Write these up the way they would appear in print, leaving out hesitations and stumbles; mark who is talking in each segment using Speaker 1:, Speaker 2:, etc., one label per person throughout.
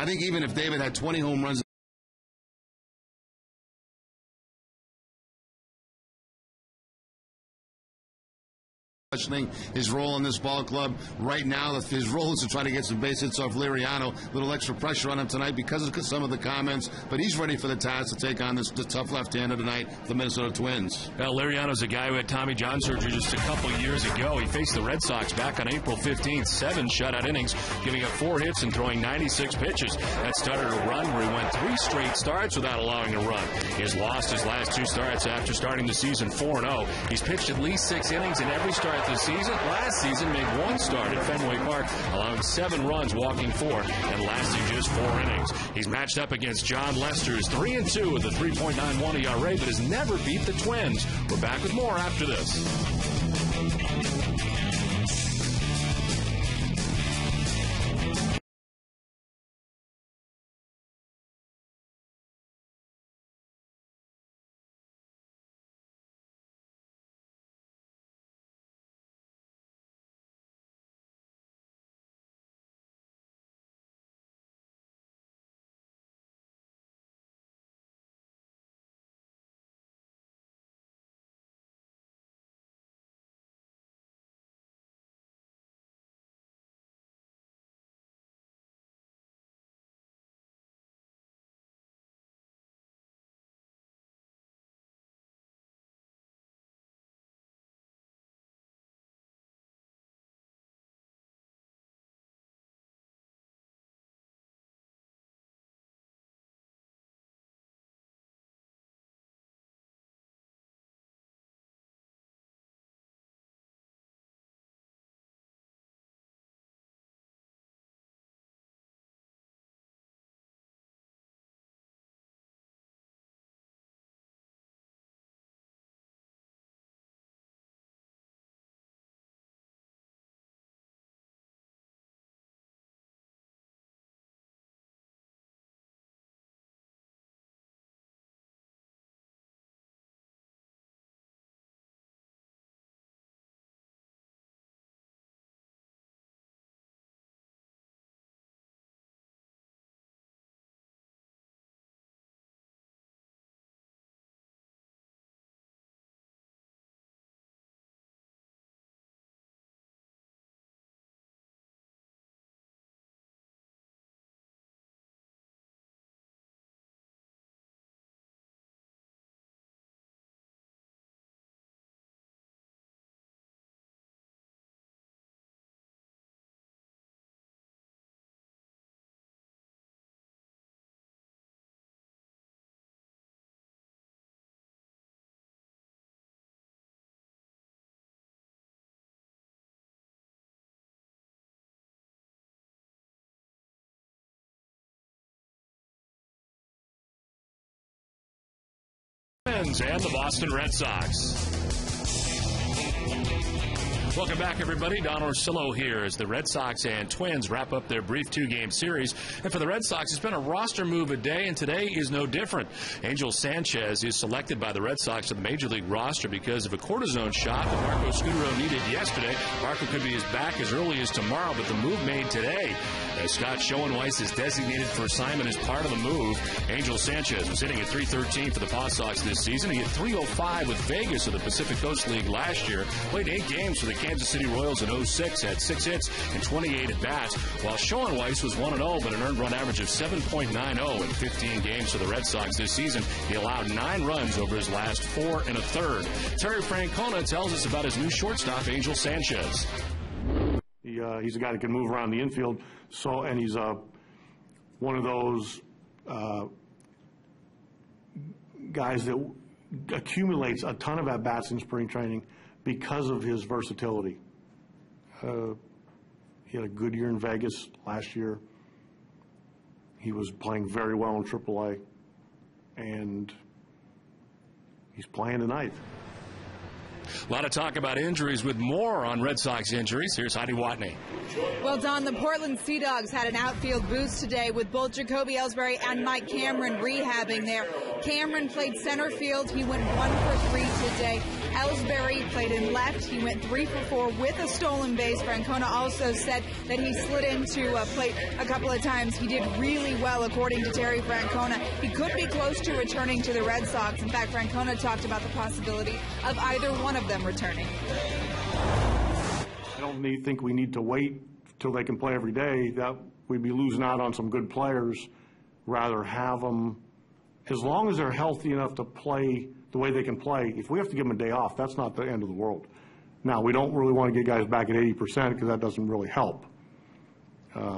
Speaker 1: think even if David had 20 home runs, questioning his role in this ball club right now. His role is to try to get some base hits off Liriano. A little extra pressure on him tonight because of some of the comments, but he's ready for the task to take on the tough left-hander tonight, the Minnesota Twins.
Speaker 2: Well, Liriano's a guy who had Tommy John surgery just a couple years ago. He faced the Red Sox back on April 15th, 7 shutout innings, giving up 4 hits and throwing 96 pitches. That started a run where he went 3 straight starts without allowing a run. He has lost his last 2 starts after starting the season 4-0. He's pitched at least 6 innings in every start this season. Last season made 1 start at Fenway Park, allowing 7 runs, walking 4, and lasting just 4 innings. He's matched up against John Lester, who's 3-2 with a 3.91 ERA, but has never beat the Twins. We're back with more after this. And the Boston Red Sox. Welcome back, everybody. Don Orsillo here as the Red Sox and Twins wrap up their brief 2-game series. And for the Red Sox, it's been a roster move a day, and today is no different. Angel Sanchez is selected by the Red Sox to the Major League roster because of a cortisone shot that Marco Scutaro needed yesterday. Marco could be back as early as tomorrow, but the move made today, as Scott Schoenweiss is designated for assignment as part of the move. Angel Sanchez was hitting at .313 for the Paw Sox this season. He hit .305 with Vegas of the Pacific Coast League last year. Played 8 games for the Kansas City Royals in 06, had 6 hits and 28 at-bats, while Schoenweiss was 1-0, but an earned run average of 7.90 in 15 games for the Red Sox this season. He allowed 9 runs over his last 4 1/3. Terry Francona tells us about his new shortstop, Angel Sanchez.
Speaker 3: He's a guy that can move around the infield, and he's one of those guys that accumulates a ton of at-bats in spring training because of his versatility. He had a good year in Vegas last year. He was playing very well in AAA, and he's playing tonight.
Speaker 2: A lot of talk about injuries with more on Red Sox injuries. Here's Heidi Watney.
Speaker 4: Well, Don, the Portland Sea Dogs had an outfield boost today with both Jacoby Ellsbury and Mike Cameron rehabbing there. Cameron played center field. He went 1 for 3 today. Ellsbury played in left. He went 3 for 4 with a stolen base. Francona also said that he slid into plate a couple of times. He did really well, according to Terry Francona. He could be close to returning to the Red Sox. In fact, Francona talked about the possibility of either one of them returning.
Speaker 3: I don't think we need to wait till they can play every day. That we'd be losing out on some good players. Rather have them, as long as they're healthy enough to play the way they can play. If we have to give them a day off, that's not the end of the world. Now, we don't really want to get guys back at 80% because that doesn't really help. I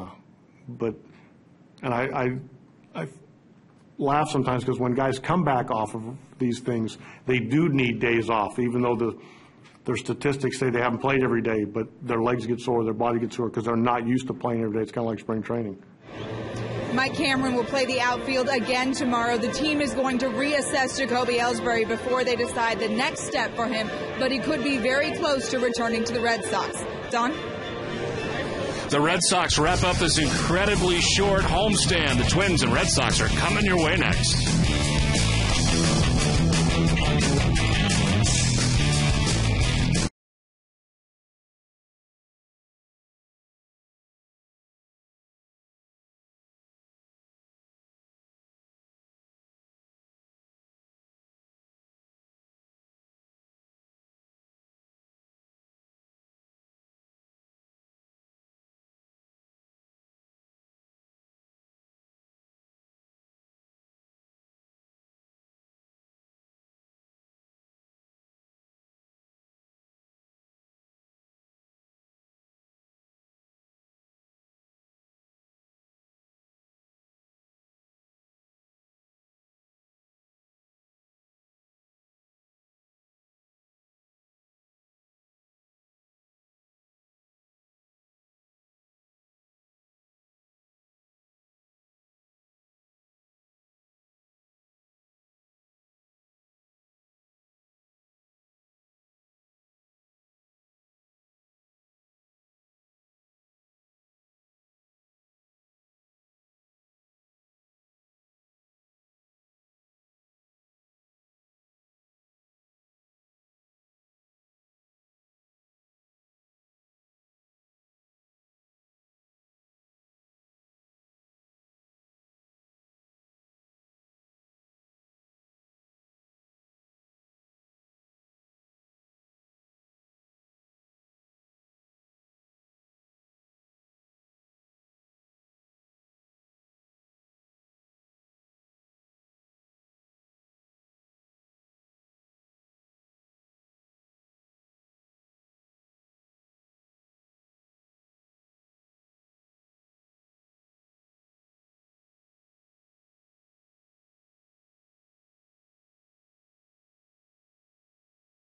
Speaker 3: laugh sometimes because when guys come back off of these things, they do need days off, even though their statistics say they haven't played every day, but their legs get sore, their body gets sore because they're not used to playing every day. It's kind of like spring training.
Speaker 4: Mike Cameron will play the outfield again tomorrow. The team is going to reassess Jacoby Ellsbury before they decide the next step for him, but he could be very close to returning to the Red Sox. Don?
Speaker 2: The Red Sox wrap up this incredibly short homestand. The Twins and Red Sox are coming your way next.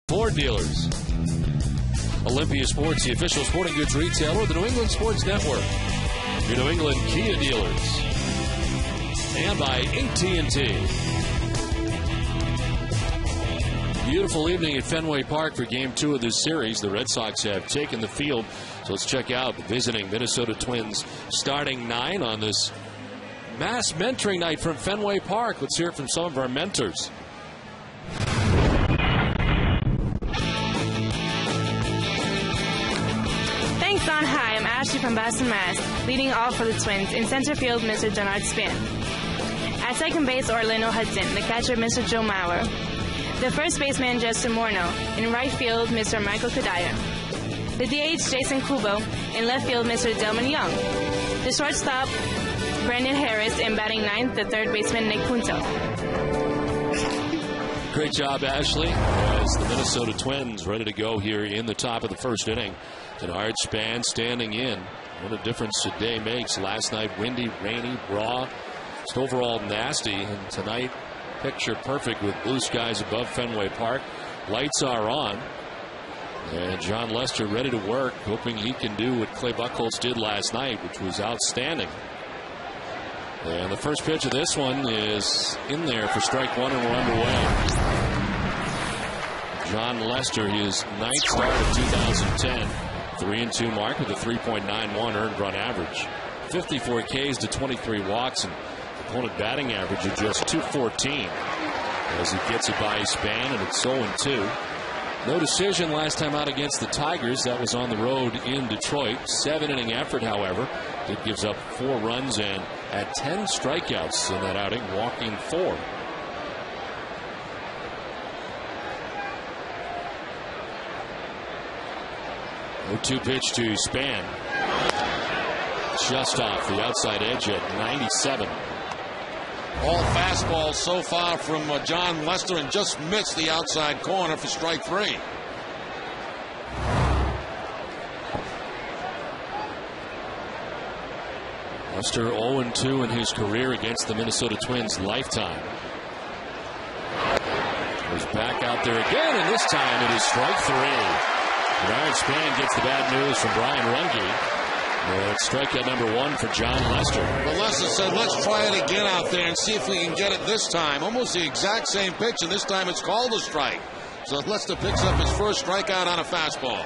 Speaker 2: Ford dealers. Olympia Sports, the official sporting goods retailer of the New England Sports Network. Your New England Kia dealers. And by AT&T. Beautiful evening at Fenway Park for Game 2 of this series. The Red Sox have taken the field. So let's check out the visiting Minnesota Twins starting 9 on this mass mentoring night from Fenway Park. Let's hear it from some of our mentors.
Speaker 5: Thanks, Don. Hi, I'm Ashley from Boston, Mass. Leading off for the Twins. In center field, Mr. Donald Spin. At second base, Orlando Hudson. The catcher, Mr. Joe Mauer. The first baseman, Justin Morneau. In right field, Mr. Michael Kodaya. The DH, Jason Kubo. In left field, Mr. Delman Young. The shortstop, Brandon Harris. And batting ninth, the third baseman, Nick Punto.
Speaker 2: Great job, Ashley, as the Minnesota Twins ready to go here in the top of the first inning. And Art Span standing in. What a difference today makes. Last night, windy, rainy, raw, just overall nasty. And tonight, picture perfect with blue skies above Fenway Park. Lights are on. And John Lester ready to work, hoping he can do what Clay Buchholz did last night, which was outstanding. And the first pitch of this one is in there for strike one, and we're underway. John Lester, his ninth start of 2010. 3-2 mark with a 3.91 earned run average. 54 Ks to 23 walks, and opponent batting average of just 214 as he gets it by Span, and it's 0-2. No decision last time out against the Tigers. That was on the road in Detroit. 7-inning effort, however. It gives up 4 runs and had 10 strikeouts in that outing, walking 4. O2 pitch to Span. Just off the outside edge at 97.
Speaker 1: All fastballs so far from John Lester, and just missed the outside corner for strike 3.
Speaker 2: Lester 0-2 in his career against the Minnesota Twins lifetime. He's back out there again, and this time it is strike 3. Ryan Span gets the bad news from Brian Runge. It's strikeout number 1 for John Lester.
Speaker 1: But Lester said, let's try it again out there and see if we can get it this time. Almost the exact same pitch, and this time it's called a strike. So Lester picks up his first strikeout on a fastball.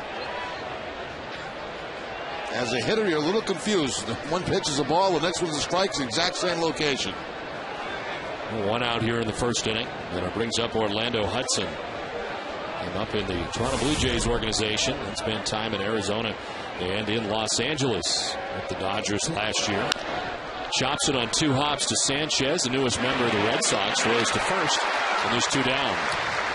Speaker 1: As a hitter, you're a little confused. One pitch is a ball, the next one's a strike. It's the exact same location.
Speaker 2: 1 out here in the first inning. And it brings up Orlando Hudson. And up in the Toronto Blue Jays organization and spent time in Arizona and in Los Angeles with the Dodgers last year. Chops it on 2 hops to Sanchez, the newest member of the Red Sox, throws to first, and there's 2 down.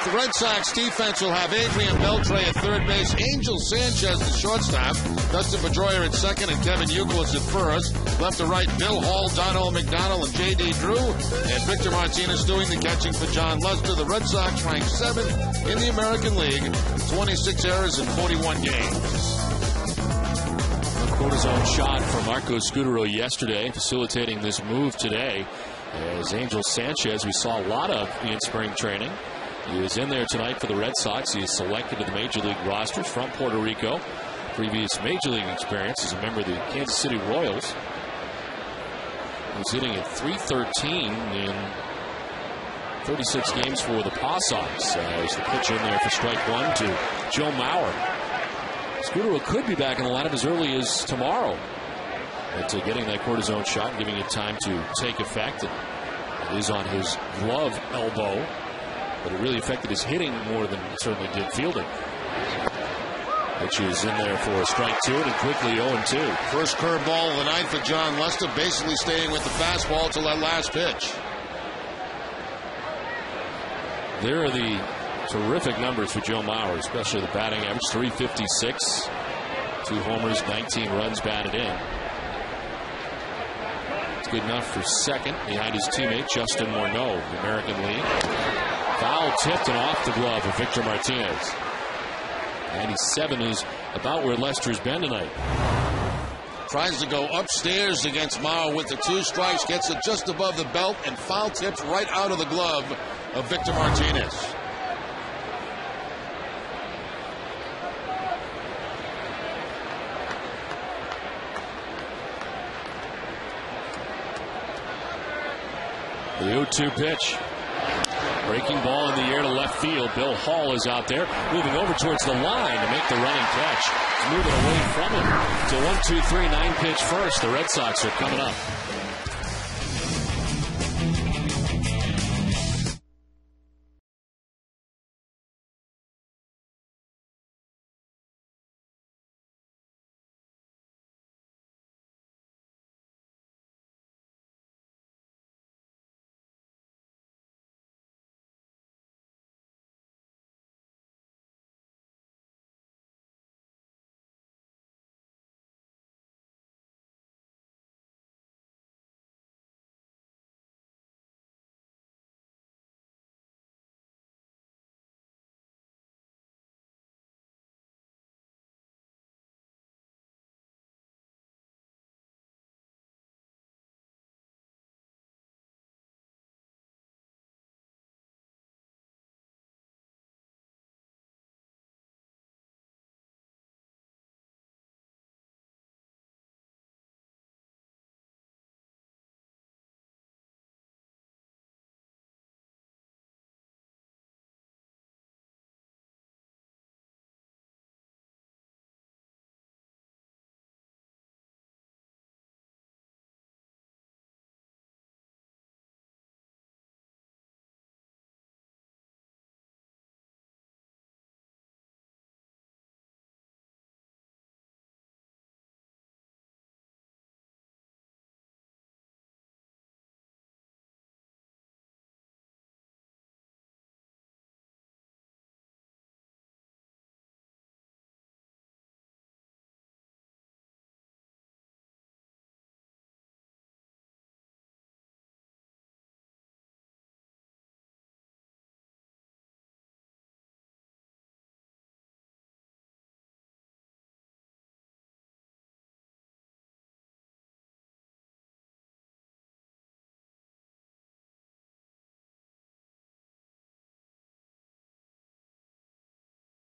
Speaker 1: The Red Sox defense will have Adrian Beltre at third base, Angel Sanchez at shortstop, Dustin Pedroia at second, and Kevin Youkilis at first. Left to right, Bill Hall, Dono McDonald, and J.D. Drew, and Victor Martinez doing the catching for John Lester. The Red Sox ranked 7th in the American League, 26 errors in 41 games.
Speaker 2: Cortisone shot from Marco Scudero yesterday, facilitating this move today. As Angel Sanchez, we saw a lot of in spring training. He was in there tonight for the Red Sox. He is selected to the Major League rosters from Puerto Rico. Previous Major League experience as a member of the Kansas City Royals. He was hitting at .313 in 36 games for the Paw Sox. As the pitch in there for strike 1 to Joe Mauer. Scudero could be back in the lineup as early as tomorrow. But getting that cortisone shot and giving it time to take effect. It is on his glove elbow. But it really affected his hitting more than it certainly did fielding. Pitch is in there for a strike 2 and quickly 0-2.
Speaker 1: First curveball of the night for John Lester, basically staying with the fastball till that last pitch.
Speaker 2: There are the terrific numbers for Joe Mauer, especially the batting average, .356. 2 homers, 19 runs batted in. It's good enough for second behind his teammate Justin Morneau, the American League. Foul tipped and off the glove of Victor Martinez. 97 is about where Lester's been tonight.
Speaker 1: Tries to go upstairs against Mauer with the 2 strikes, gets it just above the belt, and foul tipped right out of the glove of Victor Martinez.
Speaker 2: The 0-2 pitch. Breaking ball in the air to left field. Bill Hall is out there, moving over towards the line to make the running catch. He's moving away from him to 1-2-3, 9-pitch first. The Red Sox are coming up.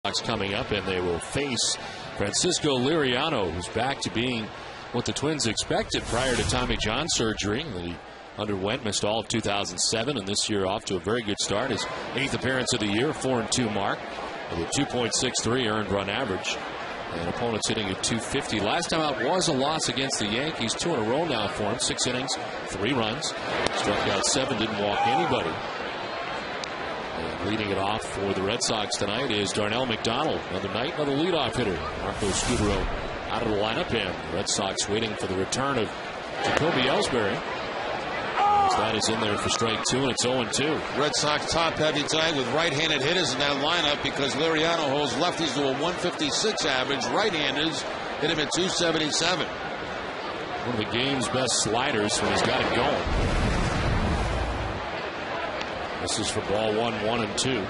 Speaker 2: Sox coming up, and they will face Francisco Liriano, who's back to being what the Twins expected prior to Tommy John surgery that he underwent, missed all of 2007, and this year off to a very good start. His 8th appearance of the year, 4-2 mark with a 2.63 earned run average. And opponents hitting at 250. Last time out was a loss against the Yankees. 2 in a row now for him. 6 innings, 3 runs. Struck out 7, didn't walk anybody. And leading it off for the Red Sox tonight is Darnell McDonald. Another night, another leadoff hitter. Marco Scudero out of the lineup, and the Red Sox waiting for the return of Jacoby Ellsbury. That is in there for strike 2, and it's 0-2.
Speaker 1: Red Sox top heavy tonight with right-handed hitters in that lineup because Liriano holds lefties to a 156 average. Right-handers hit him at 277.
Speaker 2: One of the game's best sliders when he's got it going. This is for ball 1, 1-2.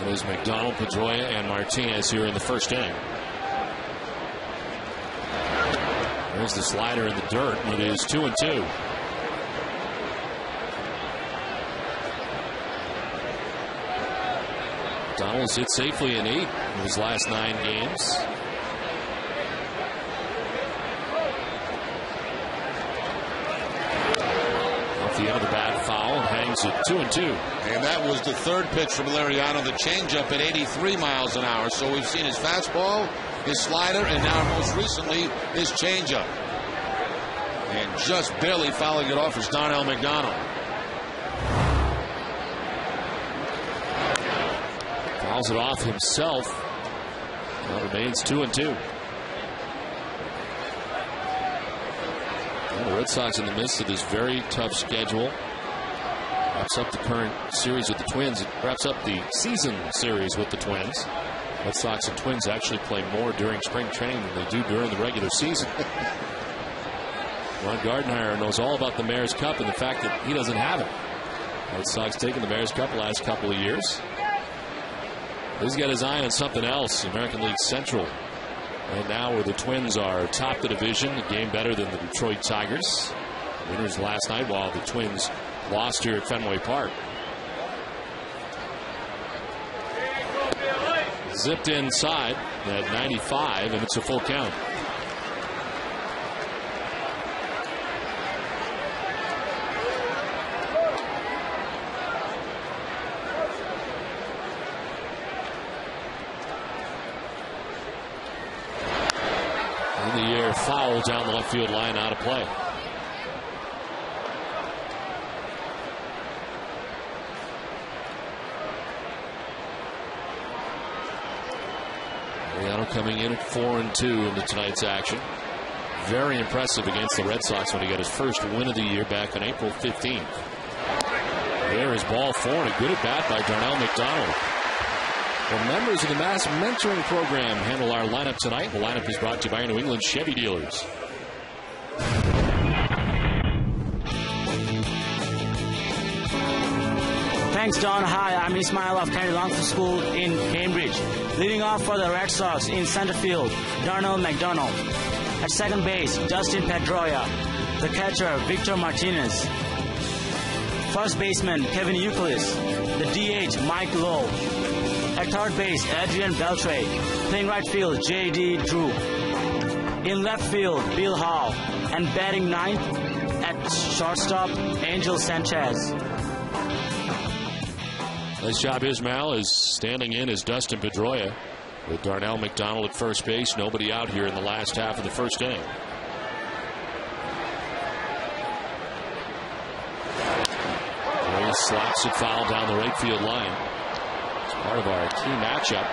Speaker 2: It is McDonald, Pedroia, and Martinez here in the first inning. There's the slider in the dirt. It is 2-2. Donald's hit safely in 8 in his last 9 games. Off the end of the bat, foul, and hangs at 2-2.
Speaker 1: And that was the 3rd pitch from Liriano, the changeup at 83 miles an hour. So we've seen his fastball, his slider, and now most recently his changeup. And just barely fouling it off is Darnell McDonald.
Speaker 2: Fouls it off himself. Now remains 2-2. And the Red Sox in the midst of this very tough schedule. Wraps up the current series with the Twins. It wraps up the season series with the Twins. Red Sox and Twins actually play more during spring training than they do during the regular season. Ron Gardenhire knows all about the Mayor's Cup and the fact that he doesn't have it. Red Sox taking the Mayor's Cup the last couple of years. He's got his eye on something else, American League Central. Right now where the Twins are top the division, a game better than the Detroit Tigers. Winners last night while the Twins lost here at Fenway Park. Zipped inside at 95, and it's a full count. In the air, foul down the left field line, out of play. Coming in at 4-2 into tonight's action. Very impressive against the Red Sox when he got his first win of the year back on April 15th. There is ball 4 and a good at bat by Darnell McDonald. The members of the Mass Mentoring Program handle our lineup tonight. The lineup is brought to you by New England Chevy dealers.
Speaker 6: Thanks, Don. Hi, I'm Ismail of Kennedy Longford School in Cambridge. Leading off for the Red Sox in center field, Darnell McDonald. At second base, Dustin Pedroia. The catcher, Victor Martinez. First baseman, Kevin Euclid. The DH, Mike Lowe. At third base, Adrian Beltre. Playing right field, J.D. Drew. In left field, Bill Hall. And batting ninth at shortstop, Angel Sanchez.
Speaker 2: Nice job, Ismail, is standing in as Dustin Pedroia with Darnell McDonald at first base. Nobody out here in the last half of the first inning. Pedroia slaps it foul down the right field line. It's part of our key matchup,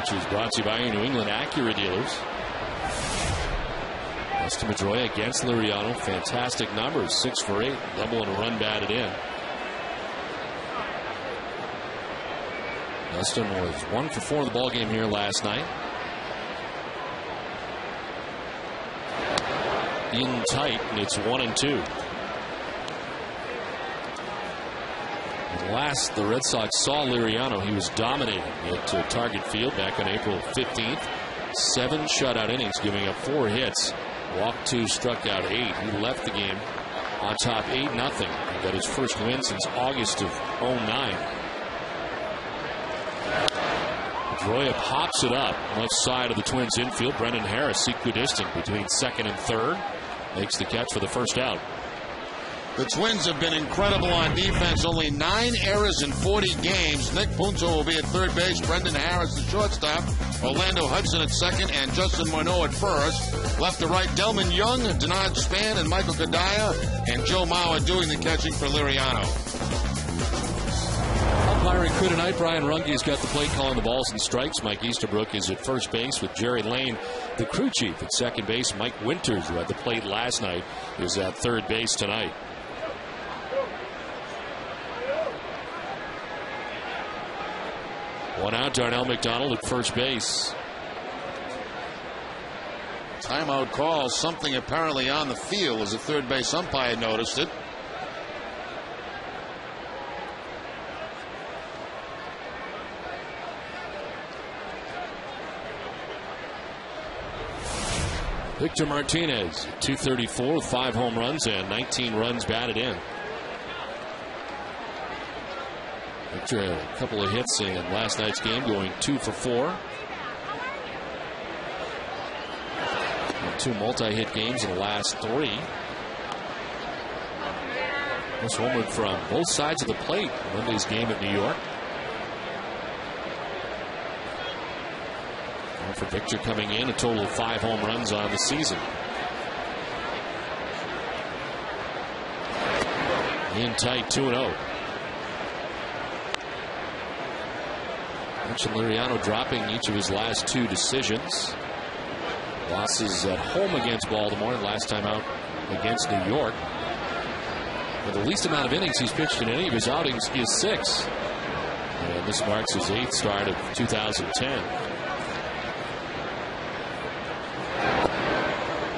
Speaker 2: which is brought to you by New England Acura dealers. Dustin Pedroia against Liriano. Fantastic numbers, 6 for 8, double and a run batted in. Dustin was 1 for 4 in the ball game here last night. In tight, and it's 1-2. Last the Red Sox saw Liriano, he was dominating at Target Field back on April 15th. 7 shutout innings, giving up 4 hits. Walked 2, struck out 8. He left the game on top 8-0. Got his first win since August of 09. Pedroia pops it up left side of the Twins infield. Brendan Harris equidistant between second and third. Makes the catch for the first out.
Speaker 1: The Twins have been incredible on defense. Only 9 errors in 40 games. Nick Punto will be at third base. Brendan Harris, the shortstop. Orlando Hudson at second. And Justin Morneau at first. Left to right, Delman Young, Denard Span, and Michael Kadaya. And Joe Mauer doing the catching for Liriano.
Speaker 2: Umpiring crew tonight. Brian Runge's got the plate calling the balls and strikes. Mike Easterbrook is at first base with Jerry Lane, the crew chief, at second base. Mike Winters, who had the plate last night, is at third base tonight. One out, Darnell McDonald at first base.
Speaker 1: Timeout call. Something apparently on the field as a third base umpire noticed it.
Speaker 2: Victor Martinez, 234 with 5 home runs and 19 runs batted in. Victor had a couple of hits in last night's game, going 2 for 4. And 2 multi-hit games in the last 3. Was homered from both sides of the plate in Monday's game at New York. And for Victor coming in, a total of 5 home runs on the season. In tight, 2-0. Mentioned Liriano dropping each of his last 2 decisions. Losses at home against Baltimore and last time out against New York. But the least amount of innings he's pitched in any of his outings is 6. And this marks his 8th start of 2010.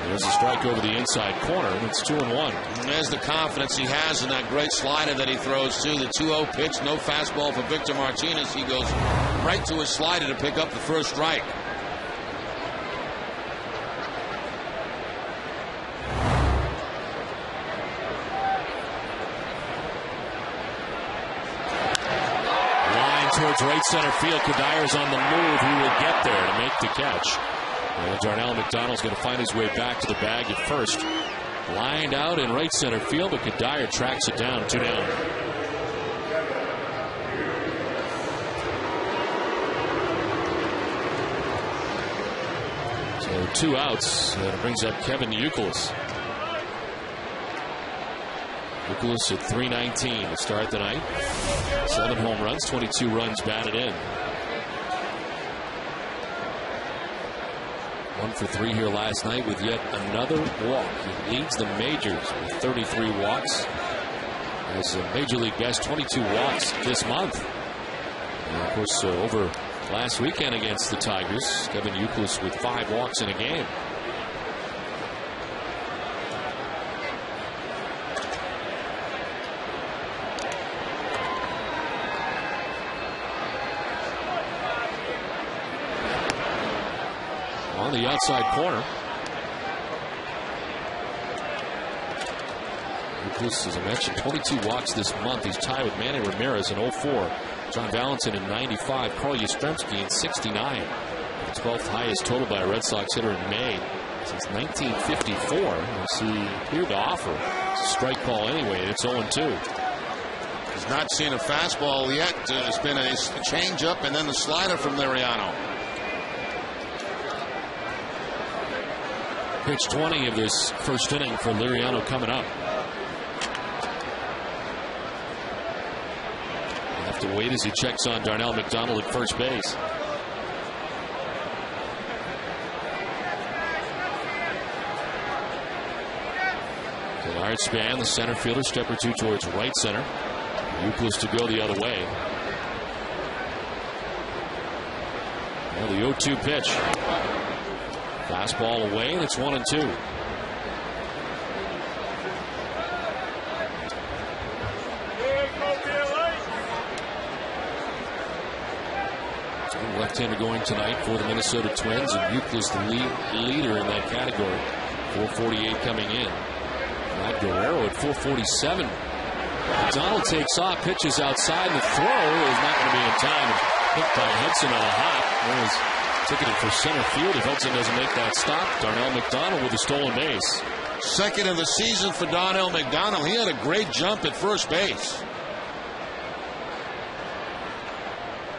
Speaker 2: There's a strike over the inside corner, and it's 2-1.
Speaker 1: And there's the confidence he has in that great slider that he throws to. The 2-0 pitch, no fastball for Victor Martinez. He goes right to his slider to pick up the first strike.
Speaker 2: Line towards right center field. Kadair's on the move. He will get there to make the catch. And Darnell McDonald's going to find his way back to the bag at first. Lined out in right center field, but Kadair tracks it down. 2 down. So 2 outs. That brings up Kevin Youkilis. Youkilis at .319 to start the night. 7 home runs, 22 runs batted in. 1 for 3 here last night with yet another walk. He leads the majors with 33 walks. Has a major league best 22 walks this month. And of course, over last weekend against the Tigers, Kevin Youkilis with 5 walks in a game. On the outside corner. Youkilis, as I mentioned, 22 walks this month. He's tied with Manny Ramirez in 04. John Valentin in 95. Carl Yastrzemski in 69. The 12th highest total by a Red Sox hitter in May since 1954. As he appeared to offer. It's a strike call anyway, and it's 0-2.
Speaker 1: He's not seen a fastball yet. It's been a changeup and then the slider from Liriano.
Speaker 2: Pitch 20 of this first inning for Liriano coming up. We'll have to wait as he checks on Darnell McDonald at first base. Denard Span, the center fielder, step or 2 towards right center. Youkilis to go the other way. Well, the 0-2 pitch. Fastball away, and it's 1-2. Left-hander going tonight for the Minnesota Twins, and Youkilis the leader in that category. 448 coming in. Rod Guerrero at 447. McDonald takes off, pitches outside, and the throw is not going to be in time. Hit by Hudson on a hop. That was ticketed for center field. If Hudson doesn't make that stop, Darnell McDonald with a stolen base.
Speaker 1: Second of the season for Darnell McDonald. He had a great jump at first base.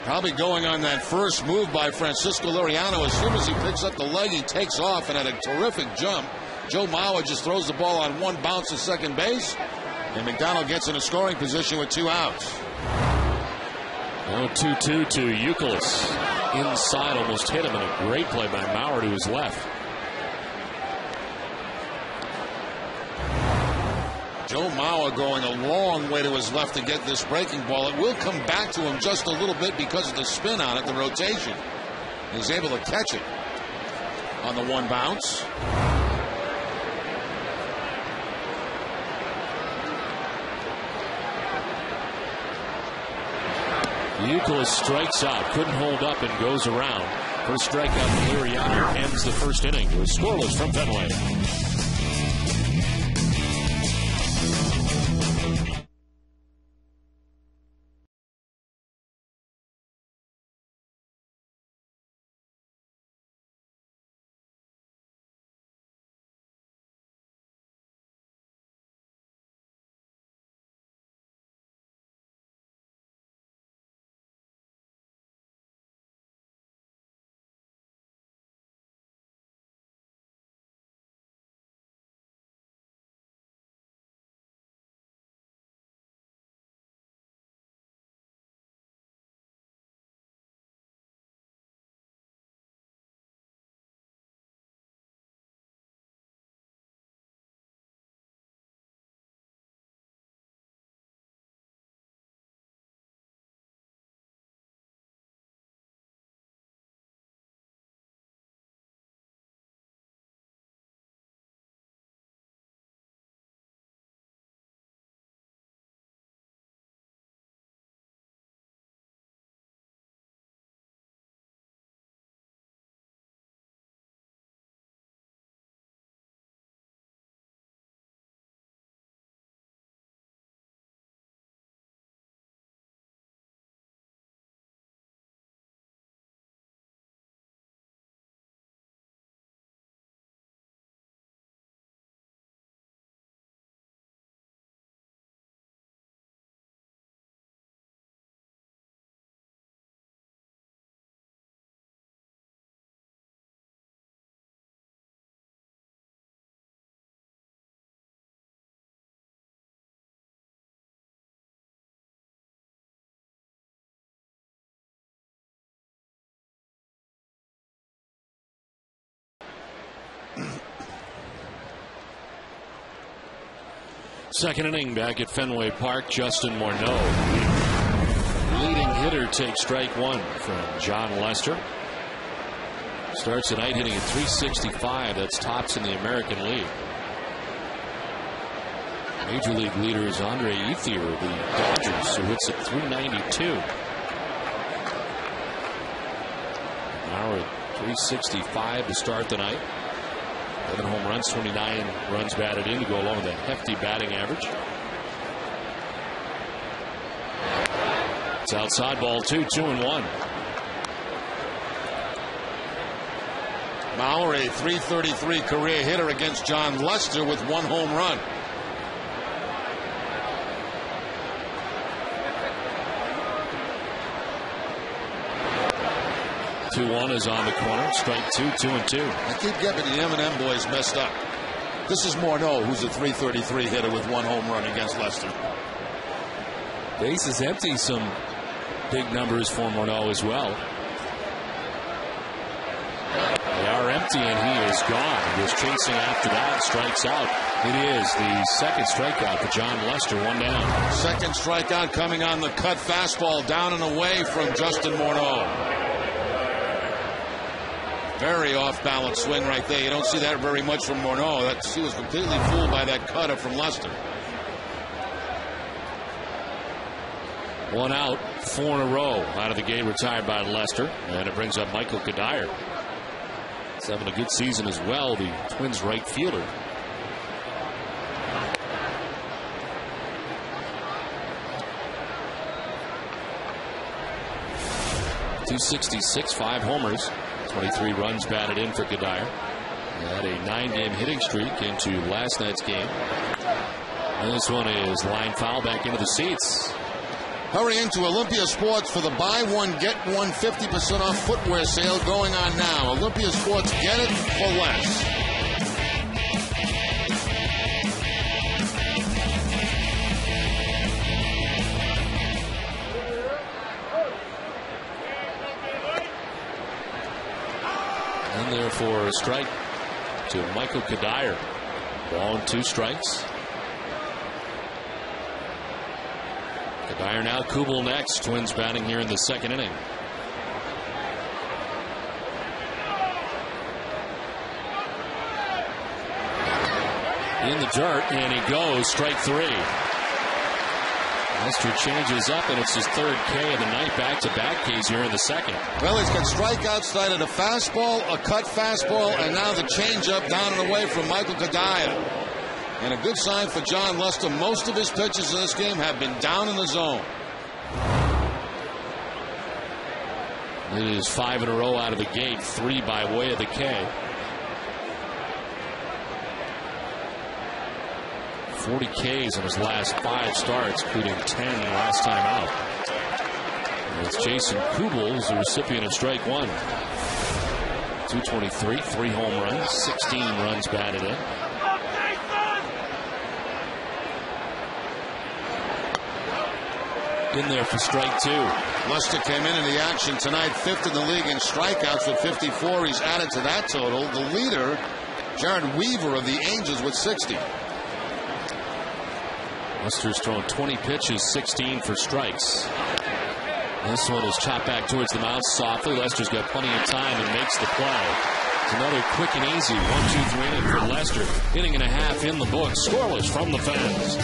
Speaker 1: Probably going on that first move by Francisco Liriano. As soon as he picks up the leg, he takes off and had a terrific jump. Joe Mauer just throws the ball on one bounce to second base, and McDonald gets in a scoring position with 2 outs.
Speaker 2: Now 2-2 to Youkilis. Inside, almost hit him, and a great play by Mauer to his left.
Speaker 1: Joe Mauer going a long way to his left to get this breaking ball. It will come back to him just a little bit because of the spin on it, the rotation. He's able to catch it on the one bounce.
Speaker 2: Youkilis strikes out, couldn't hold up and goes around. First strikeout for Liriano ends the first inning. It was scoreless from Fenway. Second inning back at Fenway Park. Justin Morneau, leading hitter, takes strike one from John Lester. Starts the night hitting at .365. That's tops in the American League. Major League leader is Andre Ethier of the Dodgers, who hits at .392. Now at .365 to start the night. 11 home runs, 29 runs batted in to go along with a hefty batting average. It's outside ball 2-2-1.
Speaker 1: Mauer, a .333 career hitter against John Lester with 1 home run.
Speaker 2: Two-1 is on the corner. Strike 2, 2-2.
Speaker 1: I keep getting the M&M boys messed up. This is Morneau, who's a .333 hitter with 1 home run against Lester.
Speaker 2: Base is empty. Some big numbers for Morneau as well. They are empty, and he is gone. He was chasing after that, strikes out. It is the second strikeout for John Lester, 1 down.
Speaker 1: Second strikeout coming on the cut fastball, down and away from Justin Morneau. Very off-balance swing right there. You don't see that very much from Morneau. He was completely fooled by that cutter from Lester.
Speaker 2: 1 out, 4 in a row out of the game, retired by Lester. And it brings up Michael Kadire. He's having a good season as well, the Twins right fielder. 266, 5 homers, 23 runs batted in for Kadire. He had a 9-game hitting streak into last night's game. And this one is line foul back into the seats.
Speaker 1: Hurry into Olympia Sports for the buy one, get one 50% off footwear sale going on now. Olympia Sports, get it for less.
Speaker 2: And there for a strike to Michael Kadire. Ball and 2 strikes. Kadire now, Kubel next. Twins batting here in the 2nd inning. In the dirt, and he goes. Strike 3. Lester changes up, and it's his 3rd K of the night. Back-to-back Ks here in the 2nd.
Speaker 1: Well, he's got strikeouts tonight at a fastball, a cut fastball, and now the changeup down and away from Michael Kadire. And a good sign for John Lester. Most of his pitches in this game have been down in the zone.
Speaker 2: It is 5 in a row out of the gate, 3 by way of the K. 40 Ks in his last 5 starts, including 10 last time out. And it's Jason Kubel who's the recipient of strike 1. 223, 3 home runs, 16 runs batted in. In there for strike 2.
Speaker 1: Lester came in the action tonight, 5th in the league in strikeouts with 54. He's added to that total. The leader, Jared Weaver of the Angels, with 60.
Speaker 2: Lester's thrown 20 pitches, 16 for strikes. This one is chopped back towards the mound softly. Lester's got plenty of time and makes the play. It's another quick and easy 1-2-3 inning for Lester. Inning and a half in the books. Scoreless from the fans.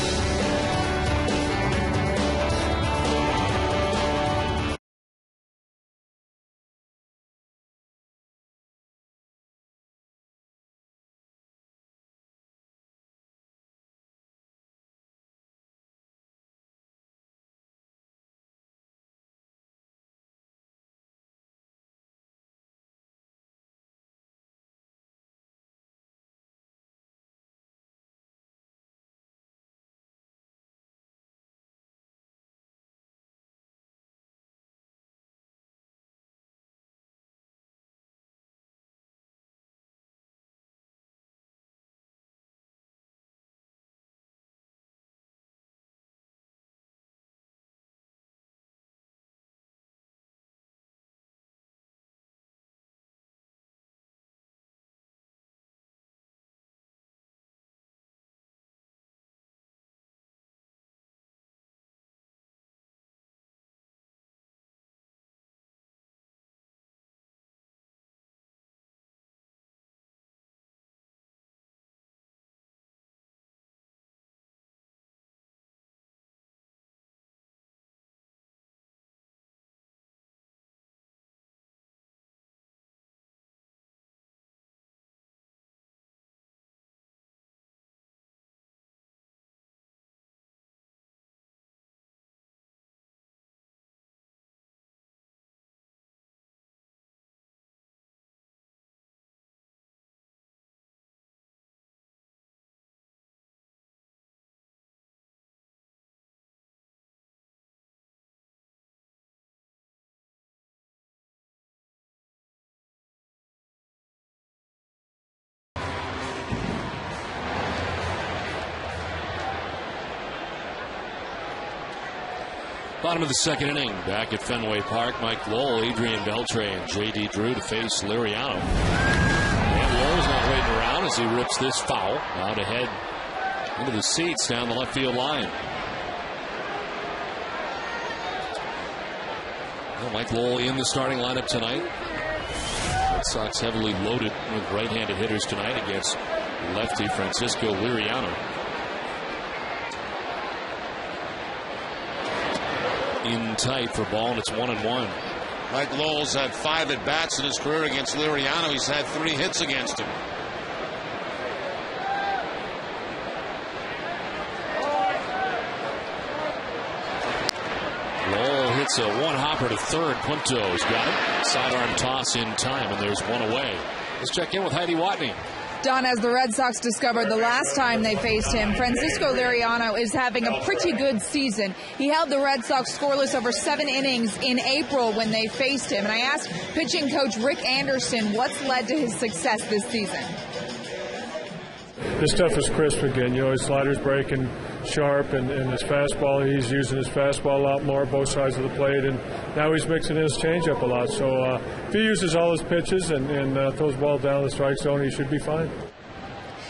Speaker 2: Bottom of the 2nd inning, back at Fenway Park. Mike Lowell, Adrian Beltre, and J.D. Drew to face Liriano. And Lowell's not waiting around as he rips this foul out ahead into the seats down the left field line. Well, Mike Lowell in the starting lineup tonight. Red Sox heavily loaded with right-handed hitters tonight against lefty Francisco Liriano. In tight for ball, and it's 1-1.
Speaker 1: Mike Lowell's had 5 at-bats in his career against Liriano. He's had 3 hits against him.
Speaker 2: Lowell It's a one-hopper to third. Punto's got it. Sidearm toss in time, and there's one away. Let's check in with Heidi Watney.
Speaker 4: Don, as the Red Sox discovered the last time they faced him, Francisco Liriano is having a pretty good season. He held the Red Sox scoreless over 7 innings in April when they faced him. And I asked pitching coach Rick Anderson what's led to his success this season.
Speaker 7: This stuff is crisp again. You know, his slider's breaking sharp, and his fastball, he's using his fastball a lot more, both sides of the plate, and now he's mixing in his changeup a lot. So if he uses all his pitches and throws the ball down the strike zone, he should be fine.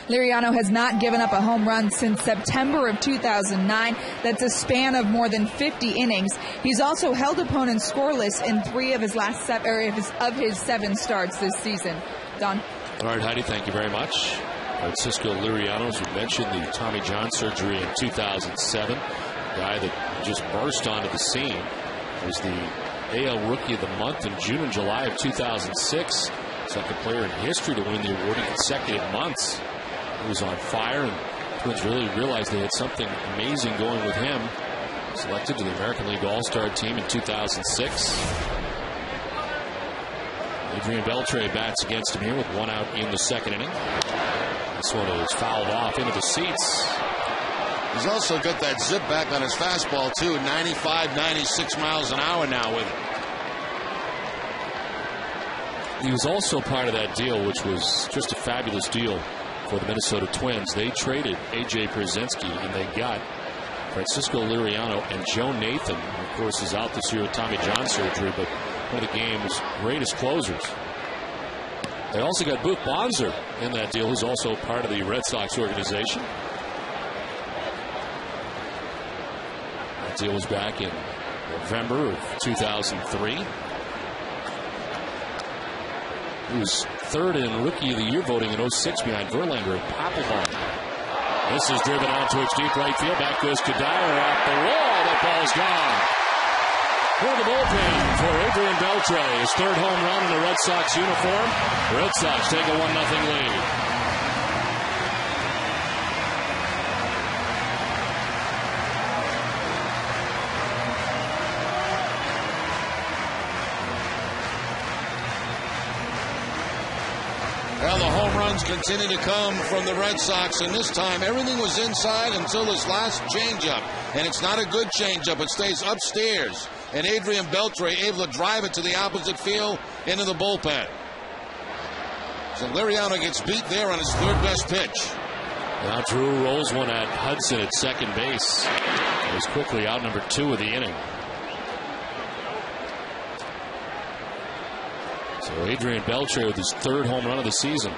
Speaker 4: Liriano has not given up a home run since September of 2009. That's a span of more than 50 innings. He's also held opponents scoreless in 3 of his last 7 starts this season. Don.
Speaker 2: All right, Heidi, thank you very much. Francisco Liriano, as we mentioned, the Tommy John surgery in 2007. Guy that just burst onto the scene. Was the AL Rookie of the Month in June and July of 2006. Second player in history to win the award in consecutive months. He was on fire, and Twins really realized they had something amazing going with him. Selected to the American League All-Star team in 2006. Adrian Beltre bats against him here with 1 out in the second inning. This one is fouled off into the seats.
Speaker 1: He's also got that zip back on his fastball, too. 95, 96 miles an hour now with it.
Speaker 2: He was also part of that deal, which was just a fabulous deal for the Minnesota Twins. They traded A.J. Brzezinski, and they got Francisco Liriano and Joe Nathan, who of course is out this year with Tommy John surgery, but one of the game's greatest closers. They also got Boog Bonser in that deal, who's also part of the Red Sox organization. That deal was back in November of 2003. He was third in Rookie of the Year voting in 06 behind Verlander and Papelbon. This is driven out towards deep right field. Back goes Kadire off the wall. That ball's gone. For the bullpen for Adrian Beltre. His 3rd home run in a Red Sox uniform. The Red Sox take a 1-0 lead.
Speaker 1: Well, the home runs continue to come from the Red Sox, and this time everything was inside until this last changeup. And it's not a good changeup. It stays upstairs. And Adrian Beltre able to drive it to the opposite field into the bullpen. So Liriano gets beat there on his 3rd best pitch.
Speaker 2: Now Drew rolls one at Hudson at second base. He was quickly out number 2 of the inning. So Adrian Beltre with his 3rd home run of the season.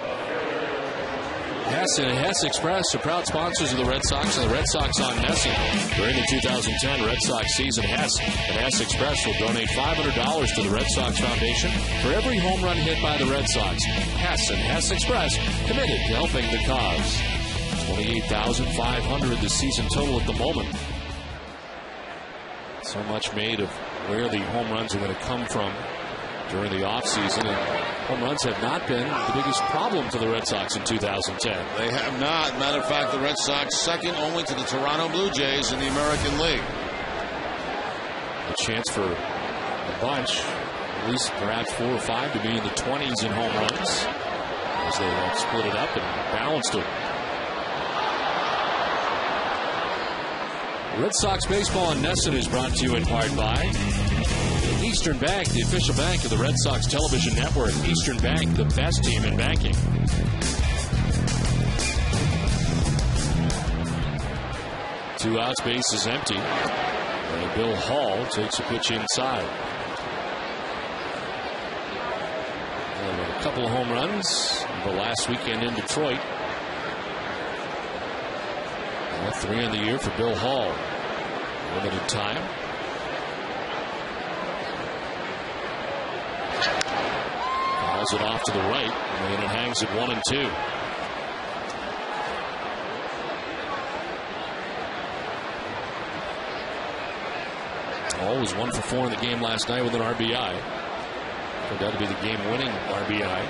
Speaker 2: Hess and Hess Express are proud sponsors of the Red Sox and the Red Sox on NESN. During the 2010 Red Sox season, Hess and Hess Express will donate $500 to the Red Sox Foundation for every home run hit by the Red Sox. Hess and Hess Express committed to helping the cause. 28,500 the season total at the moment. So much made of where the home runs are going to come from during the offseason, and home runs have not been the biggest problem to the Red Sox in 2010.
Speaker 1: They have not. Matter of fact, the Red Sox second only to the Toronto Blue Jays in the American League.
Speaker 2: A chance for a bunch, at least perhaps 4 or 5 to be in the 20s in home runs as they have split it up and balanced them. Red Sox baseball on NESN is brought to you in part by Eastern Bank, the official bank of the Red Sox television network. Eastern Bank, the best team in banking. Two outs, base is empty. And Bill Hall takes a pitch inside. And a couple of home runs the last weekend in Detroit. And 3 in the year for Bill Hall. Limited time. Fouls it off to the right, and it hangs at 1-2. Hall was 1 for 4 in the game last night with an RBI. Turned out to be the game-winning RBI.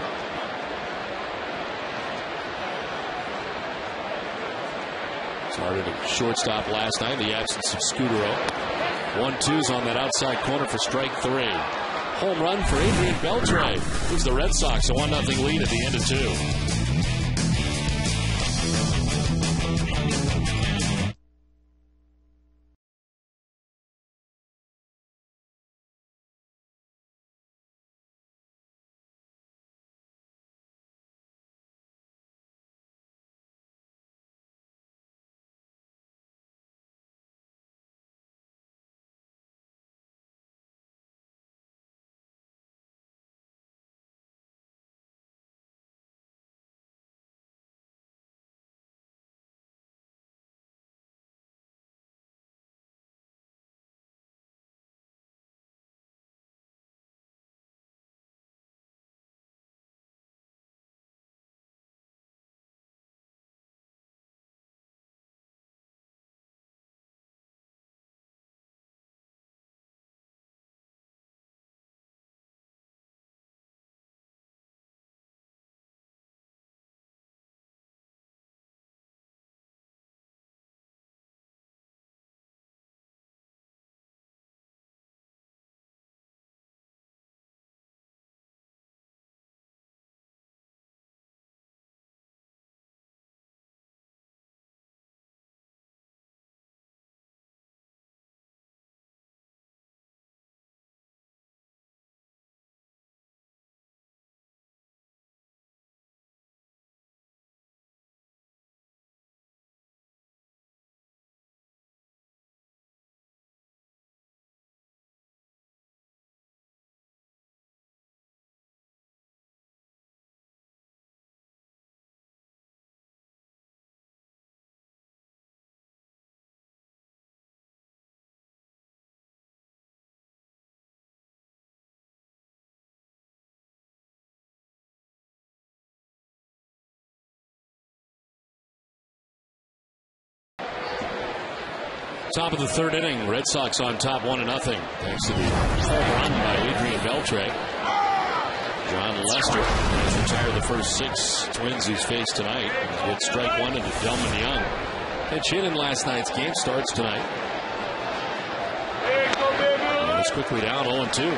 Speaker 2: Started at shortstop last night in the absence of Scudero. 1-2s on that outside corner for strike 3. Home run for Adrian Beltre. Gives the Red Sox a 1-0 lead at the end of 2. Top of the 3rd inning, Red Sox on top 1-0 thanks to the home run by Adrian Beltre. John Lester has retired the first 6 Twins he's faced tonight. He's with strike 1 into Delman Young. Pitch hit in last night's game starts tonight. And it's quickly down 0-2.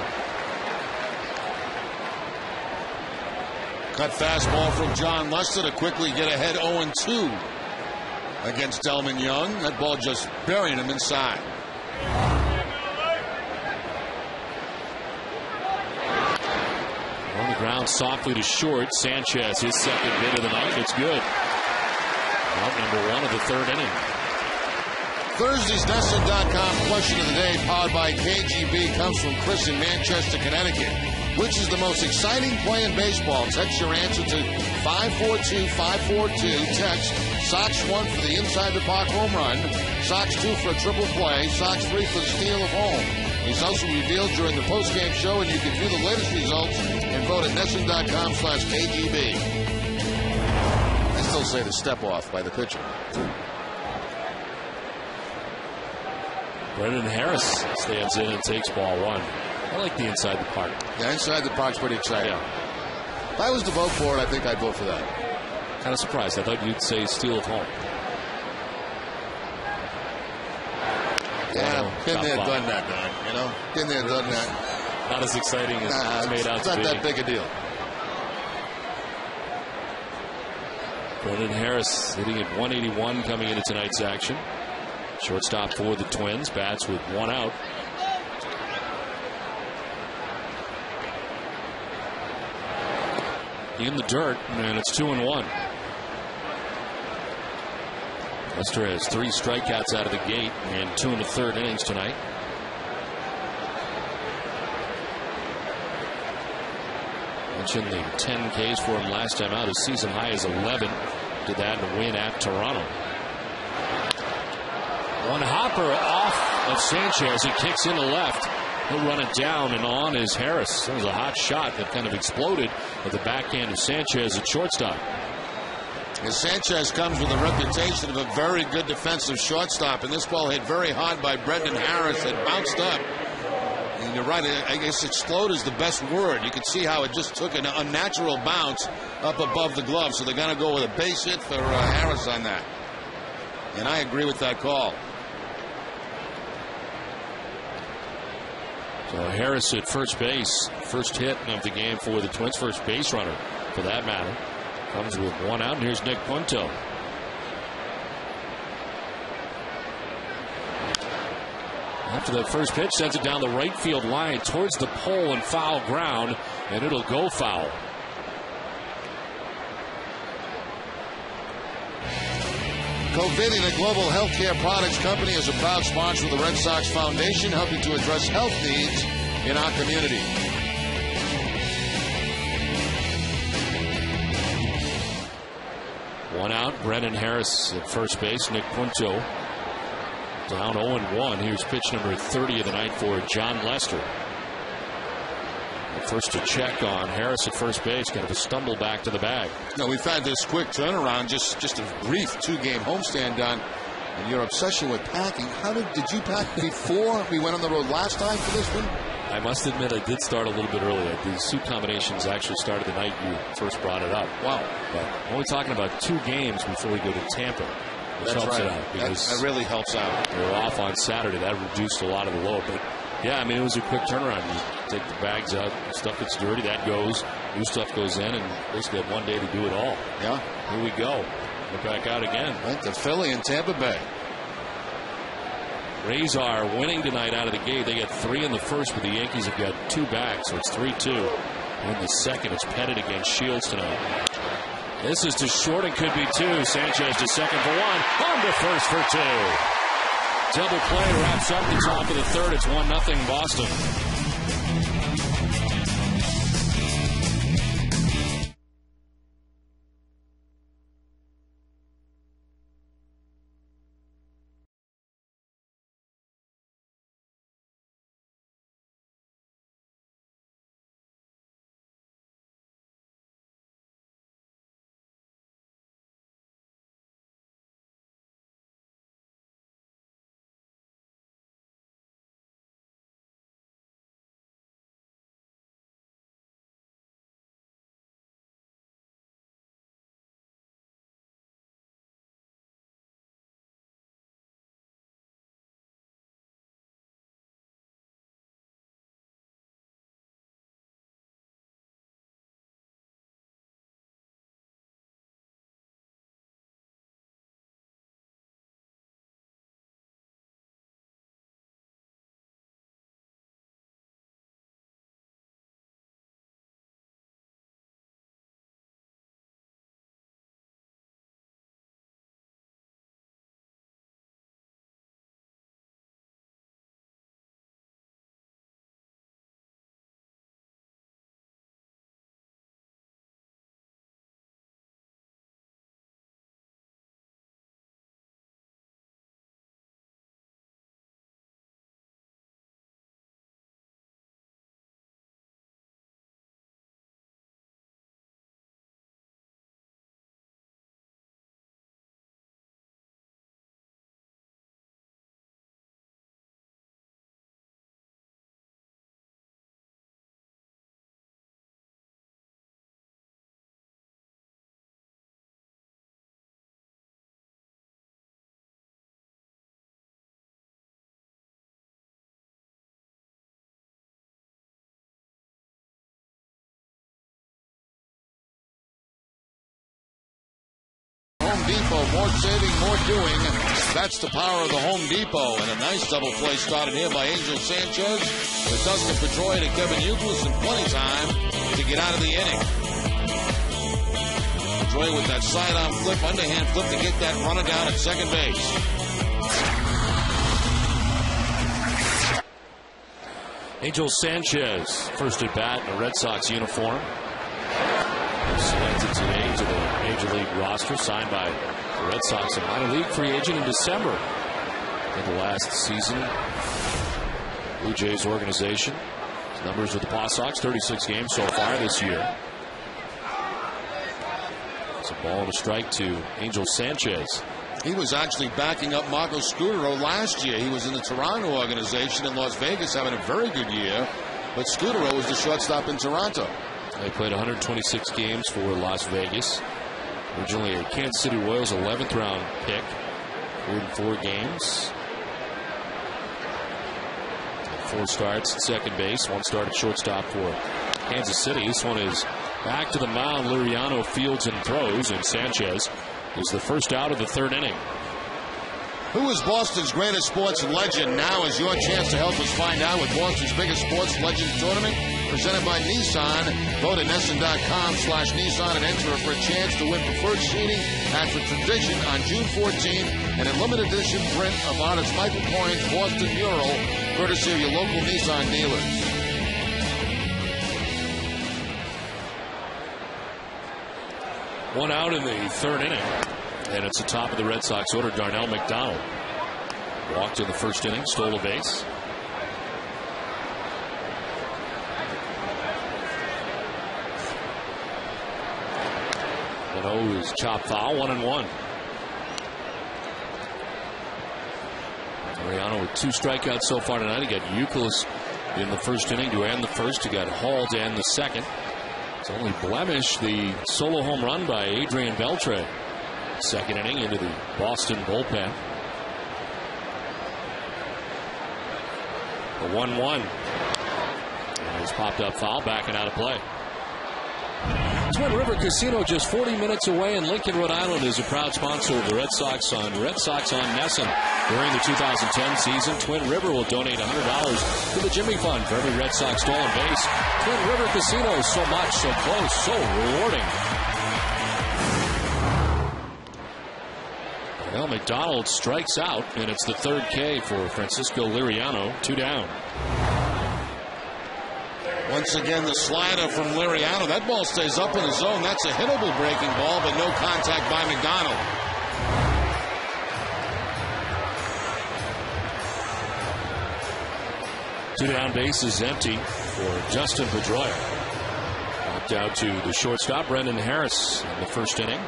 Speaker 1: Cut fastball from John Lester to quickly get ahead 0-2 against Delman Young. That ball just burying him inside.
Speaker 2: On the ground softly to short. Sanchez, his second hit of the night. It's good. Out number 1 of the 3rd inning.
Speaker 1: Thursday's NESN.com question of the day, powered by KGB, comes from Chris in Manchester, Connecticut. Which is the most exciting play in baseball? Text your answer to 542-542. Text Sox 1 for the inside the park home run, Sox 2 for a triple play, Sox 3 for the steal of home. These also revealed during the postgame show, and you can view the latest results and vote at NESN.com/KGB. I still say the step off by the pitcher.
Speaker 2: Brendan Harris stands in and takes ball 1. I like the inside the park.
Speaker 1: Yeah, inside the park's pretty exciting.
Speaker 2: Yeah.
Speaker 1: If I was to vote for it, I think I'd vote for that.
Speaker 2: Kind of surprised. I thought you'd say steal of home.
Speaker 1: Yeah, been there, done that, Don. You know, been there, done that.
Speaker 2: Not as exciting as it's made out to be.
Speaker 1: It's not that big a deal.
Speaker 2: Brendan Harris hitting at 181 coming into tonight's action. Shortstop for the Twins. Bats with 1 out. In the dirt, and it's 2-1. Lester has 3 strikeouts out of the gate and 2 in the 3rd innings tonight. Mentioned the 10 Ks for him last time out. His season high is 11. Did that in a win at Toronto. One hopper off of Sanchez. He kicks in the left. He'll run it down, and on is Harris. That was a hot shot that kind of exploded at the backhand of Sanchez at shortstop.
Speaker 1: And Sanchez comes with a reputation of a very good defensive shortstop, and this ball hit very hard by Brendan Harris. It bounced up. And you're right, I guess explode is the best word. You can see how it just took an unnatural bounce up above the glove. So they're going to go with a base hit for Harris on that. And I agree with that call.
Speaker 2: So Harris at first base. First hit of the game for the Twins. First base runner, for that matter. Comes with one out, and here's Nick Punto. After that first pitch, sends it down the right field line towards the pole and foul ground, and it'll go foul.
Speaker 1: Covidien, a global healthcare products company, is a proud sponsor of the Red Sox Foundation, helping to address health needs in our community.
Speaker 2: One out, Brennan Harris at first base. Nick Punto down 0-1. Here's pitch number 30 of the night for John Lester. First to check on Harris at first base. Kind of a stumble back to the bag.
Speaker 1: No, we've had this quick turnaround, just a brief 2-game homestand done. And your obsession with packing. Did you pack before we went on the road last time for this one?
Speaker 2: I must admit I did start a little bit earlier. The suit combinations actually started the night you first brought it up.
Speaker 1: Wow.
Speaker 2: But I'm only talking about 2 games before we go to Tampa. Which
Speaker 1: That's
Speaker 2: helps
Speaker 1: right.
Speaker 2: it out. Because
Speaker 1: that really helps out.
Speaker 2: we were off on Saturday. That reduced a lot of the load. But yeah, I mean, it was a quick turnaround. You take the bags out, stuff gets dirty, that goes. New stuff goes in, and basically have one day to do it all.
Speaker 1: Yeah.
Speaker 2: Here we go. We're back out again.
Speaker 1: Right to Philly and Tampa Bay.
Speaker 2: Rays are winning tonight out of the gate. They got 3 in the first, but the Yankees have got 2 back, so it's 3-2. In the second, it's Pettit against Shields tonight. This is to short and could be 2. Sanchez to second for 1. On to first for 2. Double play wraps up the top of the third. It's 1-0 Boston.
Speaker 1: Home Depot, more saving, more doing. That's the power of the Home Depot. And a nice double play started here by Angel Sanchez with Dustin Pedroia to Kevin Youkilis and plenty time to get out of the inning. Pedroia with that sidearm flip, underhand flip to get that runner down at second base.
Speaker 2: Angel Sanchez, first at bat in a Red Sox uniform. Selected today to the Major League roster, signed by the Red Sox, a minor league free agent in December of the last season. Blue Jays organization. His numbers with the Paw Sox, 36 games so far this year. It's a ball and a strike to Angel Sanchez.
Speaker 1: He was actually backing up Marco Scutaro last year. He was in the Toronto organization in Las Vegas, having a very good year. But Scutaro was the shortstop in Toronto.
Speaker 2: They played 126 games for Las Vegas. Originally a Kansas City Royals 11th round pick. 4 games. 4 starts at second base, 1 start at shortstop for Kansas City. This one is back to the mound. Liriano fields and throws, and Sanchez is the first out of the 3rd inning.
Speaker 1: Who is Boston's greatest sports legend? Now is your chance to help us find out with Boston's biggest sports legend tournament, presented by Nissan. Vote at Nesson.com/Nissan and enter for a chance to win preferred seating at the Tradition on June 14th and a limited edition print of artist Michael Coyne's Boston mural, courtesy of your local Nissan dealers.
Speaker 2: One out in the 3rd inning. And it's the top of the Red Sox order. Darnell McDonald walked in the 1st inning, stole a base. And is chopped foul, 1-1. Liriano with 2 strikeouts so far tonight. He got Youkilis in the 1st inning to end the 1st. He got Hall to end the 2nd. It's only blemish the solo home run by Adrian Beltre. 2nd inning into the Boston bullpen. The 1-1. And it's popped up foul, backing out of play. Twin River Casino, just 40 minutes away in Lincoln, Rhode Island, is a proud sponsor of the Red Sox on Nesson. During the 2010 season, Twin River will donate $100 to the Jimmy Fund for every Red Sox stolen base. Twin River Casino, so much, so close, so rewarding. Well, McDonald strikes out, and it's the 3rd K for Francisco Liriano. 2 down.
Speaker 1: Once again, the slider from Liriano. That ball stays up in the zone. That's a hittable breaking ball, but no contact by McDonald.
Speaker 2: Two down, base is empty for Justin Pedroia. Knocked out to the shortstop, Brendan Harris, in the 1st inning.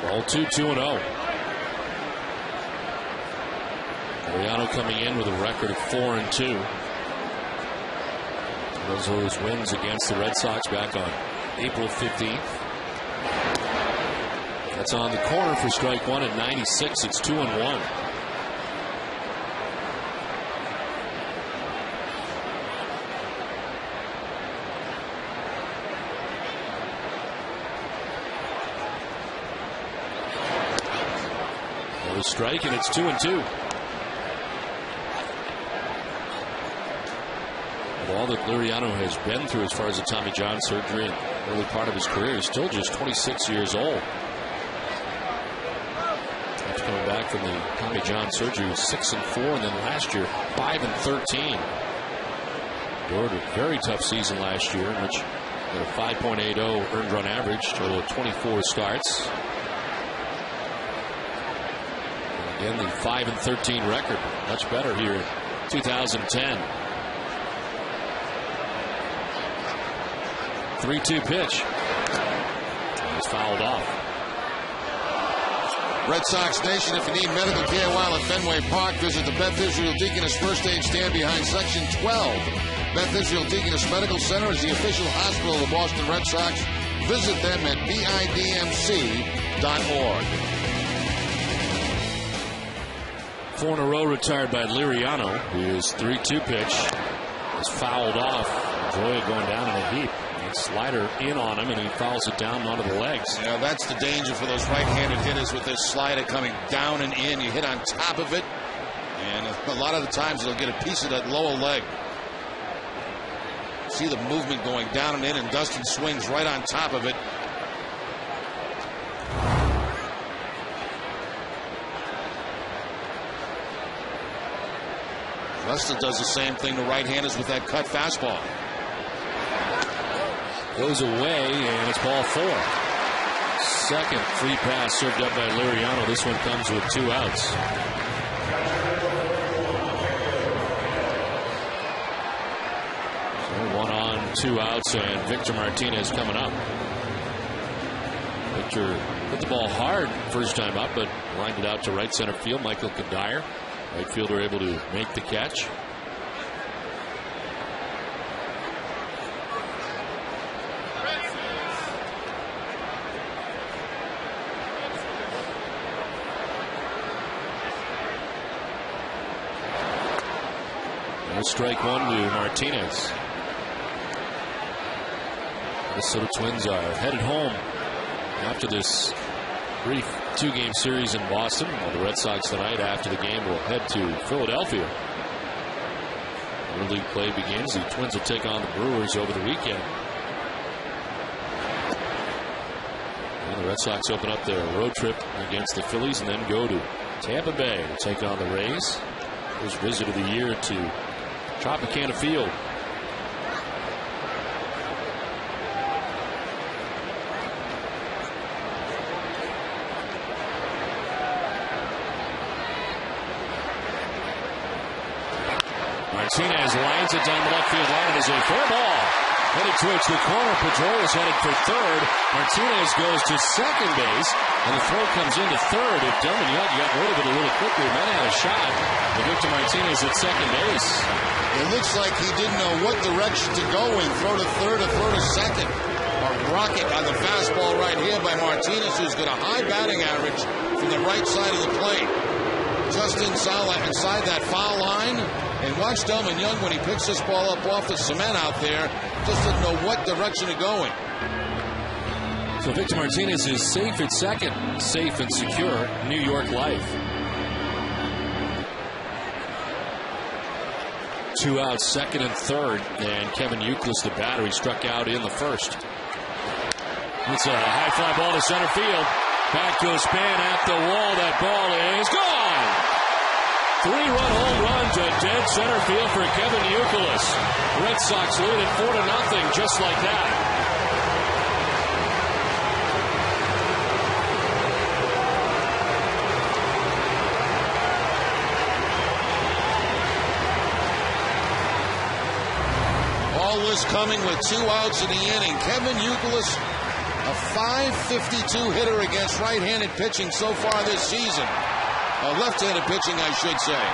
Speaker 2: Ball 2-0. Liriano coming in with a record of 4-2. Those are his wins against the Red Sox back on April 15th. That's on the corner for strike 1 at 96. It's 2-1. Another strike, and it's 2-2. All that Liriano has been through as far as the Tommy John surgery and early part of his career, is still just 26 years old. After coming back from the Tommy John surgery, he was 6-4, and then last year 5-13. Endured a very tough season last year, in which he had a 5.80 earned run average, total of 24 starts. And again, the 5-13 record, much better here in 2010. 3-2 pitch. He's fouled off.
Speaker 1: Red Sox Nation, if you need medical care while at Fenway Park, visit the Beth Israel Deaconess First Aid Stand behind Section 12. Beth Israel Deaconess Medical Center is the official hospital of the Boston Red Sox. Visit them at bidmc.org.
Speaker 2: 4 in a row retired by Liriano. His 3-2 pitch is fouled off. Joya going down in a heap. Slider in on him, and he fouls it down onto the legs.
Speaker 1: Yeah, that's the danger for those right-handed hitters with this slider coming down and in. You hit on top of it, and a lot of the times they'll get a piece of that lower leg. See the movement going down and in, and Dustin swings right on top of it. Lester does the same thing to right-handers with that cut fastball.
Speaker 2: Goes away, and it's ball 4. Second free pass served up by Liriano. This one comes with 2 outs. So 1 on, 2 outs, and Victor Martinez coming up. Victor hit the ball hard first time up, but lined it out to right center field. Michael Kadire, right fielder, able to make the catch. Strike one to Martinez. Minnesota Twins are headed home after this brief 2-game series in Boston. While the Red Sox tonight after the game will head to Philadelphia. When league play begins, the Twins will take on the Brewers over the weekend. And the Red Sox open up their road trip against the Phillies and then go to Tampa Bay to take on the Rays. First visit of the year to Tropicana Field. Martinez lines it down the left field line. It is a fair ball. Headed towards the corner. Pedroia is headed for third. Martinez goes to second base, and the throw comes into third. If Delman Young got rid of it a little quickly, might have had a shot. But Victor Martinez at second base.
Speaker 1: It looks like he didn't know what direction to go in. Throw to third or throw to second. A rocket on the fastball right here by Martinez, who's got a high batting average from the right side of the plate. Just inside that foul line. And watch Delman Young when he picks this ball up off the cement out there. Just doesn't know what direction to go in.
Speaker 2: So Victor Martinez is safe at second. Safe and secure. New York life. 2 outs, second and third. And Kevin Youkilis, the batter, he struck out in the first. It's a high fly ball to center field. Back to a span at the wall. That ball is gone. 3-run home run to dead center field for Kevin Youkilis. Red Sox lead it 4-0 just like that.
Speaker 1: All was coming with 2 outs in the inning. Kevin Youkilis, a .552 hitter against right-handed pitching so far this season. Left-handed pitching, I should say.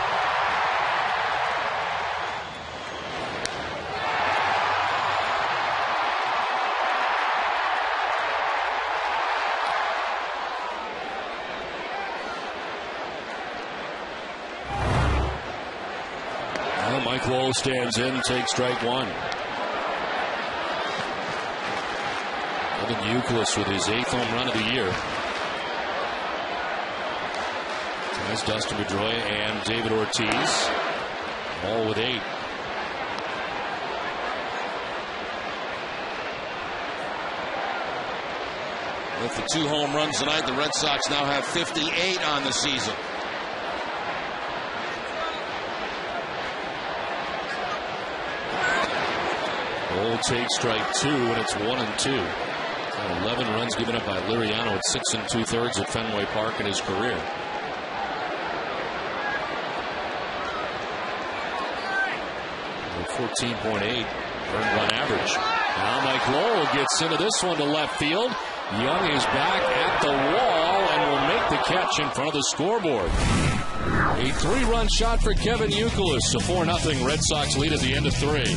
Speaker 2: Well, Mike Lowell stands in, takes strike one. Kevin Youkilis with his 8th home run of the year. As Dustin Pedroia and David Ortiz, all with 8.
Speaker 1: With the 2 home runs tonight, the Red Sox now have 58 on the season.
Speaker 2: Lowell takes strike 2, and it's 1-2. 11 runs given up by Liriano at 6 2/3 at Fenway Park in his career. 14.8 earned run average. Now Mike Lowell gets into this one to left field. Young is back at the wall and will make the catch in front of the scoreboard. A 3-run shot for Kevin Youkilis. A 4-0 Red Sox lead at the end of 3.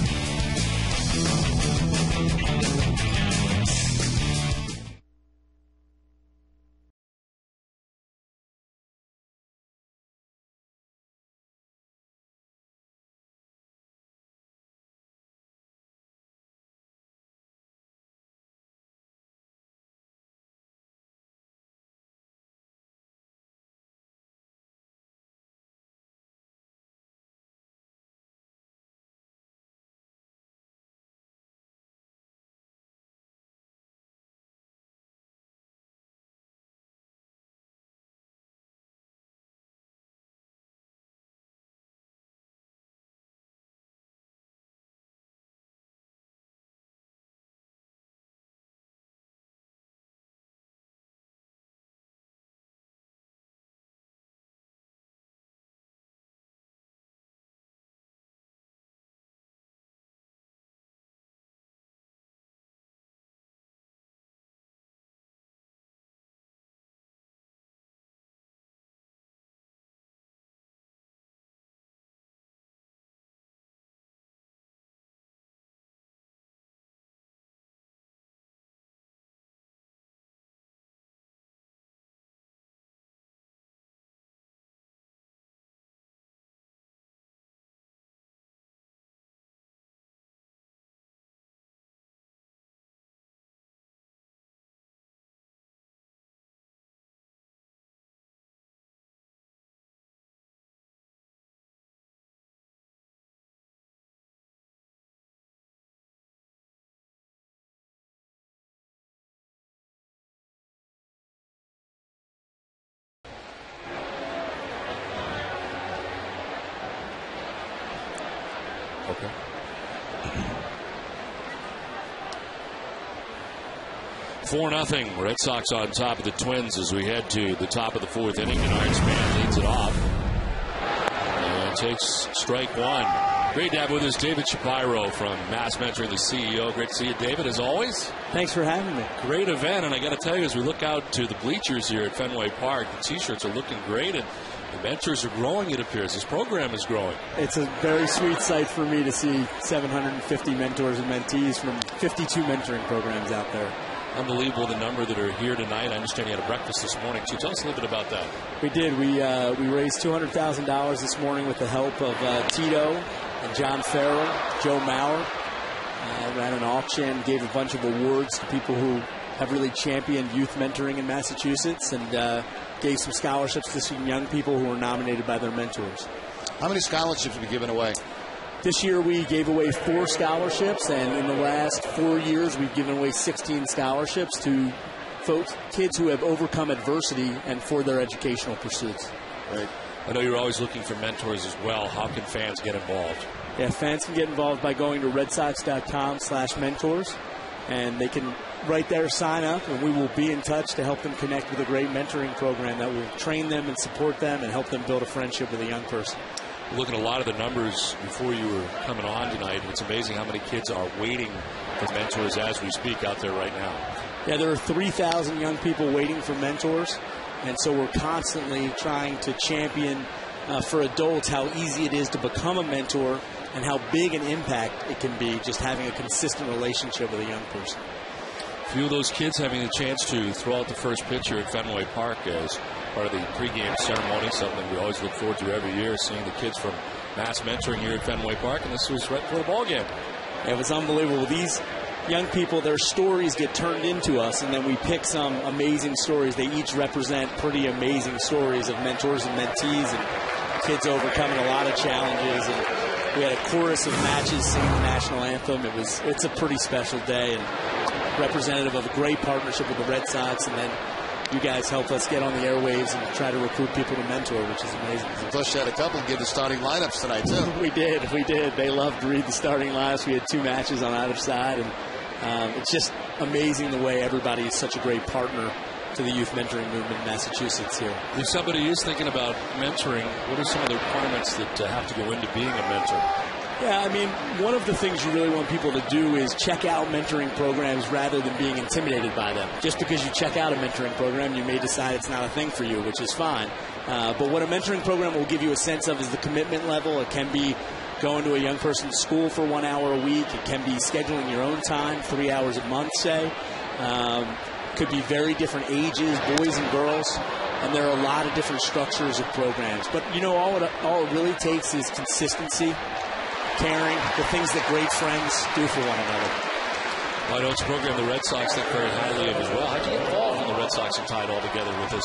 Speaker 2: 4-0. Red Sox on top of the Twins as we head to the top of the 4th inning. Denard Span leads it off and takes strike one. Great to have with us David Shapiro from Mass Mentoring, the CEO. Great to see you, David, as always.
Speaker 8: Thanks for having me.
Speaker 2: Great event, and I got to tell you, as we look out to the bleachers here at Fenway Park, the T-shirts are looking great, and the mentors are growing, it appears. This program is growing.
Speaker 8: It's a very sweet sight for me to see 750 mentors and mentees from 52 mentoring programs out there.
Speaker 2: Unbelievable the number that are here tonight. I understand you had a breakfast this morning, too. Tell us a little bit about that.
Speaker 8: We did. We raised $200,000 this morning with the help of Tito and John Farrell, Joe Maurer. Ran an auction, gave a bunch of awards to people who have really championed youth mentoring in Massachusetts, and gave some scholarships to some young people who were nominated by their mentors.
Speaker 1: How many scholarships have you given away?
Speaker 8: This year we gave away 4 scholarships, and in the last 4 years we've given away 16 scholarships to kids who have overcome adversity and for their educational pursuits.
Speaker 2: Right. I know you're always looking for mentors as well. How can fans get involved?
Speaker 8: Yeah, fans can get involved by going to redsox.com/mentors, and they can right there sign up, and we will be in touch to help them connect with a great mentoring program that will train them and support them and help them build a friendship with a young person.
Speaker 2: Look at a lot of the numbers before you were coming on tonight. It's amazing how many kids are waiting for mentors as we speak out there right now.
Speaker 8: Yeah, there are 3,000 young people waiting for mentors, and so we're constantly trying to champion for adults how easy it is to become a mentor and how big an impact it can be just having a consistent relationship with a young person.
Speaker 2: A few of those kids having the chance to throw out the first pitch here at Fenway Park as part of the pregame ceremony, something we always look forward to every year, seeing the kids from Mass Mentoring here at Fenway Park, and this was right before the ball game.
Speaker 8: It was unbelievable. These young people, their stories get turned into us, and then we pick some amazing stories. They each represent pretty amazing stories of mentors and mentees and kids overcoming a lot of challenges. And we had a chorus of matches singing the national anthem. It's a pretty special day and representative of a great partnership with the Red Sox, and then you guys help us get on the airwaves and try to recruit people to mentor, which is amazing.
Speaker 1: Plus, you had a couple give the starting lineups tonight, too.
Speaker 8: We did. They loved to read the starting lineups. We had 2 matches on either side, and it's just amazing the way everybody is such a great partner to the youth mentoring movement in Massachusetts here.
Speaker 2: If somebody is thinking about mentoring, what are some of the requirements that have to go into being a mentor?
Speaker 8: Yeah, I mean, one of the things you really want people to do is check out mentoring programs rather than being intimidated by them. Just because you check out a mentoring program, you may decide it's not a thing for you, which is fine. But what a mentoring program will give you a sense of is the commitment level. It can be going to a young person's school for 1 hour a week. It can be scheduling your own time, 3 hours a month, say. Could be very different ages, boys and girls. And there are a lot of different structures of programs. But, you know, all it really takes is consistency, caring, the things that great friends do for one another.
Speaker 2: Well, I know it's a program the Red Sox think very highly of as well. How did you get involved in the Red Sox and tied all together with the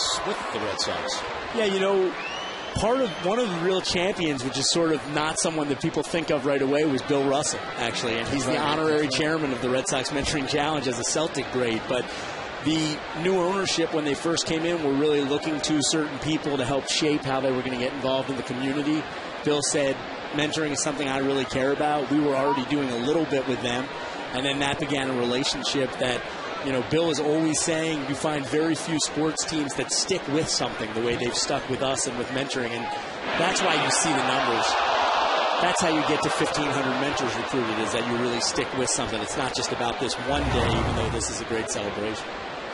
Speaker 2: Red Sox?
Speaker 8: Yeah, you know, one of the real champions, which is sort of not someone that people think of right away, was Bill Russell, actually. And he's the honorary chairman of the Red Sox Mentoring Challenge as a Celtic great. But the new ownership, when they first came in, were really looking to certain people to help shape how they were going to get involved in the community. Bill said, mentoring is something I really care about. We were already doing a little bit with them, and then that began a relationship that, you know, Bill is always saying you find very few sports teams that stick with something the way they've stuck with us and with mentoring, and that's why you see the numbers. That's how you get to 1,500 mentors recruited, is that you really stick with something. It's not just about this one day, even though this is a great celebration.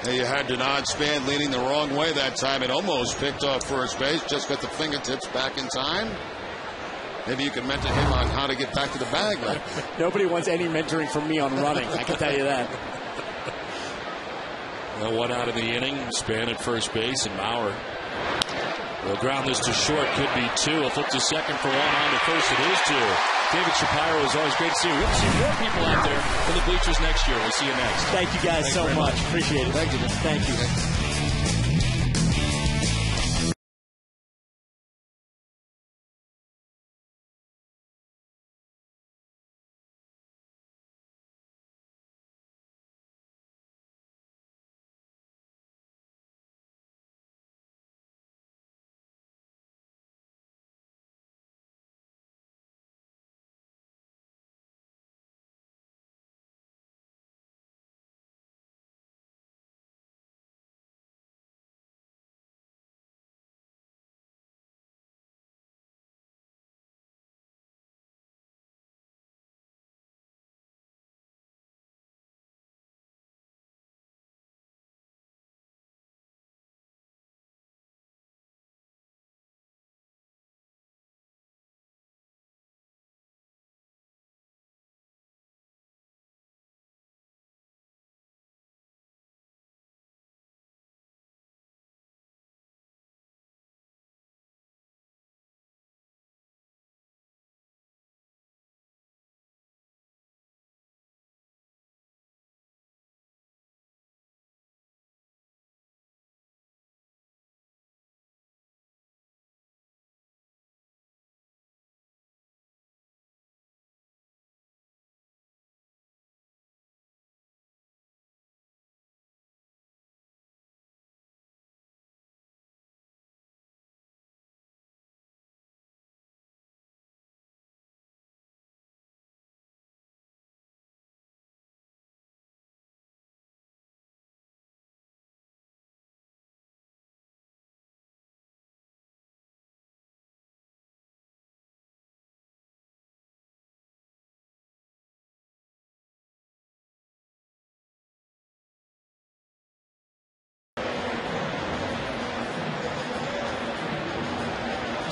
Speaker 1: Now you had Denard Span leaning the wrong way that time. It almost picked off first base, just got the fingertips back in time. Maybe you can mentor him on how to get back to the bag. Right?
Speaker 8: Nobody wants any mentoring from me on running, I can tell you that.
Speaker 2: Well, 1 out of the inning, Span at first base, and Maurer will ground this to short, could be 2. He'll flip to second for 1, on to first, it is 2. David Shapiro is always great to see you. We'll see more people out there in the bleachers next year. We'll see you next.
Speaker 8: Thank you guys so much. Appreciate it.
Speaker 1: Thank you.
Speaker 8: Thank you.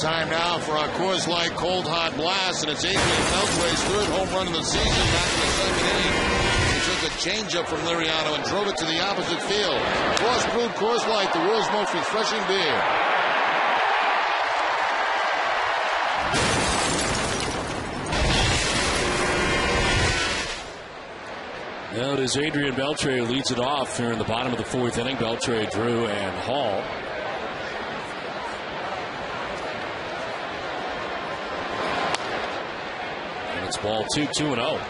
Speaker 1: Time now for our Coors Light Cold Hot Blast, and it's Adrian Beltre's third home run of the season back in the second inning. He took a changeup from Liriano and drove it to the opposite field. Frost brewed Coors Light, the world's most refreshing beer.
Speaker 2: Now it is Adrian Beltre who leads it off here in the bottom of the fourth inning. Beltre, Drew, and Hall. And it's ball 2-2-0.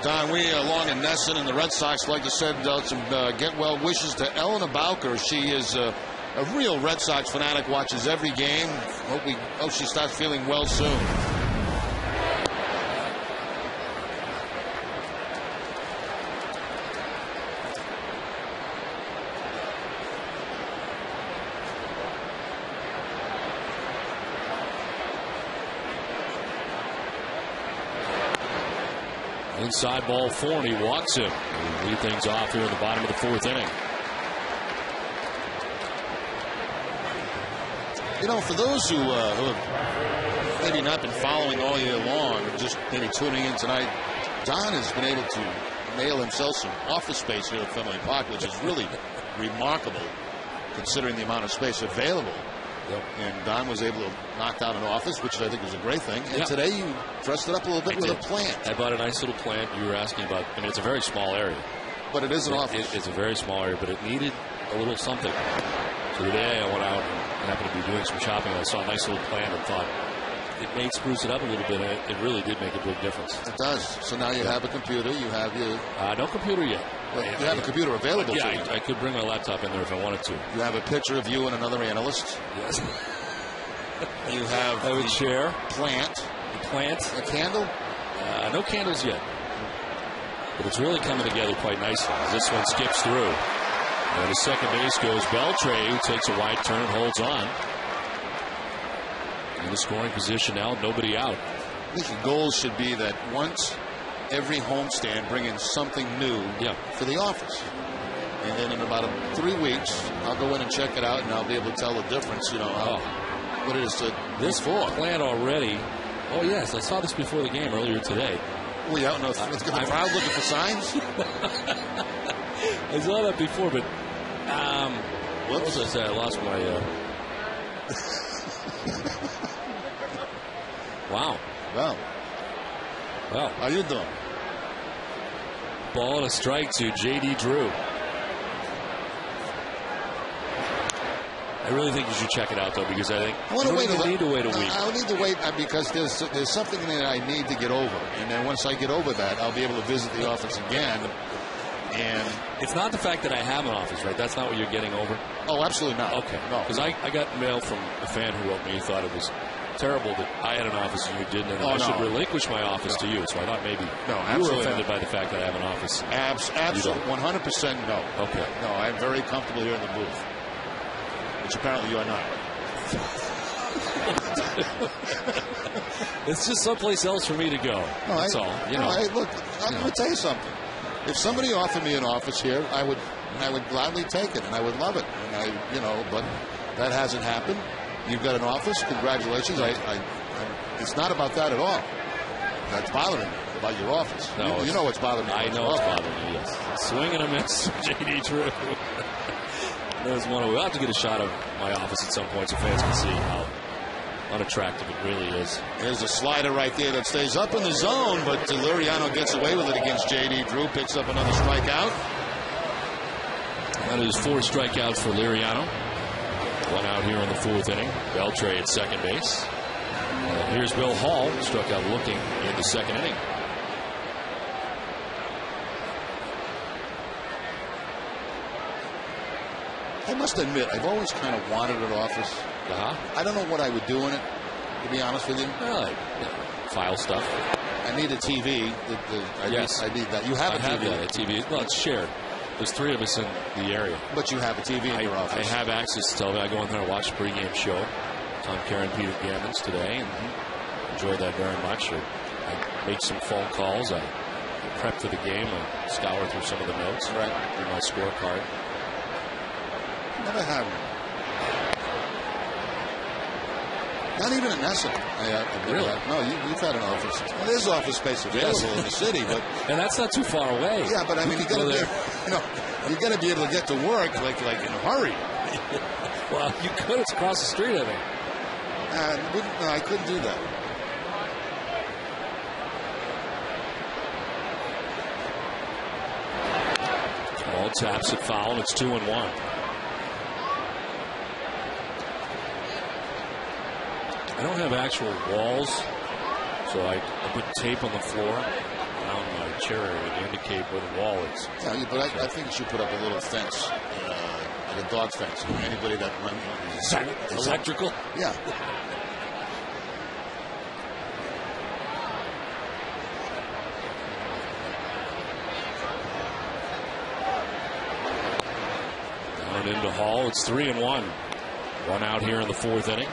Speaker 1: Don, we along in Nesson and the Red Sox like to send out some get well wishes to Elena Bowker. She is a real Red Sox fanatic, watches every game. Hope she starts feeling well soon.
Speaker 2: Inside ball 4, and he walks him. We lead things off here in the bottom of the fourth inning.
Speaker 1: You know, for those who have maybe not been following all year long, or just maybe tuning in tonight, Don has been able to nail himself some office space here at Fenway Park, which is really remarkable considering the amount of space available. Yep. And Don was able to knock down an office, which I think was a great thing. And today you dressed it up a little bit with a plant.
Speaker 2: I bought a nice little plant. You were asking about, I mean, it's a very small area.
Speaker 1: But it is an office.
Speaker 2: It's a very small area, but it needed a little something. So today I went out and happened to be doing some shopping. And I saw a nice little plant and thought it may spruce it up a little bit. And it really did make a big difference.
Speaker 1: It does. So now you have a computer. You have your...
Speaker 2: no computer yet.
Speaker 1: Well, you have a computer available to you.
Speaker 2: I could bring my laptop in there if I wanted to.
Speaker 1: You have a picture of you and another analyst.
Speaker 2: Yes.
Speaker 1: You have
Speaker 2: a chair.
Speaker 1: Plant. A candle?
Speaker 2: No candles yet. But it's really coming together quite nicely. This one skips through. And the second base goes Beltre, who takes a wide turn and holds on. In the scoring position now, nobody out.
Speaker 1: I think the goal should be that once every homestand bring in something new for the office. And then in about 3 weeks, I'll go in and check it out, and I'll be able to tell the difference, you know, what it is to
Speaker 2: this plant already. Oh, yes, I saw this before the game earlier today.
Speaker 1: Well, yeah, no, let's get the crowd looking for signs.
Speaker 2: I saw that before, but what was I say? I lost my... Wow.
Speaker 1: How you doing?
Speaker 2: Ball and a strike to J.D. Drew. I really think you should check it out, though, because I think you need to wait a week.
Speaker 1: I'll need to wait because there's something that I need to get over. And then once I get over that, I'll be able to visit the office again. And
Speaker 2: it's not the fact that I have an office, right? That's not what you're getting over?
Speaker 1: Oh, absolutely not.
Speaker 2: Okay. No. Because I got mail from a fan who wrote me. He thought it was terrible that I had an office and you didn't, and I should relinquish my office to you. So I thought maybe you were offended by the fact that I have an office.
Speaker 1: Absolutely. 100% no.
Speaker 2: Okay.
Speaker 1: No, I'm very comfortable here in the booth, which apparently you are not.
Speaker 2: It's just someplace else for me to go. That's all. You know.
Speaker 1: Look, I'm going to tell you something. If somebody offered me an office here, I would gladly take it, and I would love it. And but that hasn't happened. You've got an office. Congratulations. It's not about that at all. That's bothering me about your office.
Speaker 2: No,
Speaker 1: you know what's bothering me.
Speaker 2: I know it's bothering me. Yes. Swing and a miss, J.D. Drew. We'll have to get a shot of my office at some point so fans can see how unattractive it really is.
Speaker 1: There's a slider right there that stays up in the zone, but Liriano gets away with it against J.D. Drew, picks up another strikeout.
Speaker 2: That is 4 strikeouts for Liriano. 1 out here in the fourth inning. Beltre at second base. Here's Will Hall, struck out looking in the second inning.
Speaker 1: I must admit, I've always kind of wanted an office. I don't know what I would do in it, to be honest with you.
Speaker 2: File stuff.
Speaker 1: I need a TV. I need that. You have a TV.
Speaker 2: A TV. Well, it's shared. There's 3 of us in the area.
Speaker 1: But you have a TV in your office.
Speaker 2: I have access to television. I go in there and watch the pregame show. Tom Karen, Peter Gammons today, and enjoy that very much. I make some phone calls. I prep for the game. I scour through some of the notes. Do my scorecard.
Speaker 1: Never have. Not even in Essen.
Speaker 2: Really?
Speaker 1: No, you've had an office. Well, there's office space available in the city, but
Speaker 2: and that's not too far away.
Speaker 1: Yeah, but I mean, you got to be able to get to work like in a hurry.
Speaker 2: Well, you could. It's across the street, I think.
Speaker 1: No, I couldn't do that.
Speaker 2: Ball taps it foul, and it's 2-1. I don't have actual walls, so I put tape on the floor around my chair area to indicate where the wall is.
Speaker 1: Yeah, but I think you should put up a little fence, like a dog fence. Anybody that runs
Speaker 2: electrical?
Speaker 1: Yeah.
Speaker 2: Down into Hall. It's 3-1. One out here in the fourth inning.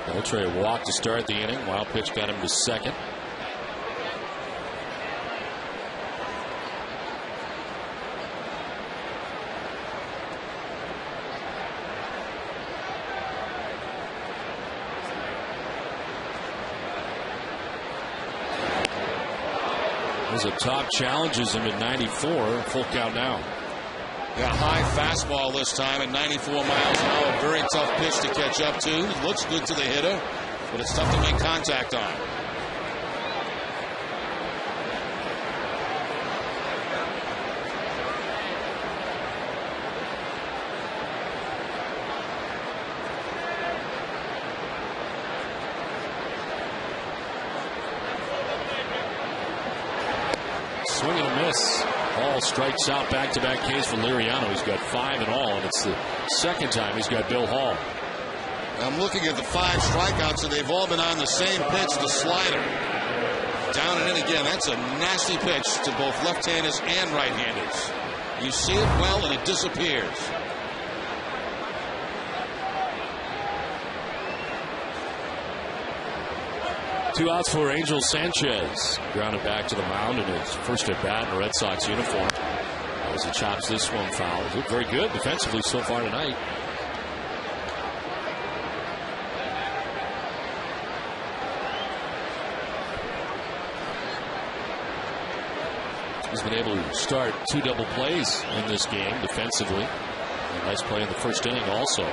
Speaker 2: Beltre walked to start the inning. Wild pitch got him to second. As a top challenges him at 94. Full count now.
Speaker 1: Yeah, high fastball this time at 94 miles an hour. Very tough pitch to catch up to. It looks good to the hitter, but it's tough to make contact on.
Speaker 2: Swing and a miss. Hall strikes out back-to-back Ks for Liriano. He's got 5 in all, and it's the second time he's got Bill Hall.
Speaker 1: I'm looking at the 5 strikeouts, and they've all been on the same pitch, the slider. Down and in again. That's a nasty pitch to both left-handers and right-handers. You see it well, and it disappears.
Speaker 2: Two outs for Angel Sanchez. Grounded back to the mound in his first at bat in a Red Sox uniform. As he chops this one foul. He's looked very good defensively so far tonight. He's been able to start 2 double plays in this game defensively. A nice play in the first inning also.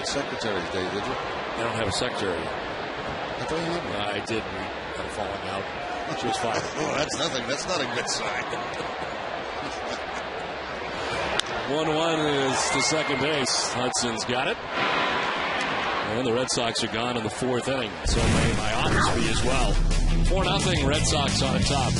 Speaker 1: Secretary Day, did you?
Speaker 2: I don't have a secretary.
Speaker 1: I thought you did.
Speaker 2: I did. We had a falling out. She was fine.
Speaker 1: Oh, that's nothing. That's not a good sign.
Speaker 2: 1-1 is to second base. Hudson's got it. And the Red Sox are gone in the fourth inning. So may my office be as well. 4-0 Red Sox on top.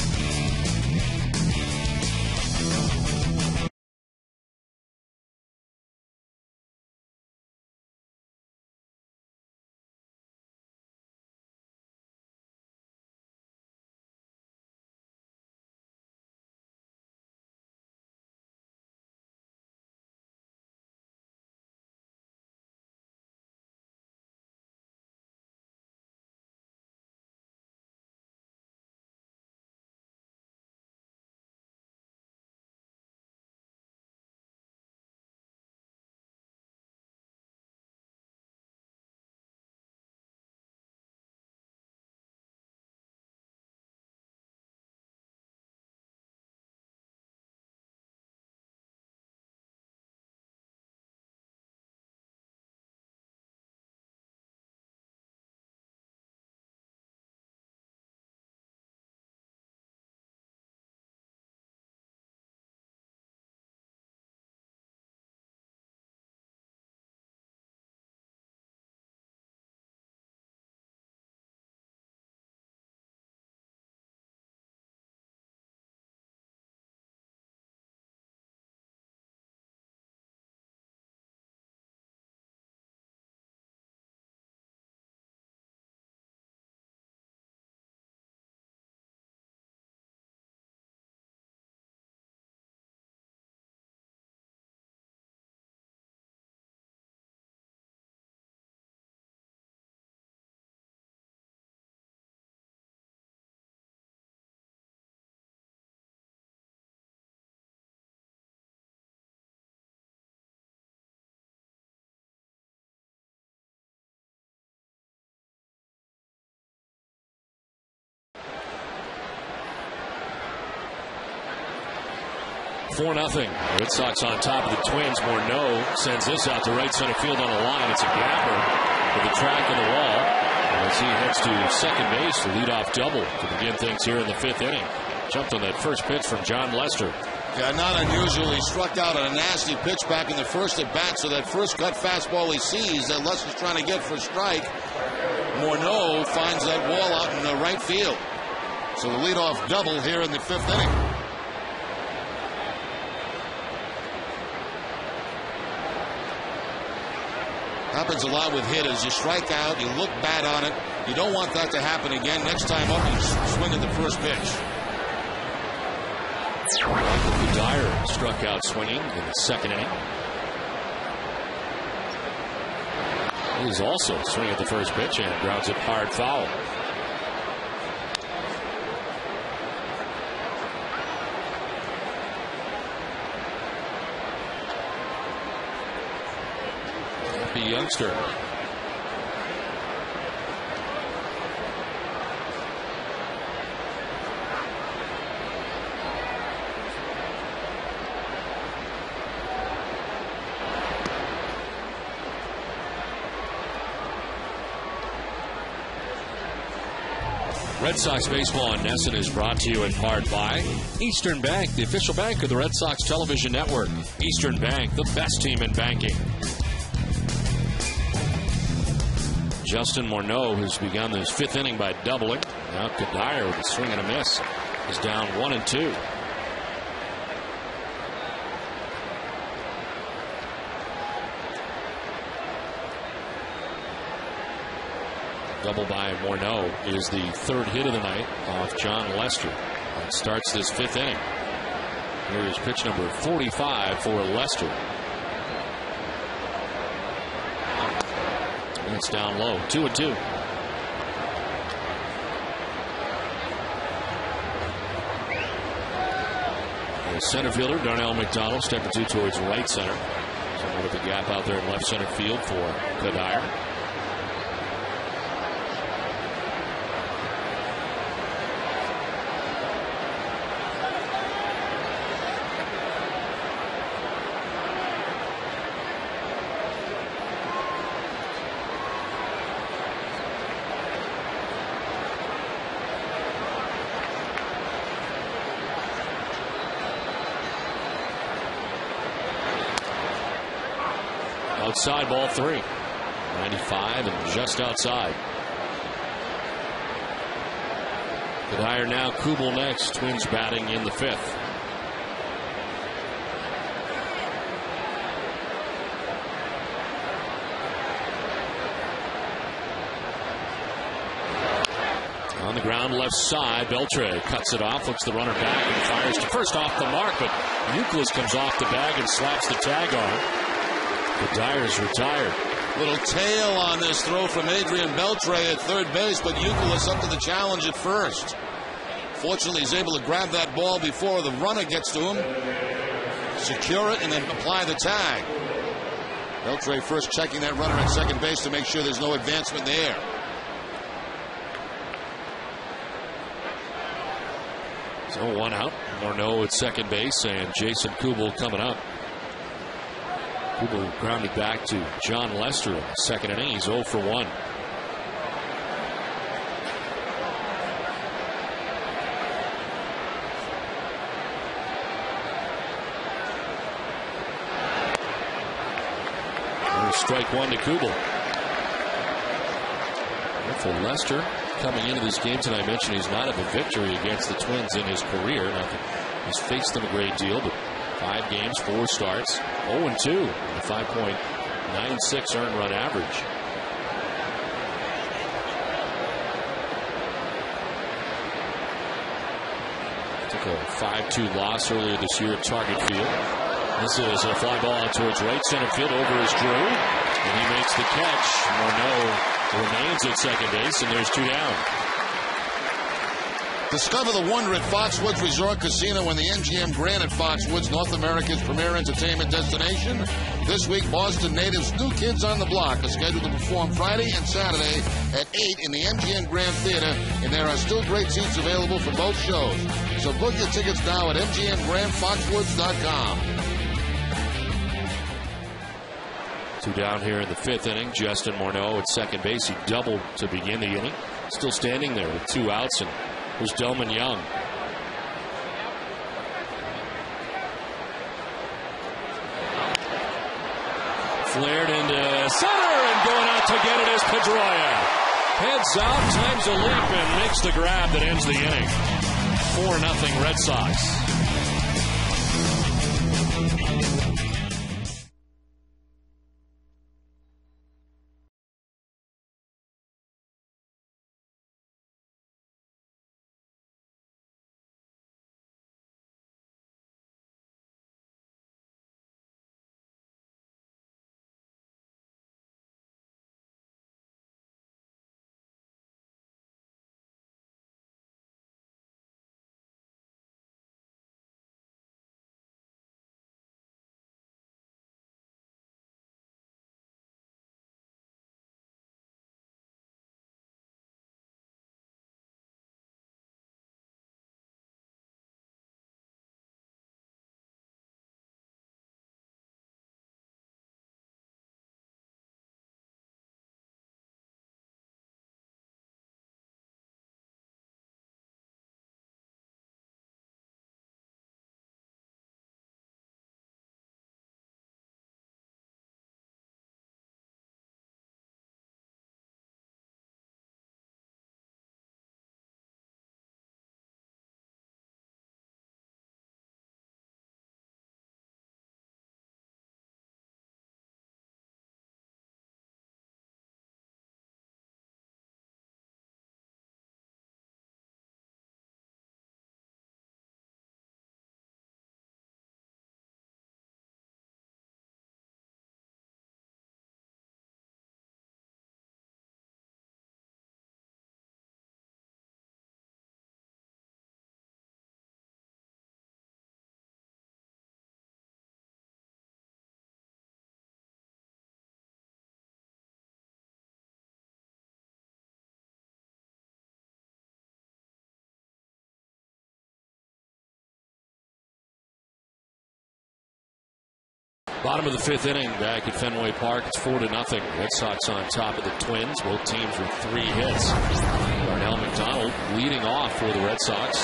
Speaker 2: 4-0. Red Sox on top of the Twins. Morneau sends this out to right center field on the line. It's a gapper with the track of the wall. As he heads to second base, the leadoff double to begin things here in the 5th inning. Jumped on that first pitch from John Lester.
Speaker 1: Yeah, not unusual. He struck out on a nasty pitch back in the first at bat, so that first cut fastball he sees that Lester's trying to get for a strike. Morneau finds that wall out in the right field. So the leadoff double here in the 5th inning. Happens a lot with hitters. You strike out, you look bad on it. You don't want that to happen again. Next time up, you swing at the first pitch.
Speaker 2: Dyer struck out swinging in the 2nd inning. He's also swinging at the first pitch and grounds it hard foul. Happy youngster. Red Sox baseball on NESN is brought to you in part by Eastern Bank, the official bank of the Red Sox television network. Eastern Bank, the best team in banking. Justin Morneau has begun his 5th inning by doubling. Now Dyer with a swing and a miss is down 1-2. Double by Morneau is the 3rd hit of the night off John Lester. And starts this 5th inning. Here is pitch number 45 for Lester. And it's down low, 2-2. The center fielder, Darnell McDonald, stepping towards right center. Someone with a gap out there in left center field for Dyer. Outside, ball 3. 95 and just outside. Dyer now, Kubel next. Twins batting in the 5th. On the ground, left side, Beltre cuts it off, looks the runner back and fires to first off the mark, but Euclid comes off the bag and slaps the tag on. Dyer's retired.
Speaker 1: Little tail on this throw from Adrian Beltre at third base, but Euclid up to the challenge at first. Fortunately, he's able to grab that ball before the runner gets to him, secure it, and then apply the tag. Beltre first checking that runner at second base to make sure there's no advancement there.
Speaker 2: So 1 out. Morneau at second base and Jason Kubel coming up. Kubel grounded back to John Lester in the 2nd inning. He's 0 for 1. Strike 1 to Kubel. And for Lester, coming into this game tonight, I mentioned he's not of a victory against the Twins in his career. Now, he's faced them a great deal, but 5 games, 4 starts, 0-2, with a 5.96 earned run average. Took a 5-2 loss earlier this year at Target Field. This is a fly ball out towards right center field. Over is Drew, and he makes the catch. Morneau remains at second base, and there's 2 down.
Speaker 1: Discover the wonder at Foxwoods Resort Casino and the MGM Grand at Foxwoods, North America's premier entertainment destination. This week, Boston natives New Kids on the Block are scheduled to perform Friday and Saturday at 8 in the MGM Grand Theater, and there are still great seats available for both shows. So book your tickets now at mgmgrandfoxwoods.com.
Speaker 2: 2 down here in the 5th inning. Justin Morneau at second base. He doubled to begin the inning. Still standing there with 2 outs, and here's Delman Young. Flared into center, and going out to get it is Pedroia. Heads out, times a leap, and makes the grab that ends the inning. 4-0 Red Sox. Bottom of the 5th inning back at Fenway Park. It's 4-0. Red Sox on top of the Twins. Both teams with 3 hits. Darnell McDonald leading off for the Red Sox.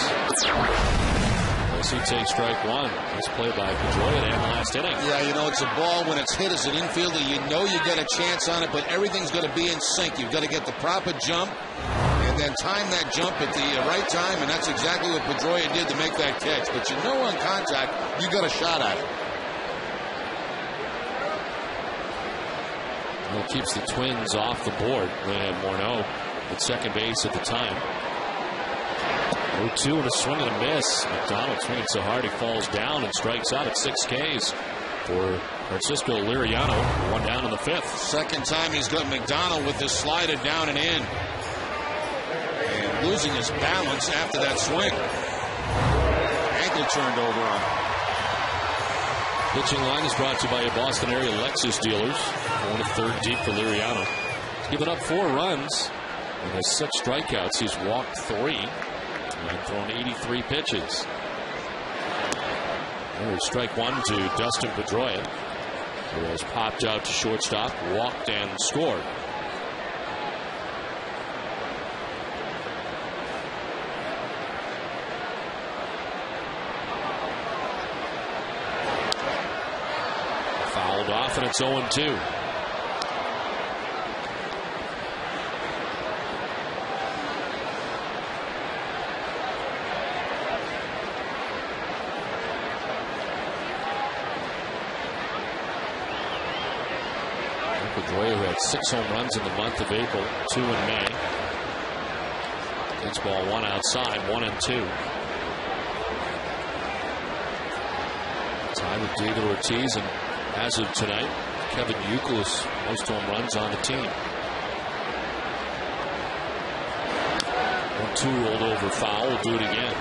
Speaker 2: As he takes strike 1. Nice play by Pedroia in the last inning.
Speaker 1: Yeah, you know, it's a ball when it's hit as an infielder. You know you get a chance on it, but everything's going to be in sync. You've got to get the proper jump and then time that jump at the right time, and that's exactly what Pedroia did to make that catch. But you know on contact, you got a shot at it.
Speaker 2: Well, keeps the Twins off the board. They had Morneau at second base at the time. 0-2 and a swing and a miss. McDonald swinging so hard he falls down and strikes out at 6 Ks for Francisco Liriano. 1 down in the 5th.
Speaker 1: Second time he's got McDonald with this slider down and in. And losing his balance after that swing. Ankle turned over on him.
Speaker 2: Pitching line is brought to you by your Boston area Lexus dealers. Going to third deep for Liriano. He's given up 4 runs and has 6 strikeouts. He's walked 3 and thrown 83 pitches. There's strike 1 to Dustin Pedroia, who has popped out to shortstop, walked and scored. Fouled off, and it's 0-2. Pedroia, who had 6 home runs in the month of April, 2 in May. Takes ball 1 outside, 1-2. Tied with David Ortiz, and as of tonight, Kevin Youkilis, most home runs on the team. 1-2 rolled over foul. We'll do it again.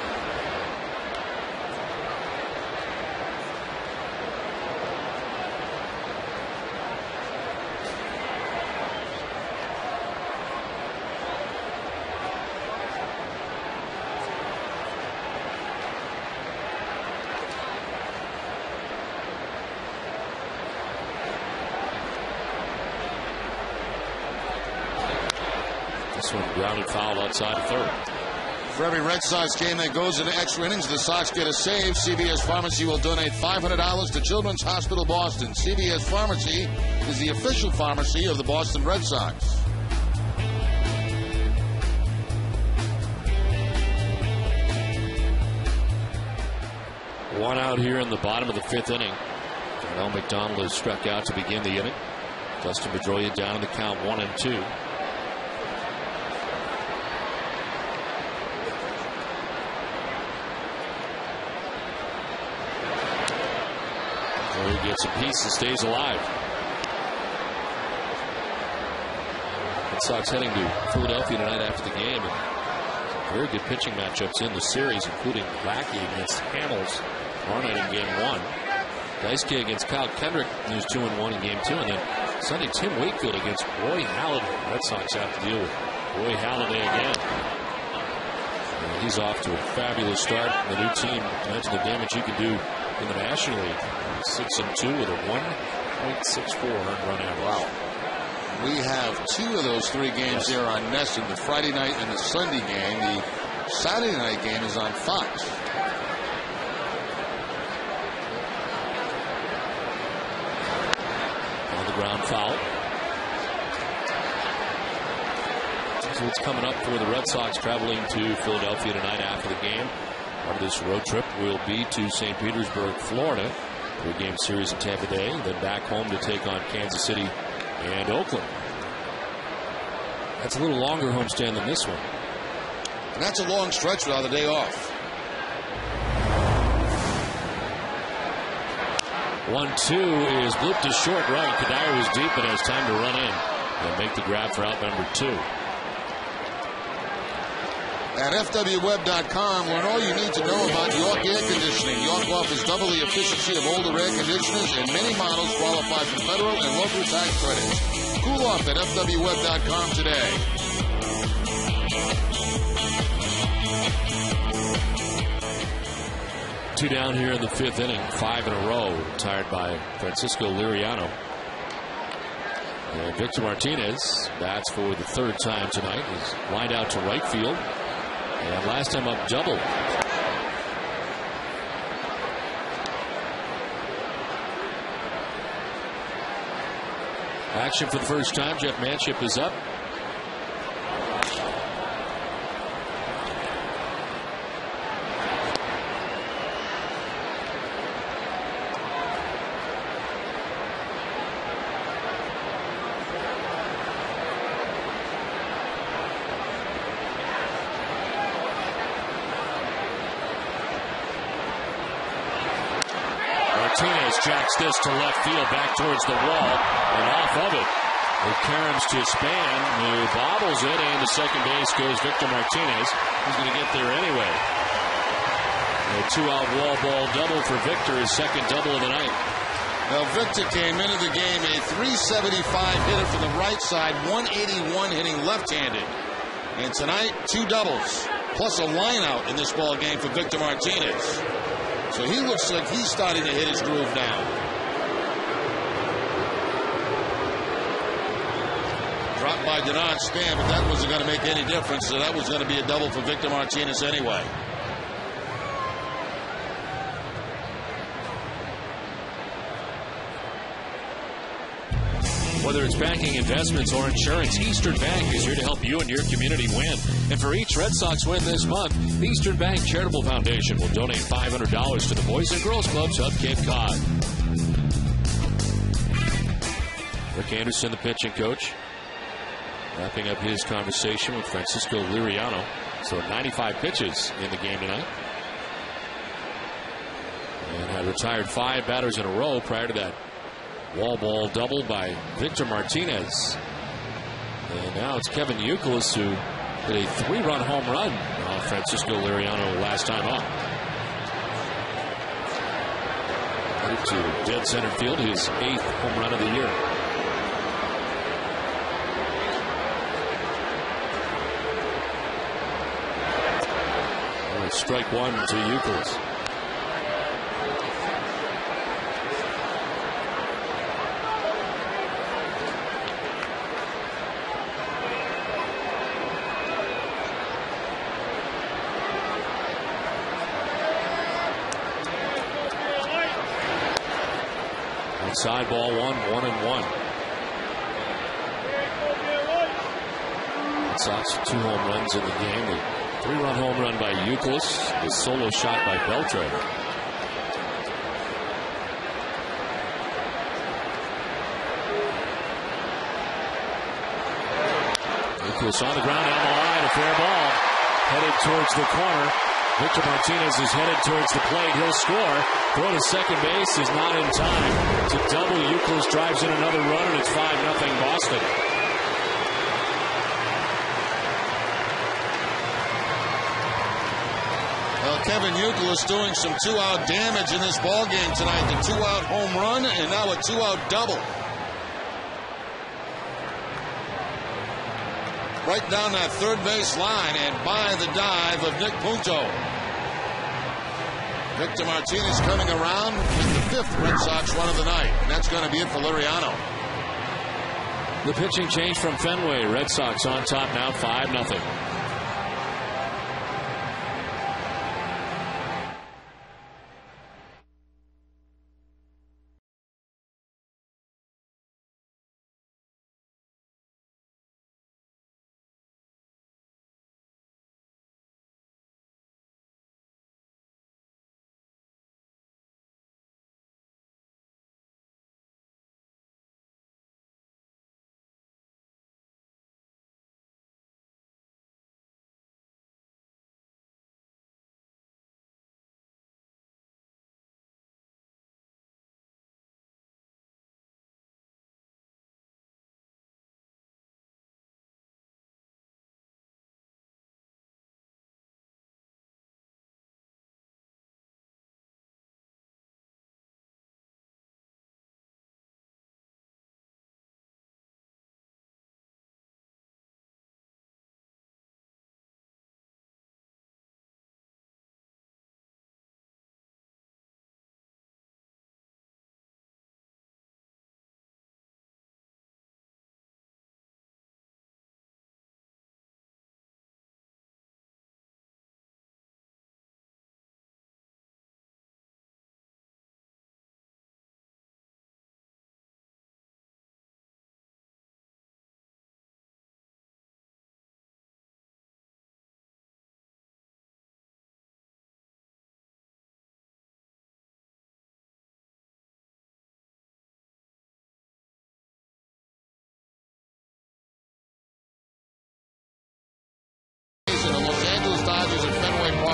Speaker 2: This one grounded foul outside of third.
Speaker 1: For every Red Sox game that goes into extra innings, the Sox get a save. CVS Pharmacy will donate $500 to Children's Hospital Boston. CVS Pharmacy is the official pharmacy of the Boston Red Sox.
Speaker 2: One out here in the bottom of the fifth inning. Darnell McDonald has struck out to begin the inning. Dustin Pedroia down in the count 1-2. He gets a piece and stays alive. Red Sox heading to Philadelphia tonight after the game. And very good pitching matchups in the series, including Lackey against Hamels tomorrow night in Game 1. Daisuke against Kyle Kendrick, who's 2-1 in Game 2. And then Sunday, Tim Wakefield against Roy Halladay. Red Sox have to deal with Roy Halladay again. And he's off to a fabulous start. The new team, imagine the damage he can do in the National League. 6-2 with a 1.64 earned run average.
Speaker 1: Wow. We have two of those three games there on NESN, the Friday night and the Sunday game. The Saturday night game is on Fox.
Speaker 2: On the ground foul. So what's coming up for the Red Sox traveling to Philadelphia tonight after the game? Part of this road trip will be to St. Petersburg, Florida. Three-game series in Tampa Bay, then back home to take on Kansas City and Oakland. That's a little longer homestand than this one.
Speaker 1: And that's a long stretch without a day off.
Speaker 2: 1-2 is blooped to short right. Kadire was deep and has time to run in and make the grab for out number 2.
Speaker 1: At FWWeb.com, learn all you need to know about York Air Conditioning. York offers double the efficiency of older air conditioners, and many models qualify for federal and local tax credits. Cool off at FWWeb.com today.
Speaker 2: Two down here in the fifth inning, 5 in a row, retired by Francisco Liriano. And Victor Martinez bats for the third time tonight. He's lined out to right field. And last time up, double. Action for the first time. Jeff Manship is up. Martinez jacks this to left field, back towards the wall, and off of it. It caroms to Span, who bobbles it, and to second base goes Victor Martinez. He's going to get there anyway. A 2-out wall ball double for Victor, his second double of the night.
Speaker 1: Well, Victor came into the game a .375 hitter from the right side, 181 hitting left-handed. And tonight, 2 doubles, plus a line-out in this ball game for Victor Martinez. So he looks like he's starting to hit his groove now. Dropped by Denard Span, but that wasn't going to make any difference. So that was going to be a double for Victor Martinez anyway.
Speaker 2: Whether it's banking, investments, or insurance, Eastern Bank is here to help you and your community win. And for each Red Sox win this month, the Eastern Bank Charitable Foundation will donate $500 to the Boys and Girls Clubs of Cape Cod. Rick Anderson, the pitching coach, wrapping up his conversation with Francisco Liriano. So 95 pitches in the game tonight. And had retired 5 batters in a row prior to that wall ball double by Victor Martinez. And now it's Kevin Youkilis who hit a 3-run home run on Francisco Liriano last time up. Headed to dead center field, his 8th home run of the year. Strike one to Youkilis. Inside ball 1-1-1. Red Sox 2 home runs in the game. A 3-run home run by Youkilis. The solo shot by Beltre. Youkilis on the ground down the line. A fair ball. Headed towards the corner. Victor Martinez is headed towards the plate. He'll score. Throw to second base is not in time to double. Youkilis drives in another run, and it's 5-0 Boston.
Speaker 1: Well, Kevin Youkilis doing some 2-out damage in this ball game tonight. The 2-out home run and now a 2-out double. Right down that third base line and by the dive of Nick Punto. Victor Martinez coming around with the 5th Red Sox run of the night. And that's going to be it for Liriano.
Speaker 2: The pitching change from Fenway. Red Sox on top now 5-0.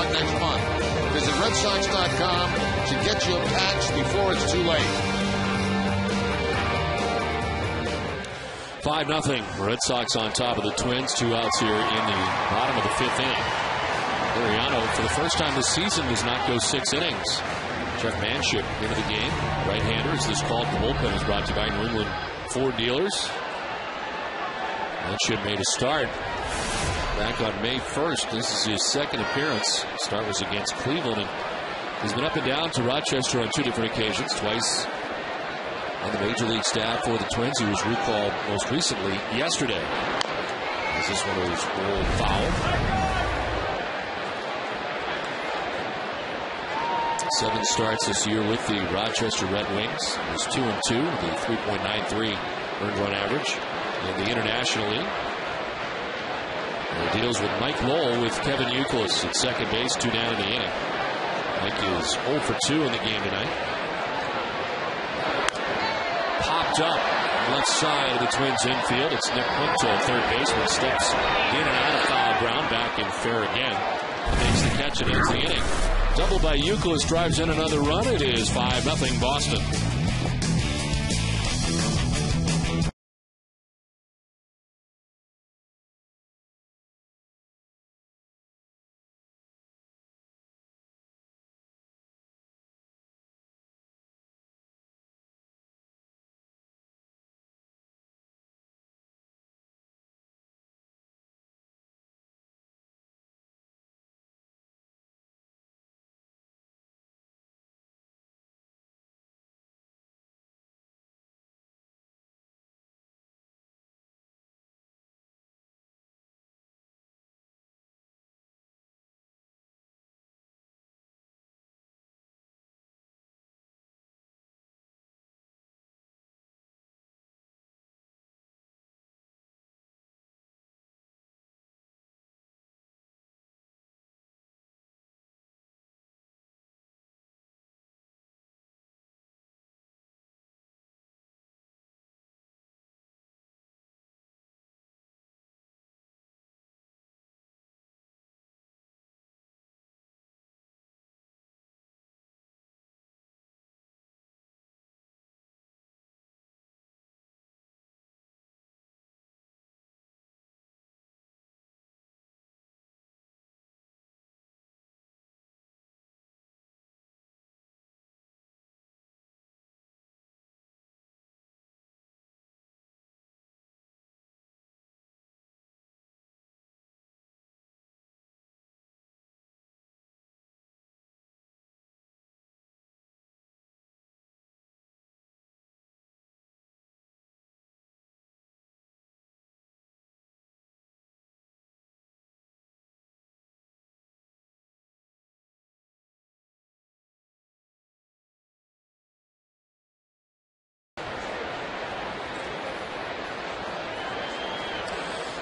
Speaker 1: Next month. Visit RedSox.com to get your packs before it's too late.
Speaker 2: 5-0. Red Sox on top of the Twins. 2 outs here in the bottom of the 5th inning. Liriano, for the first time this season, does not go 6 innings. Jeff Manship into the game. Right-hander, as this called the bullpen, is brought to you by New England Ford dealers. Manship made a start back on May 1st. This is his 2nd appearance. Start was against Cleveland, and he's been up and down to Rochester on 2 different occasions. Twice on the Major League staff for the Twins. He was recalled most recently yesterday. Is this one of those rolled foul? 7 starts this year with the Rochester Red Wings. He was 2-2, the 3.93 earned run average in the International League. He deals with Mike Lowell with Kevin Youkilis at second base, 2 down in the inning. Mike is 0 for 2 in the game tonight. Popped up left side of the Twins infield. It's Nick Punto, third baseman, steps in and out of foul ground, back in fair again. Makes the catch and ends the inning. Double by Youkilis drives in another run. It is 5-0 Boston.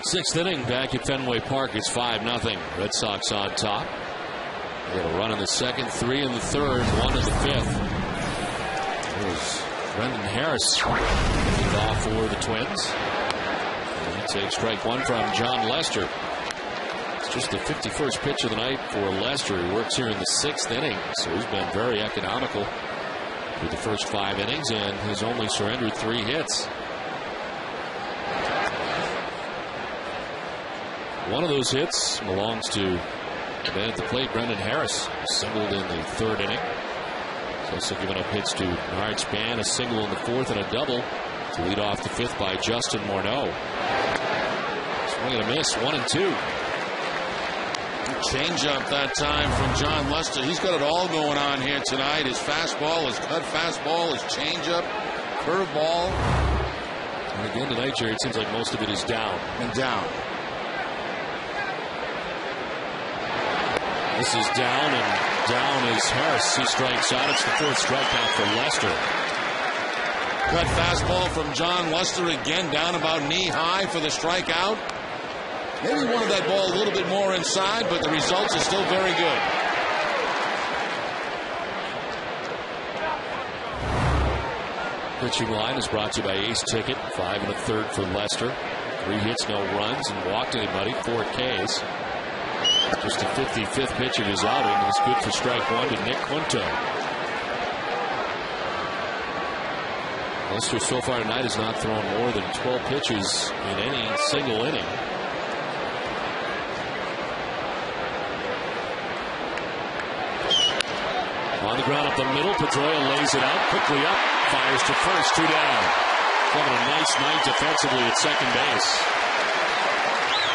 Speaker 2: Sixth inning back at Fenway Park. It's 5-0. Red Sox on top. They got a run in the second, 3 in the third, 1 in the fifth. There's Brendan Harris off for the Twins. And he takes strike one from John Lester. It's just the 51st pitch of the night for Lester. He works here in the 6th inning, so he's been very economical through the first 5 innings and has only surrendered 3 hits. One of those hits belongs to the man at the plate, Brendan Harris, singled in the 3rd inning. He's also given up hits to Bernard Span, a single in the 4th and a double to lead off the 5th by Justin Morneau. Swing and a miss, 1-2.
Speaker 1: Changeup that time from John Lester. He's got it all going on here tonight. His fastball, his cut fastball, his changeup, curveball.
Speaker 2: And again tonight, Jerry, it seems like most of it is down.
Speaker 1: And down.
Speaker 2: This is down, and down is Harris. He strikes out. It's the 4th strikeout for Lester.
Speaker 1: Cut fastball from John Lester again, down about knee high for the strikeout. Maybe wanted that ball a little bit more inside, but the results are still very good.
Speaker 2: Pitching line is brought to you by Ace Ticket. 5 in the 3rd for Lester. 3 hits, no runs, and walked anybody. 4 Ks. Just the 55th pitch of his outing. It's good for strike one to Nick Quinto. Lester so far tonight has not thrown more than 12 pitches in any single inning. On the ground up the middle, Pedroia lays it out, quickly up, fires to first, 2 down. Having a nice night defensively at second base.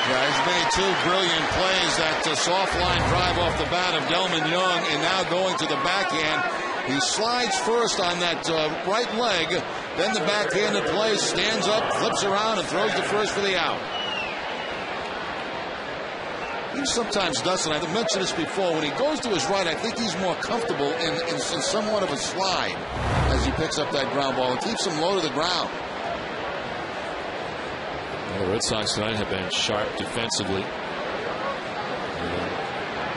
Speaker 1: Yeah, he's made 2 brilliant plays. That soft line drive off the bat of Delman Young, and now going to the backhand. He slides first on that right leg, then the backhanded play, stands up, flips around, and throws the first for the out. He sometimes does, and I've mentioned this before, when he goes to his right, I think he's more comfortable in somewhat of a slide as he picks up that ground ball and keeps him low to the ground.
Speaker 2: Well, the Red Sox tonight have been sharp defensively.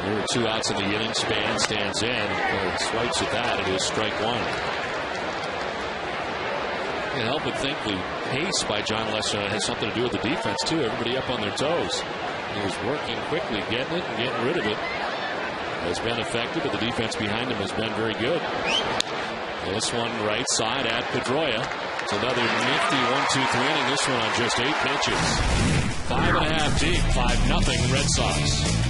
Speaker 2: There were 2 outs in the inning. Span stands in, swipes at that. It is strike one. You can't help but think the pace by John Lester has something to do with the defense, too. Everybody up on their toes. He was working quickly, getting it and getting rid of it. Has been effective, but the defense behind him has been very good. This one right side at Pedroia. It's another nifty 1-2-3 inning. This one on just 8 pitches. 5.5 deep, 5-0 Red Sox.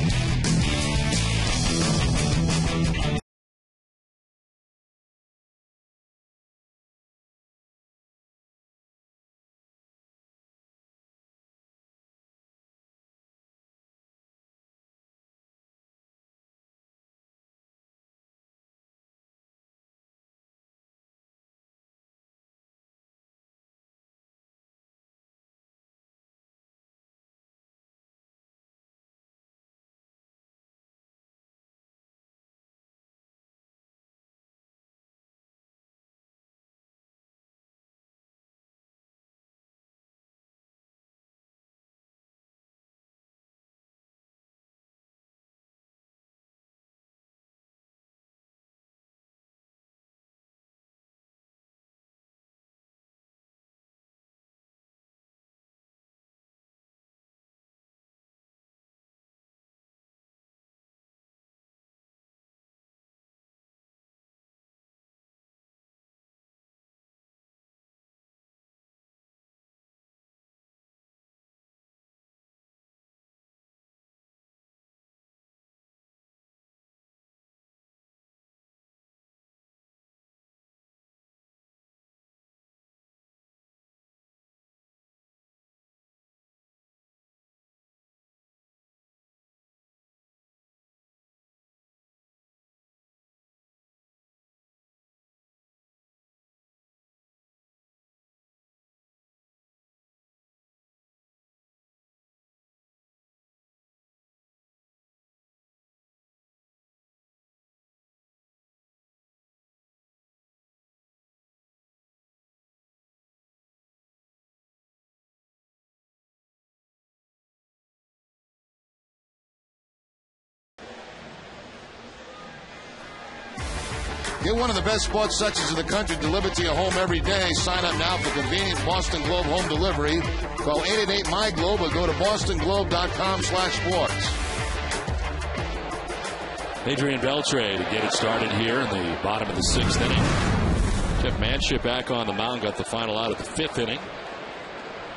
Speaker 1: Get one of the best sports sections in the country delivered to your home every day. Sign up now for convenient Boston Globe home delivery. Call 888-MY-GLOBE or go to bostonglobe.com/sports.
Speaker 2: Adrian Beltre to get it started here in the bottom of the 6th inning. Jeff Manship back on the mound, got the final out of the 5th inning.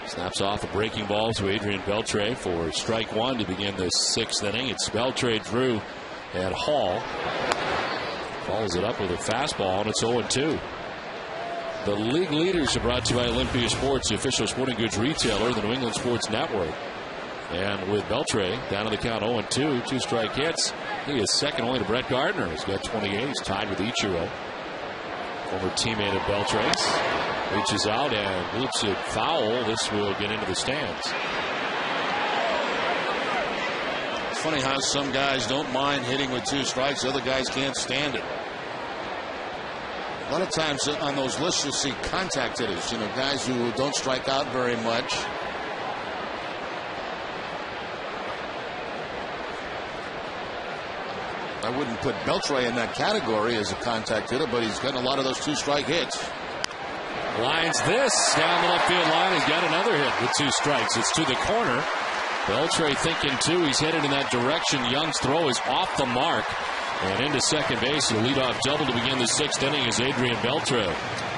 Speaker 2: Snaps off a breaking ball to Adrian Beltre for strike one to begin the 6th inning. It's Beltre, Drew, and Hall. Follows it up with a fastball, and it's 0-2. The league leaders are brought to you by Olympia Sports, the official sporting goods retailer of the New England Sports Network. And with Beltre down to the count 0-2, 2 strike hits, he is second only to Brett Gardner. He's got 28. He's tied with Ichiro. Former teammate of Beltre's. Reaches out and loops it foul. This will get into the stands.
Speaker 1: It's funny how some guys don't mind hitting with 2 strikes. Other guys can't stand it. A lot of times on those lists you'll see contact hitters. You know, guys who don't strike out very much. I wouldn't put Beltre in that category as a contact hitter, but he's gotten a lot of those 2-strike hits.
Speaker 2: Lines this down the left field line. He's got another hit with 2 strikes. It's to the corner. Beltre thinking too. He's headed in that direction. Young's throw is off the mark. And into second base. A leadoff double to begin the 6th inning is Adrian Beltre.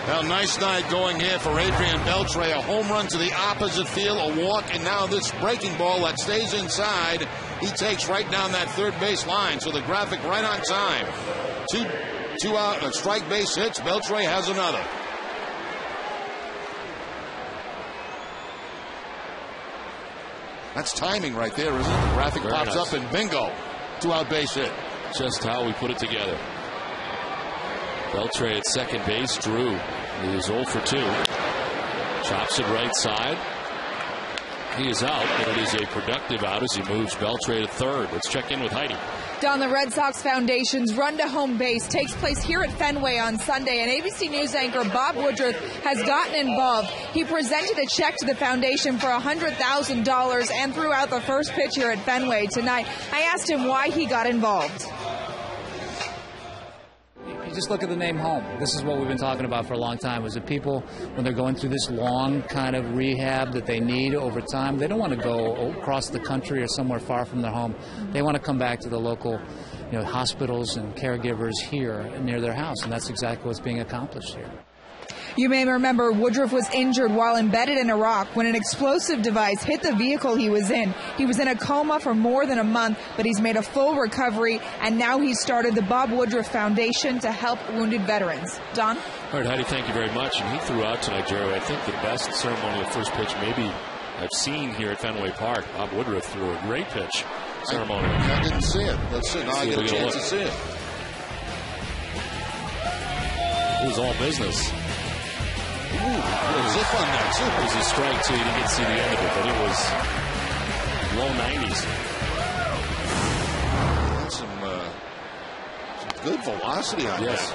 Speaker 1: Well, nice night going here for Adrian Beltre. A home run to the opposite field, a walk, and now this breaking ball that stays inside. He takes right down that third base line. So the graphic right on time. Two out, strike base hits. Beltre has another. That's timing right there, isn't it? The graphic
Speaker 2: Very
Speaker 1: pops
Speaker 2: nice.
Speaker 1: up and bingo. 2-out base hit.
Speaker 2: Just how we put it together. Beltre at second base. Drew is 0 for 2. Chops it right side. He is out, but it is a productive out as he moves Beltre to third. Let's check in with Heidi.
Speaker 4: Don, the Red Sox Foundation's Run to Home Base takes place here at Fenway on Sunday, and ABC News anchor Bob Woodruff has gotten involved. He presented a check to the foundation for $100,000 and threw out the first pitch here at Fenway tonight. I asked him why he got involved.
Speaker 9: You just look at the name home. This is what we've been talking about for a long time, is that people, when they're going through this long kind of rehab that they need over time, they don't want to go across the country or somewhere far from their home. They want to come back to the local, hospitals and caregivers here near their house, and that's exactly what's being accomplished here.
Speaker 4: You may remember Woodruff was injured while embedded in Iraq when an explosive device hit the vehicle he was in. He was in a coma for more than a month, but he's made a full recovery, and now he's started the Bob Woodruff Foundation to help wounded veterans. Don?
Speaker 2: All right, Heidi, thank you very much. And he threw out tonight, Jerry, I think the best ceremonial first pitch maybe I've seen here at Fenway Park. Bob Woodruff threw a great pitch ceremonial.
Speaker 1: I didn't see it. Let's see. Now I get a chance to see it.
Speaker 2: It was all business.
Speaker 1: Ooh, zip on that, too.
Speaker 2: It was a strike, too. You didn't get to see the end of it, but it was low 90s.
Speaker 1: That's some good velocity on that.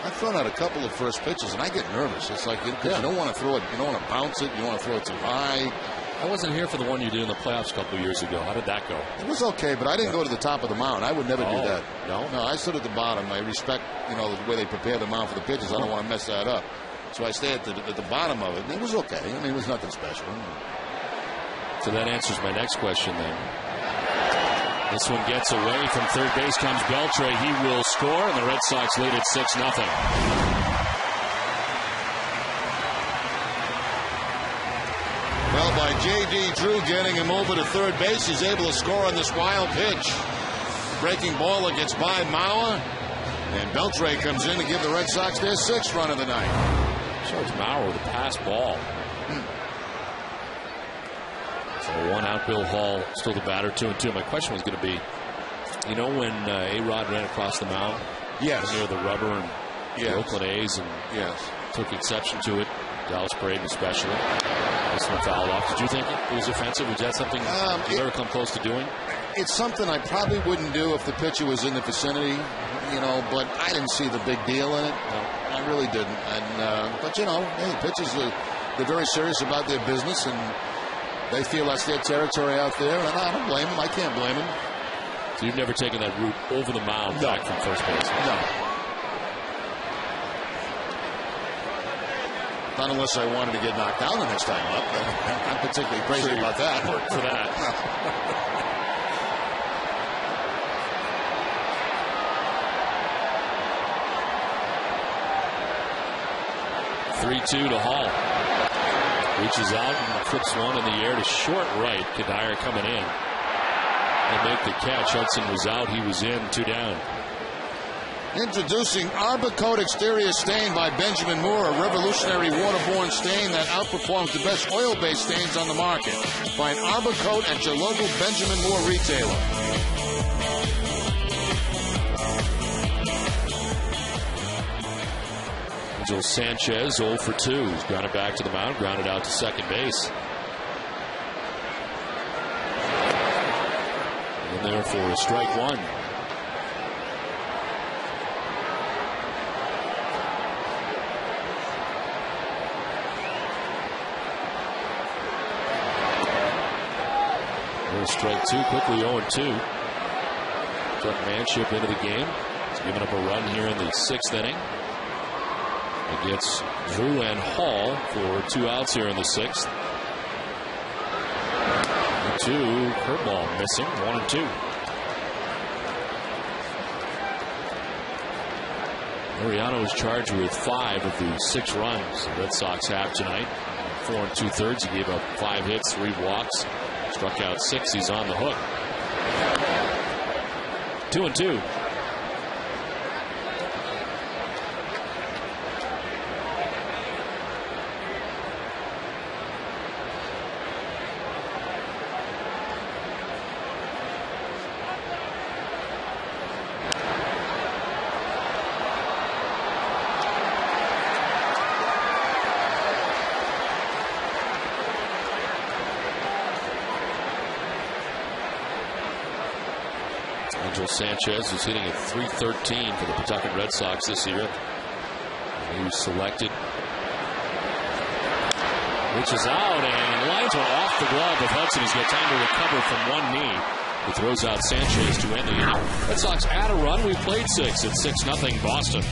Speaker 1: I've thrown out a couple of first pitches, and I get nervous. It's like, because you don't want to throw it, you don't want to bounce it, you don't want to throw it too high.
Speaker 2: I wasn't here for the one you did in the playoffs a couple of years ago. How did that go?
Speaker 1: It was okay, but I didn't go to the top of the mound. I would never do that.
Speaker 2: No,
Speaker 1: I stood at the bottom. I respect, the way they prepare the mound for the pitches. I don't want to mess that up. So I stay at the bottom of it, and it was okay. I mean, it was nothing special.
Speaker 2: So that answers my next question then. This one gets away from third base. Comes Beltre. He will score, and the Red Sox lead at 6-0.
Speaker 1: Well, by J.D. Drew getting him over to third base, he's able to score on this wild pitch. Breaking ball that gets by Mauer, and Beltre comes in to give the Red Sox their 6th run of the night.
Speaker 2: Shows Mauer with a pass ball. So 1 out, Bill Hall, still the batter, 2-2. My question was going to be, when A-Rod ran across the mound?
Speaker 1: Yes.
Speaker 2: Near the rubber and the Oakland A's and took exception to it. Dallas Braden especially. This one fouled off. Did you think it was offensive? Was that something you ever come close to doing?
Speaker 1: It's something I probably wouldn't do if the pitcher was in the vicinity, but I didn't see the big deal in it. No, I really didn't. And but hey, pitchers they're very serious about their business, and they feel that's their territory out there, and I don't blame them. I can't blame them.
Speaker 2: So you've never taken that route over the mound back from first base?
Speaker 1: No. Not unless I wanted to get knocked down the next time up. I'm particularly crazy about that.
Speaker 2: Work for that. 3-2 to Hall. Reaches out and flips one in the air to short right. Kadire coming in. And make the catch. Hudson was out. He was in. 2 down.
Speaker 1: Introducing Arbor Coat Exterior Stain by Benjamin Moore, a revolutionary waterborne stain that outperforms the best oil-based stains on the market. Find Arbor Coat at your local Benjamin Moore retailer.
Speaker 2: Angel Sanchez 0 for 2. He's grounded back to the mound, grounded out to second base. In there for a strike one. Strike 2, quickly 0-2. Took Manship into the game. He's given up a run here in the 6th inning. It gets Drew and Hall for 2 outs here in the 6th. 2, curveball missing, 1-2. Mariano is charged with 5 of the 6 runs the Red Sox have tonight. 4 2/3. He gave up 5 hits, 3 walks. Struck out 6. He's on the hook. 2-2. Angel Sanchez is hitting at .313 for the Pawtucket Red Sox this year. He was selected. Reaches out and lines one off the glove of Hudson. He's got time to recover from one knee. He throws out Sanchez to end the inning. Red Sox add a run. We played 6 at 6-0 Boston.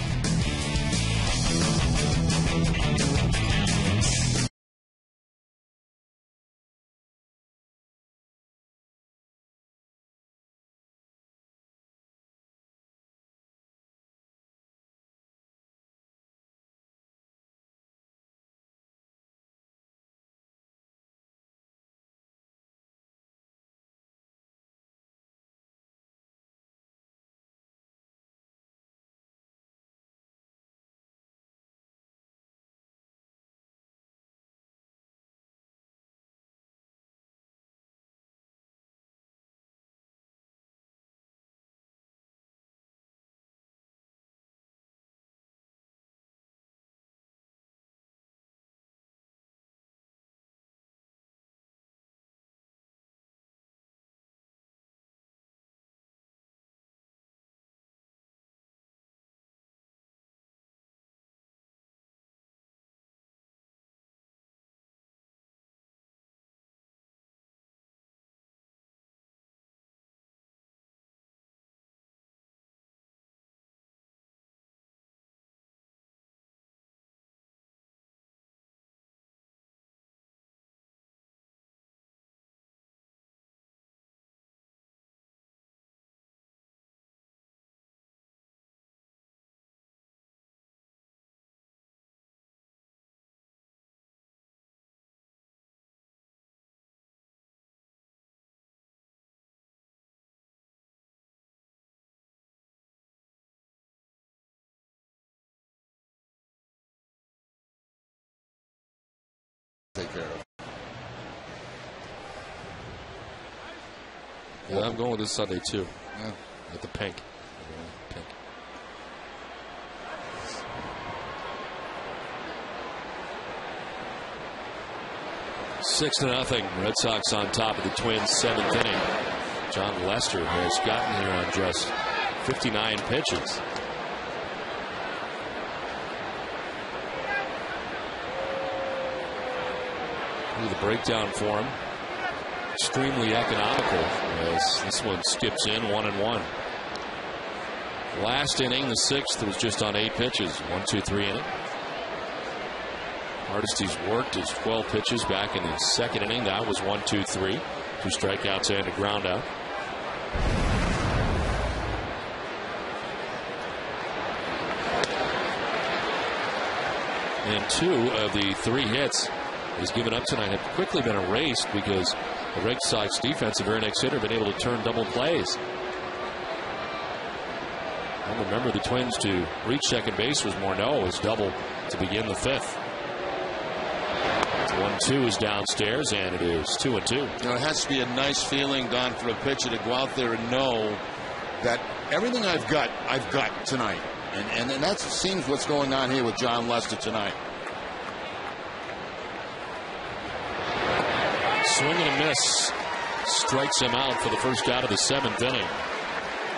Speaker 1: Take care of.
Speaker 2: Yeah, I'm going with this Sunday too.
Speaker 1: Yeah.
Speaker 2: With the pink. Pink. Six to nothing. Red Sox on top of the Twins, 7th inning. John Lester has gotten here on just 59 pitches. The breakdown for him. extremely economical as this one skips in 1-1. Last inning, the 6th, was just on 8 pitches. 1-2-3 inning. Hardest he's worked is 12 pitches back in the 2nd inning. That was 1-2-3. 2 strikeouts and a ground out. And 2 of the 3 hits he's given up tonight have quickly been erased because the Red Sox defense, the very next hitter, been able to turn double plays. And remember, the Twins to reach second base was Morneau, his double to begin the 5th. 1-2 is downstairs, and it is 2-2.
Speaker 10: You know, it has to be a nice feeling, Don, for a pitcher to go out there and know that everything I've got tonight. And that seems what's going on here with John Lester tonight.
Speaker 2: Swing and a miss. Strikes him out for the first out of the 7th inning.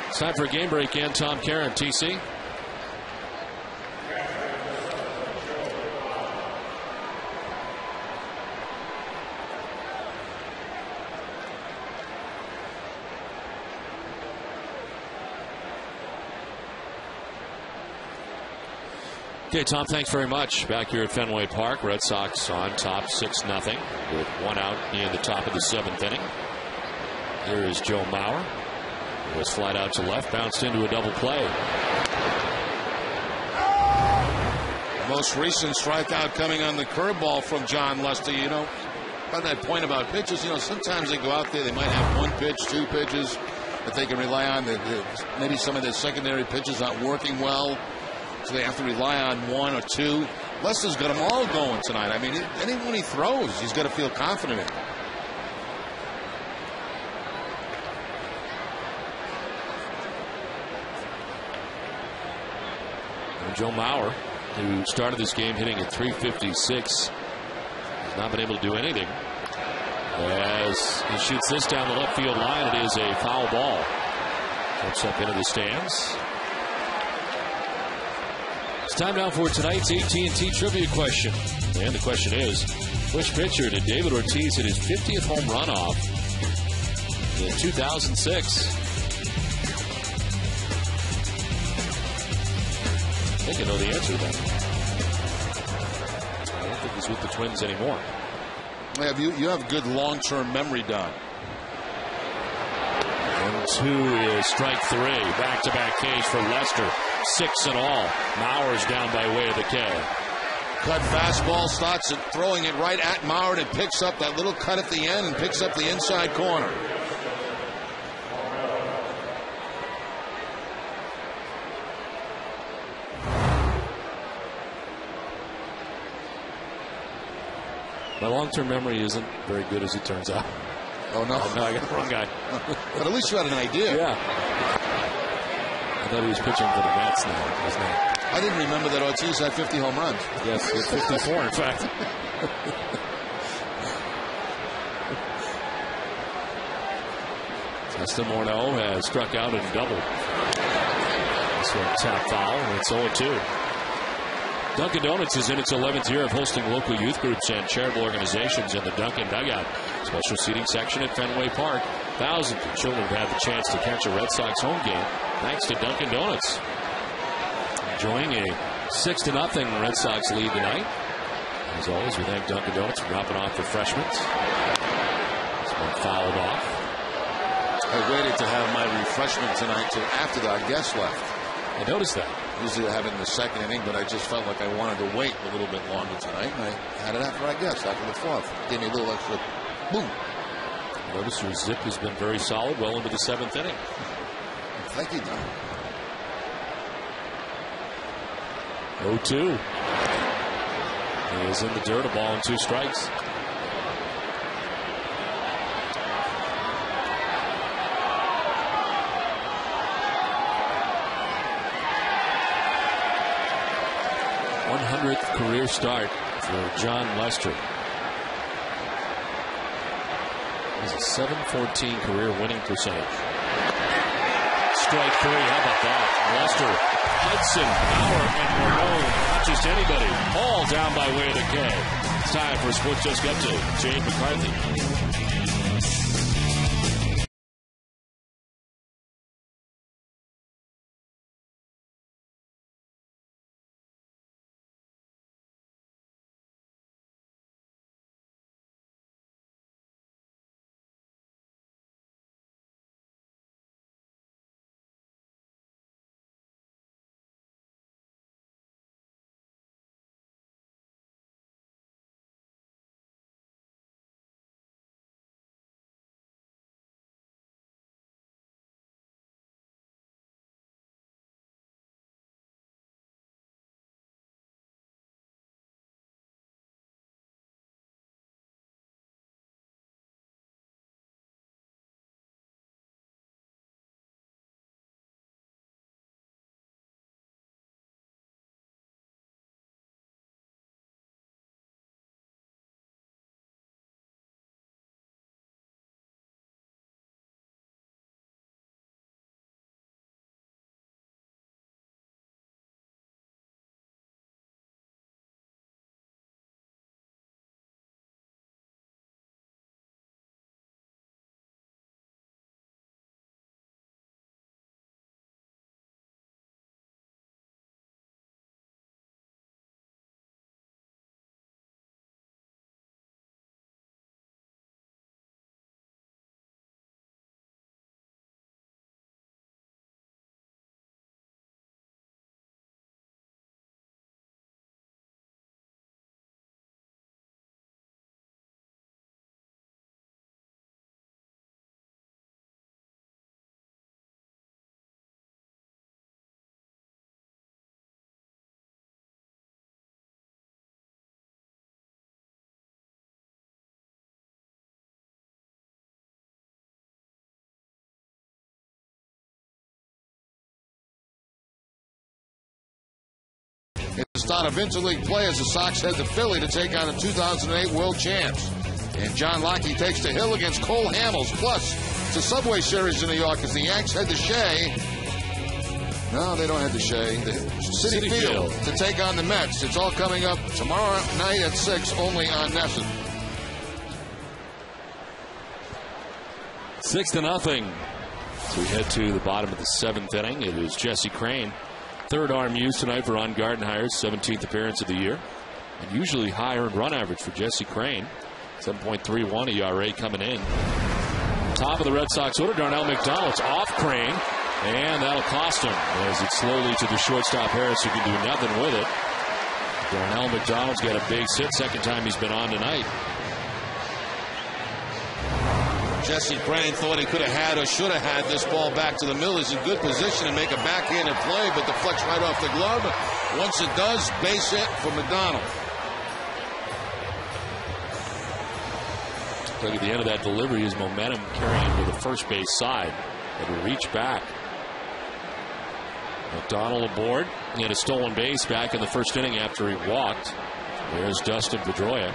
Speaker 2: It's time for a game break, and Tom Caron, TC. Okay, Tom, thanks very much. Back here at Fenway Park, Red Sox on top 6-0 with 1 out in the top of the 7th inning. Here is Joe Mauer. It was flat out to left, bounced into a double play.
Speaker 10: The most recent strikeout coming on the curveball from John Lester. You know, about that point about pitches, you know, sometimes they go out there, they might have 1 pitch, 2 pitches that they can rely on. Maybe some of their secondary pitches aren't working well, so they have to rely on 1 or 2. Lester's got them all going tonight. I mean, anyone he throws, he's got to feel confident in.
Speaker 2: And Joe Mauer, who started this game hitting at .356, has not been able to do anything. As he shoots this down the left field line, it is a foul ball. Jumps up into the stands. It's time now for tonight's AT&T trivia question. And the question is, which pitcher did David Ortiz hit his 50th home run off in 2006? I think I know the answer to that. I don't think he's with the Twins anymore.
Speaker 10: You have good long-term memory, Don.
Speaker 2: 1-2 is strike 3. Back-to-back Ks for Lester. 6 in all. Mauer's down by way of the K.
Speaker 10: Cut fastball, starts throwing it right at Mauer, and it picks up that little cut at the end and picks up the inside corner.
Speaker 2: My long-term memory isn't very good, as it turns out.
Speaker 10: Oh, no.
Speaker 2: Oh, no, I got the wrong guy.
Speaker 10: But at least you had an idea.
Speaker 2: Yeah. I thought he was pitching for the Mets now, wasn't he?
Speaker 10: I didn't remember that Ortiz had 50 home runs.
Speaker 2: Yes, he had 54, in fact. Justin Morneau has struck out and doubled. This one tap foul, and it's 0-2. Dunkin' Donuts is in its 11th year of hosting local youth groups and charitable organizations in the Dunkin' Dugout. Special seating section at Fenway Park. Thousands of children have had the chance to catch a Red Sox home game thanks to Dunkin' Donuts. Enjoying a 6-0 Red Sox lead tonight. As always, we thank Dunkin' Donuts for dropping off refreshments. It's been fouled off.
Speaker 10: I waited to have my refreshment tonight till after our guest left.
Speaker 2: I noticed that.
Speaker 10: Usually I have it in the 2nd inning, but I just felt like I wanted to wait a little bit longer tonight, and I had it after our guest, after the 4th. Gave me a little extra boom.
Speaker 2: Notice your zip has been very solid well into the 7th inning.
Speaker 10: Thank you, Don.
Speaker 2: 0-2. He is in the dirt, a ball and 2 strikes. Career start for John Lester. Has a .714 career winning percentage. Strike 3, how about that? Lester, Hudson, Bauer, and Morneau, not just anybody, all down by way of the K. It's time for a Sports Desk Update. Jade McCarthy.
Speaker 10: start of interleague play as the Sox head to Philly to take on the 2008 world champs. And John Locke takes the hill against Cole Hamels. Plus, it's a Subway Series in New York as the Yanks head to Shea. No, they don't head to Shea. The Citi Field to take on the Mets. It's all coming up tomorrow night at 6, only on NESN.
Speaker 2: 6-0. So we head to the bottom of the 7th inning. It is Jesse Crane. Third arm used tonight for Ron Gardenhire's 17th appearance of the year. And usually higher in run average for Jesse Crane. 7.31 ERA coming in. Top of the Red Sox order, Darnell McDonald's off Crane. And that'll cost him as it's slowly to the shortstop Harris, who can do nothing with it. Darnell McDonald's got a base hit. Second time he's been on tonight.
Speaker 10: Jesse Crane thought he could have had or should have had this ball back to the middle. He's in good position to make a backhanded play, but deflects right off the glove. Once it does, base hit for McDonald.
Speaker 2: Look at the end of that delivery, his momentum carrying to the first base side. It'll reach back. McDonald aboard. He had a stolen base back in the first inning after he walked. There's Dustin Pedroia.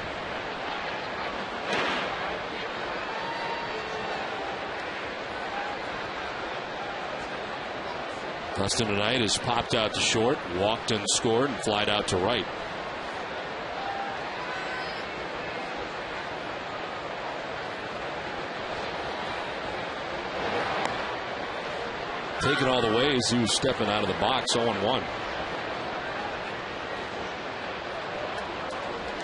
Speaker 2: Dustin tonight has popped out to short, walked and scored, and flied out to right. Taking all the ways, he was stepping out of the box 0-1.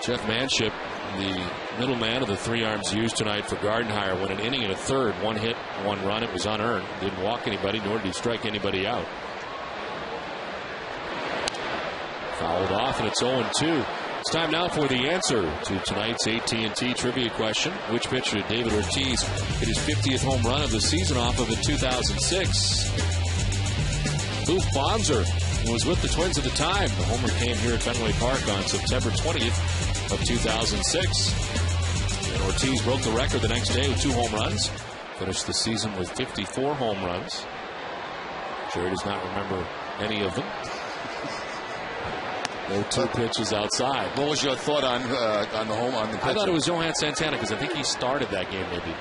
Speaker 2: Jeff Manship, the middleman of the three arms used tonight for Gardenhire, went an inning and a third, 1 hit, 1 run. It was unearned. Didn't walk anybody, nor did he strike anybody out. Fouled off, and it's 0-2. It's time now for the answer to tonight's AT&T trivia question. Which pitcher did David Ortiz hit his 50th home run of the season off of in 2006? Luke Bonser was with the Twins at the time. The homer came here at Fenway Park on September 20th of 2006. And Ortiz broke the record the next day with 2 home runs. Finished the season with 54 home runs. Jerry does not remember any of them. No 2 pitches outside.
Speaker 10: What was your thought on the home on the pitcher?
Speaker 2: I thought it was Johan Santana because I think he started that game maybe.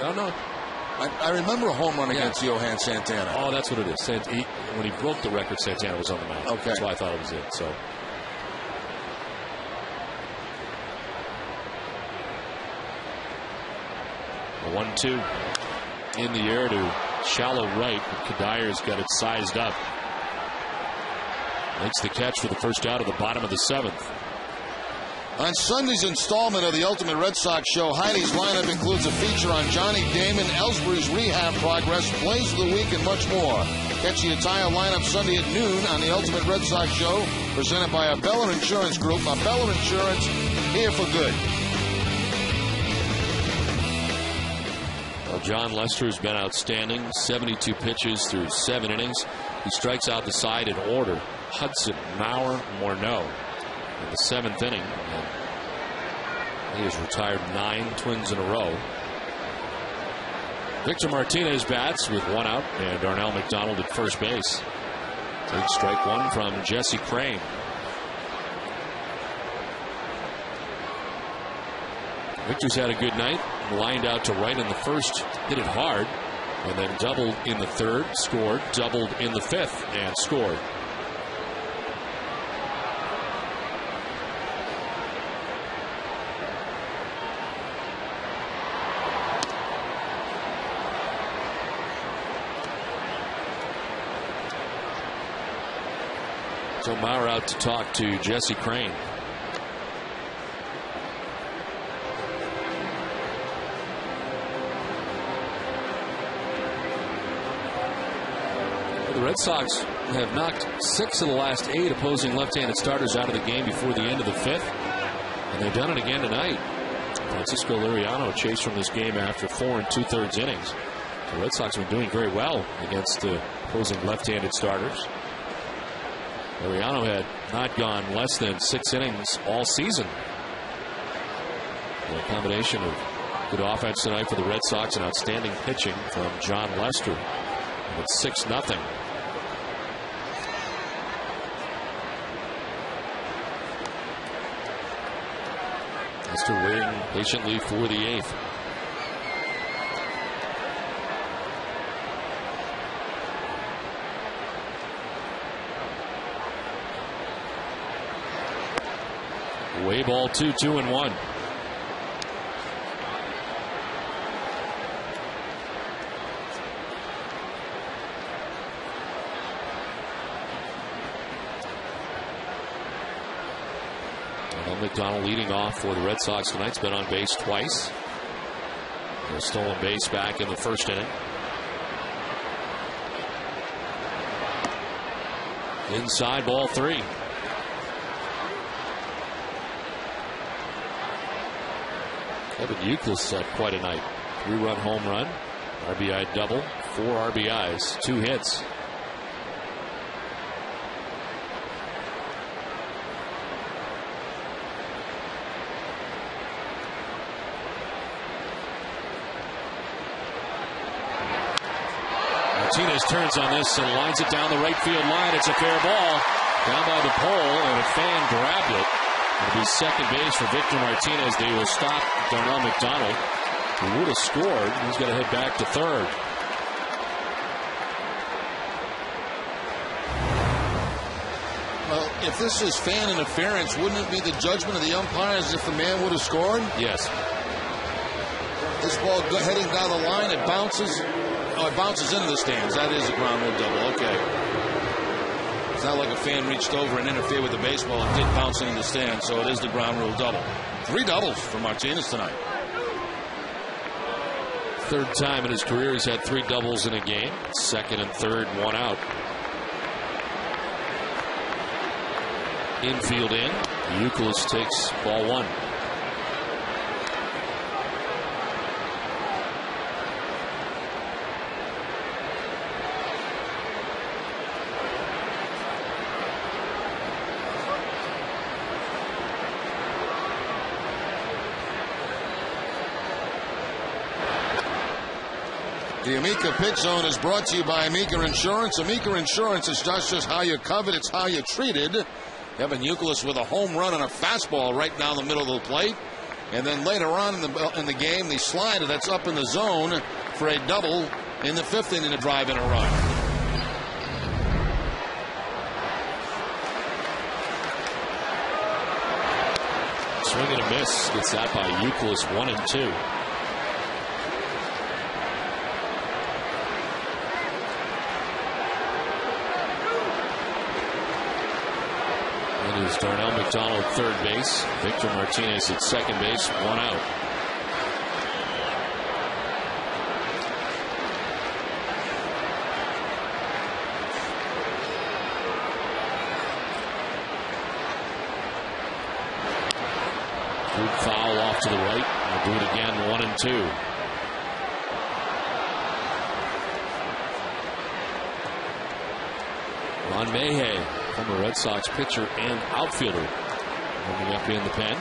Speaker 10: No, no. I remember a home run against Johan Santana.
Speaker 2: Oh, that's what it is. When he broke the record, Santana was on the mound.
Speaker 10: Okay.
Speaker 2: That's why I thought it was it. So. A 1-2 in the air to shallow right. Kadyr's got it sized up. Makes the catch for the first out of the bottom of the 7th.
Speaker 10: On Sunday's installment of the Ultimate Red Sox Show, Heidi's lineup includes a feature on Johnny Damon, Ellsbury's rehab progress, plays of the week, and much more. Catch the entire lineup Sunday at noon on the Ultimate Red Sox Show, presented by Arbella Insurance Group. Arbella Insurance, here for good.
Speaker 2: Well, John Lester has been outstanding. 72 pitches through 7 innings. He strikes out the side in order. Hudson, Maurer, Morneau in the 7th inning. And he has retired 9 Twins in a row. Victor Martinez bats with 1 out, and Darnell McDonald at first base. Takes strike 1 from Jesse Crane. Victor's had a good night. Lined out to right in the first, hit it hard, and then doubled in the 3rd, scored, doubled in the 5th, and scored. So Maurer out to talk to Jesse Crane. The Red Sox have knocked 6 of the last 8 opposing left-handed starters out of the game before the end of the 5th. And they've done it again tonight. Francisco Liriano chased from this game after 4 2/3 innings. The Red Sox have been doing very well against the opposing left-handed starters. Liriano had not gone less than 6 innings all season. And a combination of good offense tonight for the Red Sox and outstanding pitching from John Lester. And it's 6-0. Lester waiting patiently for the 8th. Way ball 2-2-1. McDonald leading off for the Red Sox tonight. He's been on base twice. A stolen base back in the first inning. Inside, ball 3. Evan Youkilis had quite a night. 3-run home run, RBI double, 4 RBIs, 2 hits. Martinez turns on this and lines it down the right field line. It's a fair ball down by the pole, and a fan grabbed it. It'll be second base for Victor Martinez. They will stop Darnell McDonald, who would have scored. He's got to head back to third.
Speaker 10: Well, if this is fan interference, wouldn't it be the judgment of the umpires if the man would have scored?
Speaker 2: Yes.
Speaker 10: This ball heading down the line, it bounces. Oh, it bounces into the stands. That is a ground rule double. Okay. It's not like a fan reached over and interfered with the baseball. It did bounce into the stands, so it is the ground rule double. 3 doubles for Martinez tonight.
Speaker 2: Third time in his career he's had 3 doubles in a game. Second and third, 1 out. Infield in. Youkilis takes ball 1.
Speaker 10: The Amica Pitch Zone is brought to you by Amica Insurance. Amica Insurance is not just how you're covered, it's how you're treated. Evan Youkilis with a home run and a fastball right down the middle of the plate. And then later on in the game, the slider that's up in the zone for a double in the 5th inning to drive in a run.
Speaker 2: Swing and a miss. Gets that by Youkilis, 1 and 2. Is Darnell McDonald third base. Victor Martinez at second base, 1 out. Good foul off to the right. We'll do it again, 1 and 2. Ron Mayhay, former Red Sox pitcher and outfielder, warming up in the pen.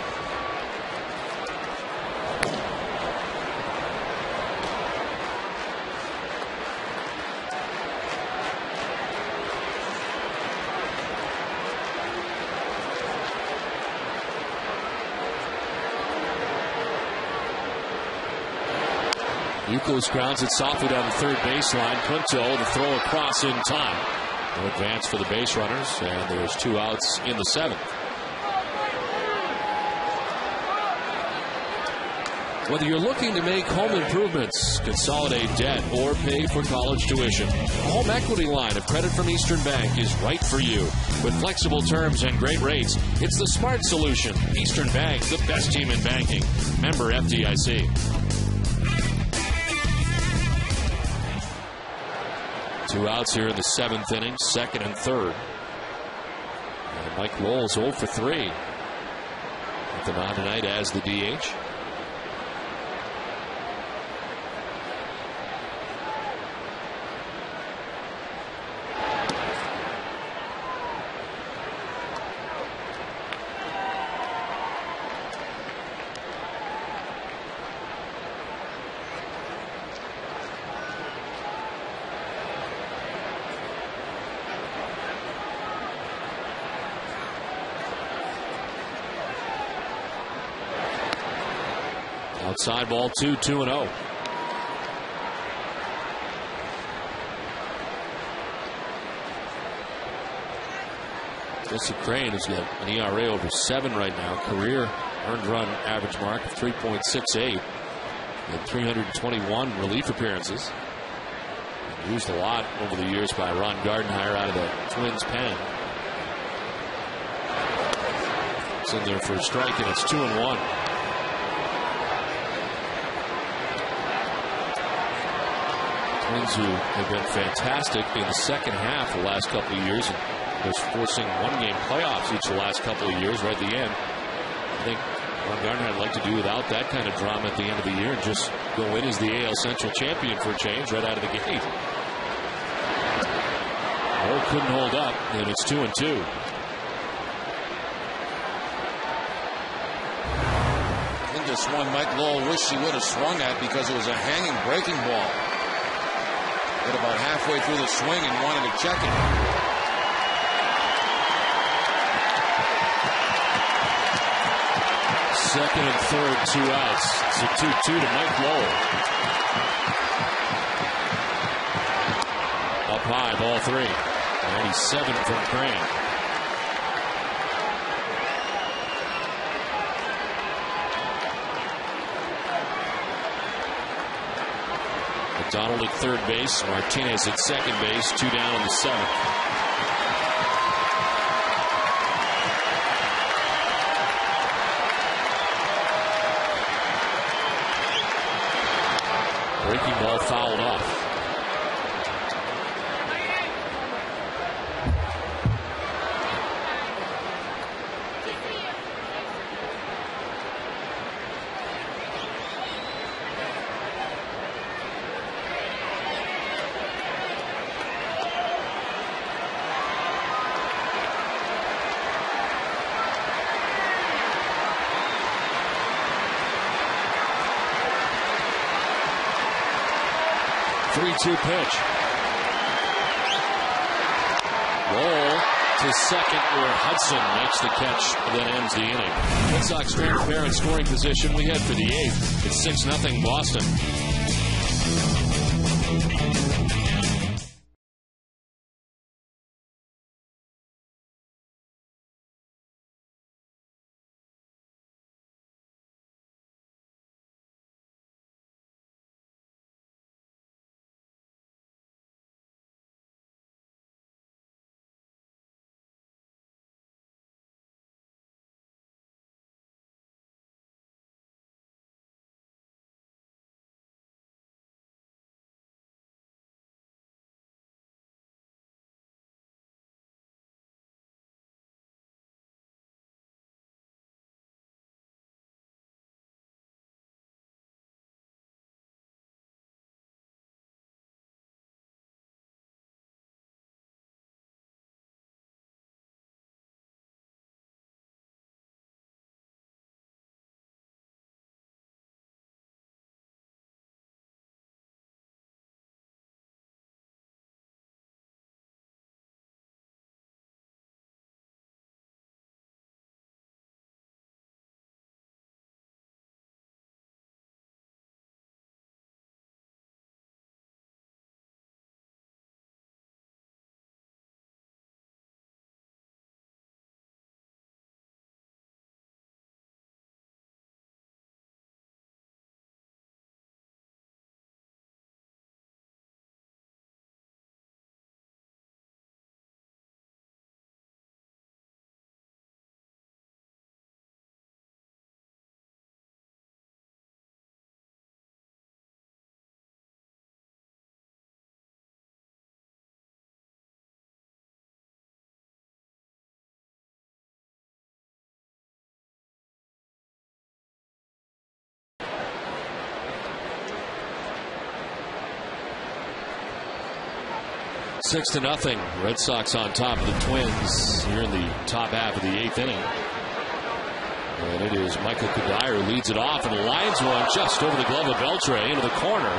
Speaker 2: Youkilis grounds it softly down the third baseline. Punto, the throw across in time. No advance for the base runners, and there's 2 outs in the 7th. Whether you're looking to make home improvements, consolidate debt, or pay for college tuition, a home equity line of credit from Eastern Bank is right for you. With flexible terms and great rates, it's the smart solution. Eastern Bank, the best team in banking. Member FDIC. 2 outs here in the 7th inning, 2nd and 3rd. And Mike Lowell's 0 for 3 at the mound tonight as the DH. Outside ball 2-0. Jesse Crane has got an ERA over 7 right now. Career earned run average mark of 3.68 and 321 relief appearances. Used a lot over the years by Ron Gardenhire out of the Twins pen. It's in there for a strike, and it's 2-1. Twins, who have been fantastic in the second half the last couple of years, and was forcing one-game playoffs each of the last couple of years right at the end. I think Ron Gardenhire would like to do without that kind of drama at the end of the year and just go in as the AL Central champion for a change right out of the gate. Oh, couldn't hold up, and it's 2-2.
Speaker 10: I think this one Mike Lowell wished he would have swung at because it was a hanging breaking ball. Got about halfway through the swing and wanted to check it.
Speaker 2: Second and third, 2 outs. It's a 2-2 to Mike Lowell. Up high, ball 3. 97 from Crane. McDonald at third base. Martinez at second base. 2 down in the 7th. Breaking ball fouled off. Pitch. Roll to second where Hudson makes the catch that ends the inning. Red Sox transparent scoring position. We head for the 8th. It's 6-0 Boston. Six to nothing. Red Sox on top of the Twins here in the top half of the 8th inning. And it is Michael Cuddyer who leads it off and lines one just over the glove of Beltre into the corner.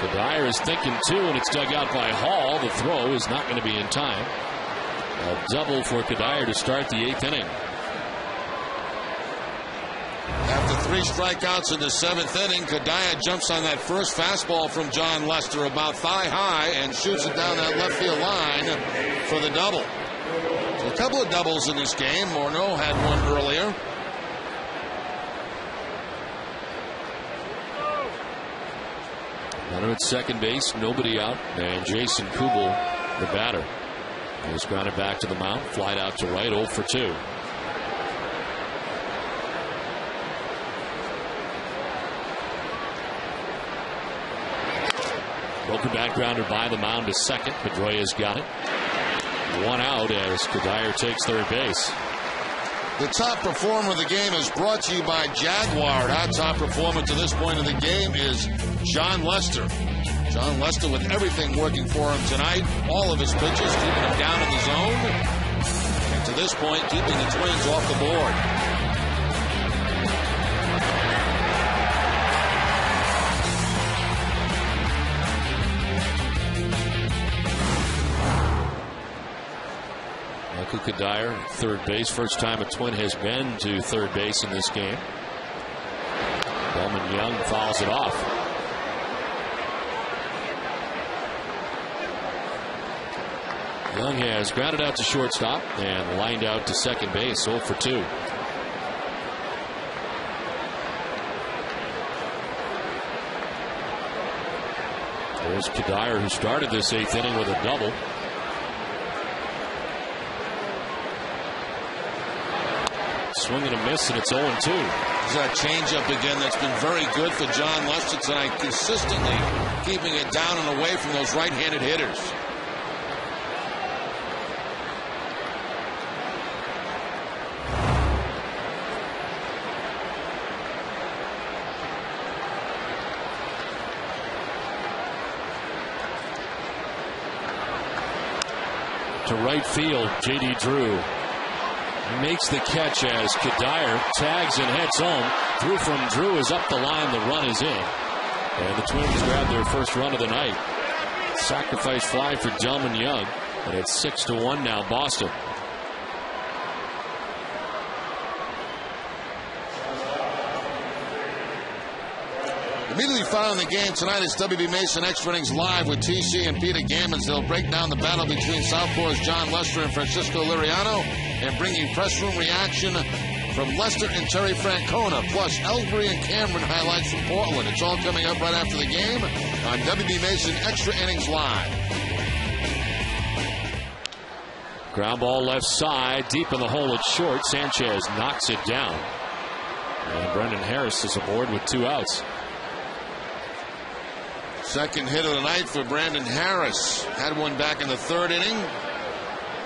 Speaker 2: Cuddyer is thinking too, and it's dug out by Hall. The throw is not going to be in time. A double for Cuddyer to start the 8th inning.
Speaker 10: After 3 strikeouts in the 7th inning, Kadaya jumps on that first fastball from John Lester about thigh high and shoots it down that left field line for the double. So a couple of doubles in this game. Morneau had one earlier.
Speaker 2: Runner at second base, nobody out, and Jason Kubel, the batter, has grounded back to the mound, flied out to right, 0 for 2. Broken back grounder by the mound to second. Pedroia's got it. 1 out as Kadire takes third base.
Speaker 10: The top performer of the game is brought to you by Jaguar. Our top performer to this point of the game is John Lester. John Lester with everything working for him tonight. All of his pitches, keeping him down in the zone. And to this point, keeping the Twins off the board.
Speaker 2: Michael Kadire, third base. First time a Twin has been to third base in this game. Delman Young fouls it off. Young has grounded out to shortstop and lined out to second base, 0 for 2. There's Kadire, who started this 8th inning with a double. Swing and a miss, and it's 0-2.
Speaker 10: There's that changeup again that's been very good for John Lester tonight, consistently keeping it down and away from those right-handed hitters.
Speaker 2: To right field, J.D. Drew makes the catch as Kadire tags and heads home. Through from Drew is up the line. The run is in. And the Twins grab their first run of the night. Sacrifice fly for Delman Young. And it's 6-1 now, Boston.
Speaker 10: Immediately following the game tonight is WB Mason Extra Innings Live with TC and Peter Gammons. They'll break down the battle between Southpaw's John Lester and Francisco Liriano and bring you press room reaction from Lester and Terry Francona, plus Ellsbury and Cameron highlights from Portland. It's all coming up right after the game on WB Mason Extra Innings Live.
Speaker 2: Ground ball left side, deep in the hole, it's short. Sanchez knocks it down. And Brendan Harris is aboard with 2 outs.
Speaker 10: Second hit of the night for Brandon Harris. Had one back in the 3rd inning.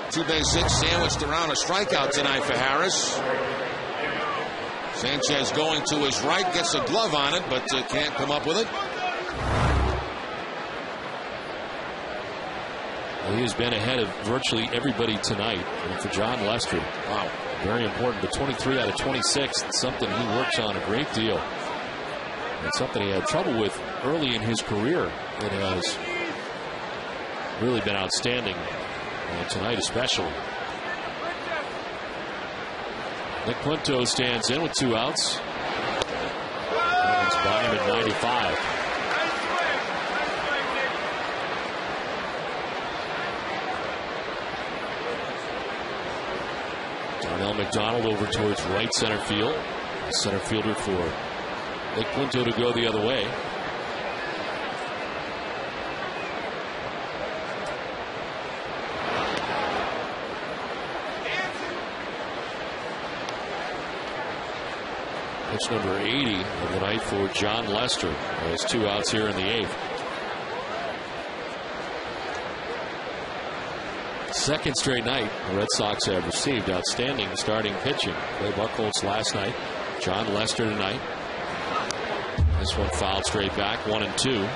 Speaker 10: 2-base hit sandwiched around a strikeout tonight for Harris. Sanchez going to his right, gets a glove on it, but can't come up with it.
Speaker 2: Well, he has been ahead of virtually everybody tonight. And for John Lester, wow, very important. But 23 out of 26, it's something he works on a great deal. And something he had trouble with early in his career. It has really been outstanding, tonight especially. Nick Punto stands in with 2 outs. And it's by him at 95. Darnell McDonald over towards right center field. Center fielder for Nick Punto to go the other way. Pitch number 80 of the night for John Lester. There's 2 outs here in the 8th. Second straight night the Red Sox have received outstanding starting pitching. Clay Buchholz last night. John Lester tonight. This one fouled straight back, 1-2.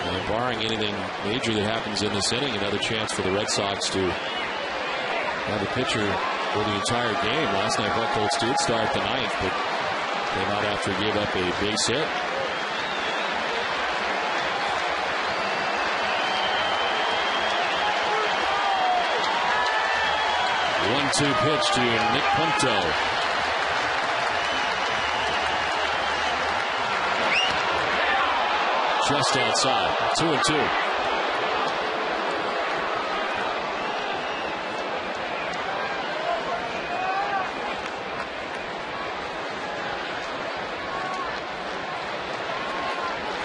Speaker 2: And barring anything major that happens in this inning, another chance for the Red Sox to have a pitcher for the entire game. Last night Buchholz did start the 9th, but came out after he gave up a base hit. One-two pitch to Nick Punto. just outside. 2-2.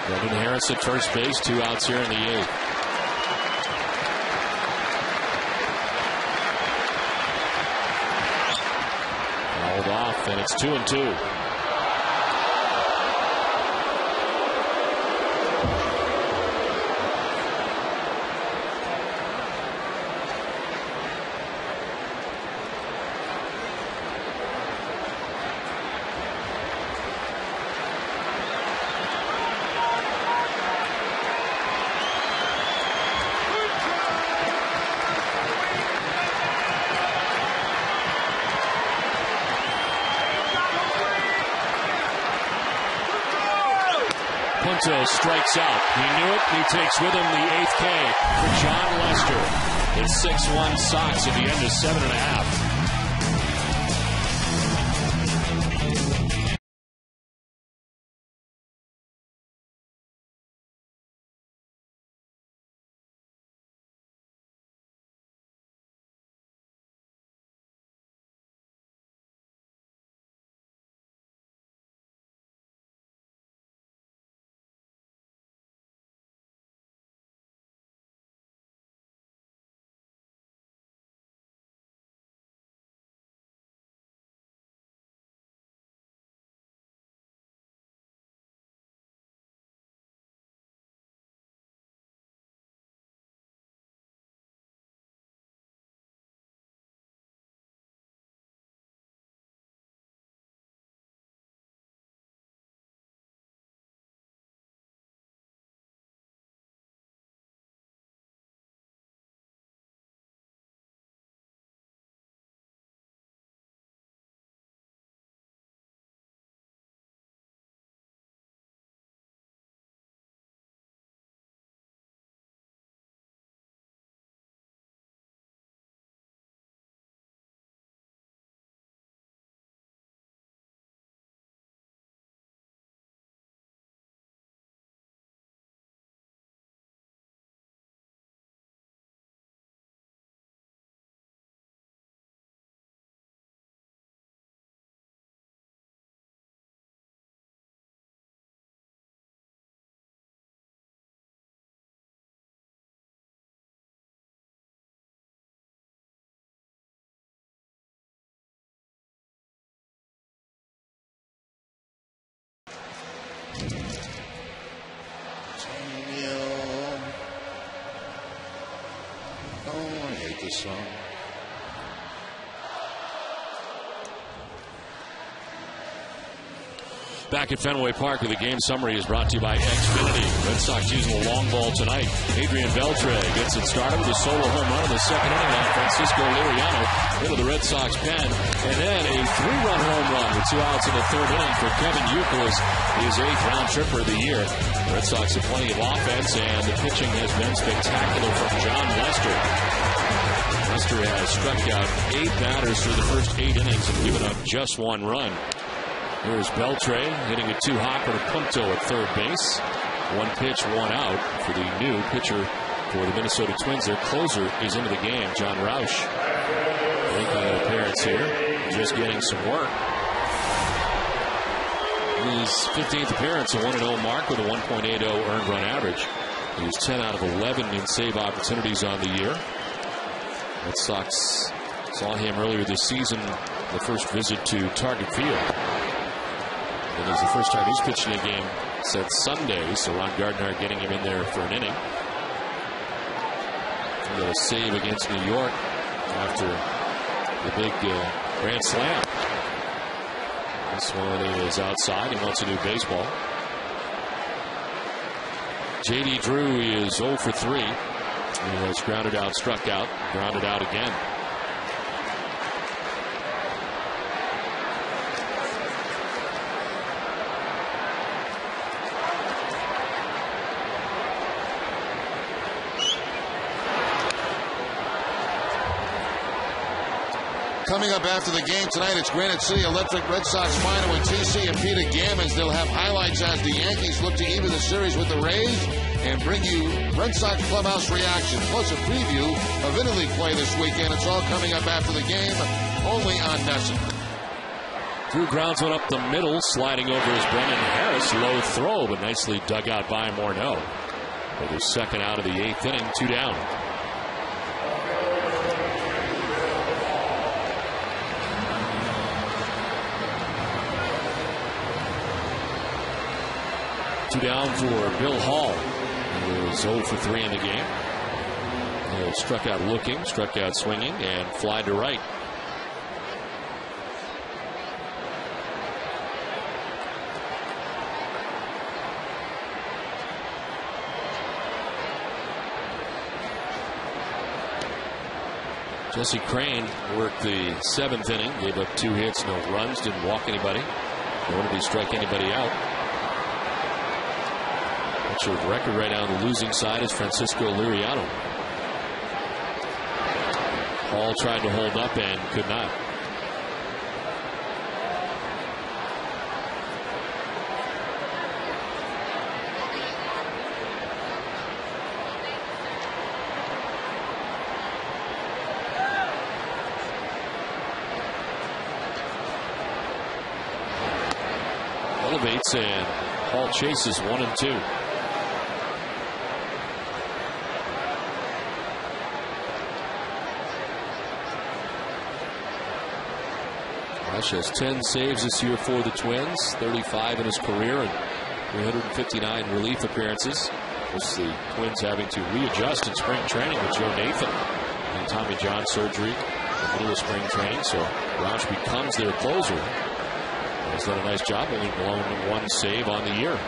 Speaker 2: Brendan Harris at first base, 2 outs here in the 8th. Fouled off, and it's 2-2. Punto strikes out. He knew it. He takes with him the 8th K for John Lester. It's 6-1 Sox at the end of 7.5. This song. Back at Fenway Park, where the game summary is brought to you by Xfinity. Red Sox using a long ball tonight. Adrian Beltre gets it started with a solo home run in the second inning on Francisco Liriano into the Red Sox pen. And then a 3-run home run with 2 outs in the 3rd inning for Kevin Youkilis, his 8th round tripper of the year. The Red Sox have plenty of offense, and the pitching has been spectacular from John Lester. Lester has struck out 8 batters through the first 8 innings and given up just 1 run. Here's Beltre hitting it too hot for Punto at third base. 1 pitch, 1 out for the new pitcher for the Minnesota Twins. Their closer is into the game, John Roush. Making an appearance here, just getting some work. His 15th appearance, a 1-0 mark with a 1.80 earned run average. He's 10 out of 11 in save opportunities on the year. Red Sox saw him earlier this season, the first visit to Target Field. It was the first time he's pitched in a game since Sunday, so Ron Gardner getting him in there for an inning. He got a save against New York after the big grand slam. This one is outside. He wants a new baseball. J.D. Drew is 0 for 3. He has grounded out, struck out, grounded out again.
Speaker 10: Coming up after the game tonight, it's Granite City Electric, Red Sox minor with TC and Peter Gammons. They'll have highlights as the Yankees look to even the series with the Rays and bring you Red Sox clubhouse reaction, plus a preview of interleague play this weekend. It's all coming up after the game, only on NESN.
Speaker 2: Drew grounds one up the middle, sliding over is Brennan Harris. Low throw, but nicely dug out by Morneau. For the second out of the 8th inning, 2 down. Two down for Bill Hall, who was 0 for 3 in the game. He struck out looking, struck out swinging, and fly to right. Jesse Crane worked the 7th inning, gave up 2 hits, no runs, didn't walk anybody, nor did he strike anybody out. Your record right now on the losing side is Francisco Liriano. Hall tried to hold up and could not. Elevates and Hall chases 1 and 2. Rush has 10 saves this year for the Twins, 35 in his career, and 359 relief appearances. With the Twins having to readjust in spring training with Joe Nathan and Tommy John surgery in the middle of spring training, so Roush becomes their closer. And he's done a nice job, only blown 1 save on the year.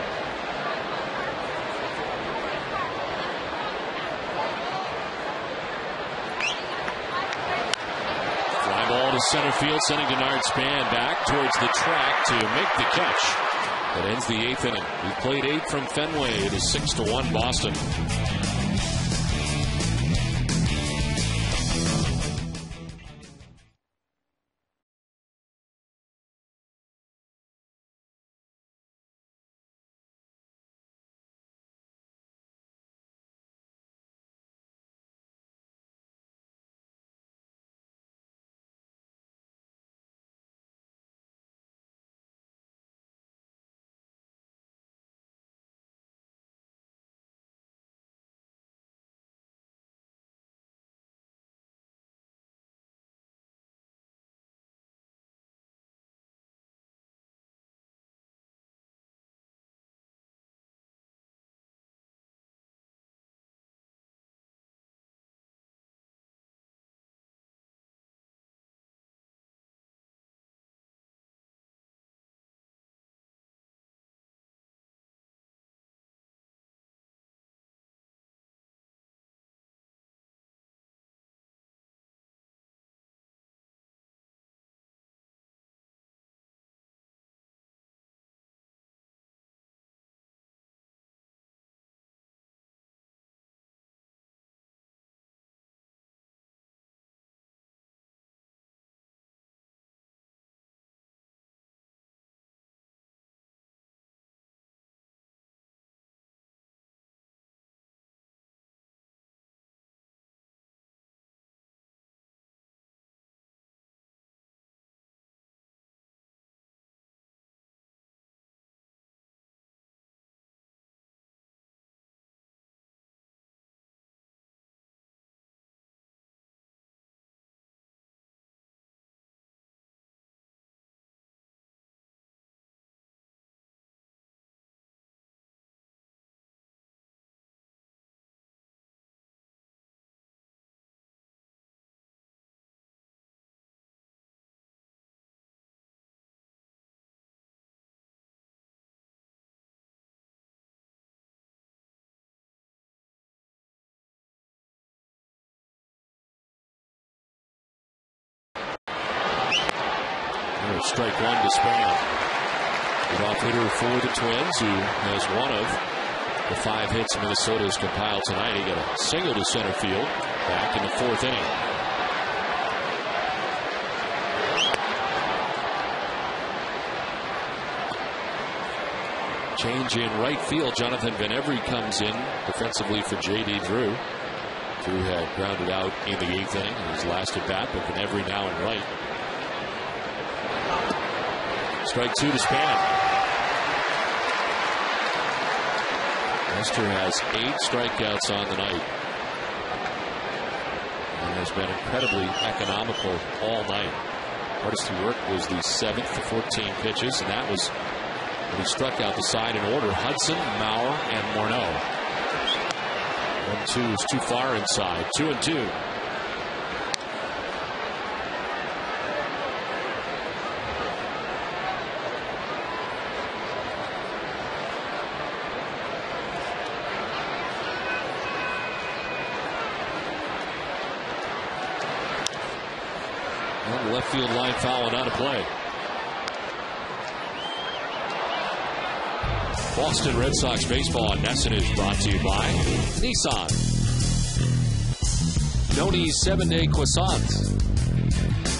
Speaker 2: Ball to center field, sending Denard Span back towards the track to make the catch. That ends the 8th inning. We've played 8 from Fenway. It is 6-1 Boston. Strike 1 to Span. Leadoff hitter for the Twins, who has one of the 5 hits Minnesota has compiled tonight. He got a single to center field back in the 4th inning. Change in right field. Jonathan Van Every comes in defensively for J.D. Drew. Drew had grounded out in the 8th inning in his last at bat, but Van Every now in right. Strike 2 to Span. Lester has 8 strikeouts on the night. And has been incredibly economical all night. Hardest to work was the 7th to 14 pitches, and that was when he struck out the side in order. Hudson, Mauer, and Morneau. 1-2 is too far inside. 2-2. Well, the left field line foul and out of play. Boston Red Sox baseball on NESN is brought to you by Nissan. Noni's 7-day croissants.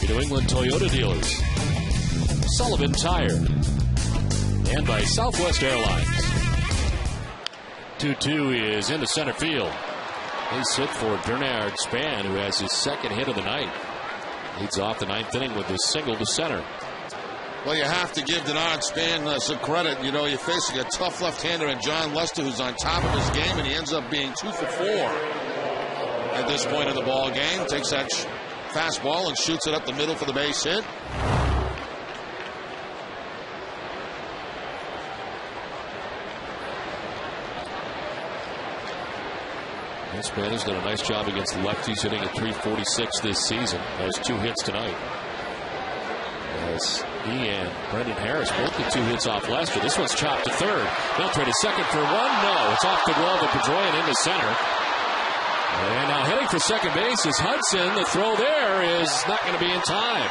Speaker 2: New England Toyota dealers. Sullivan Tire. And by Southwest Airlines. 2-2 is into center field. Base hit for Bernard Span, who has his 2nd hit of the night. Leads off the 9th inning with this single to center.
Speaker 10: Well, you have to give Bernard Span some credit. You know, you're facing a tough left-hander in John Lester, who's on top of his game, and he ends up being 2 for 4 at this point of the ball game. Takes that fastball and shoots it up the middle for the base hit.
Speaker 2: Span has done a nice job against the lefties, hitting at .346 this season. Has 2 hits tonight. As he and Brendan Harris both get 2 hits off Lester. This one's chopped to third. Beltre to second for 1. No, it's off the glove of Pedroia into center. And now heading for second base is Hudson. The throw there is not going to be in time.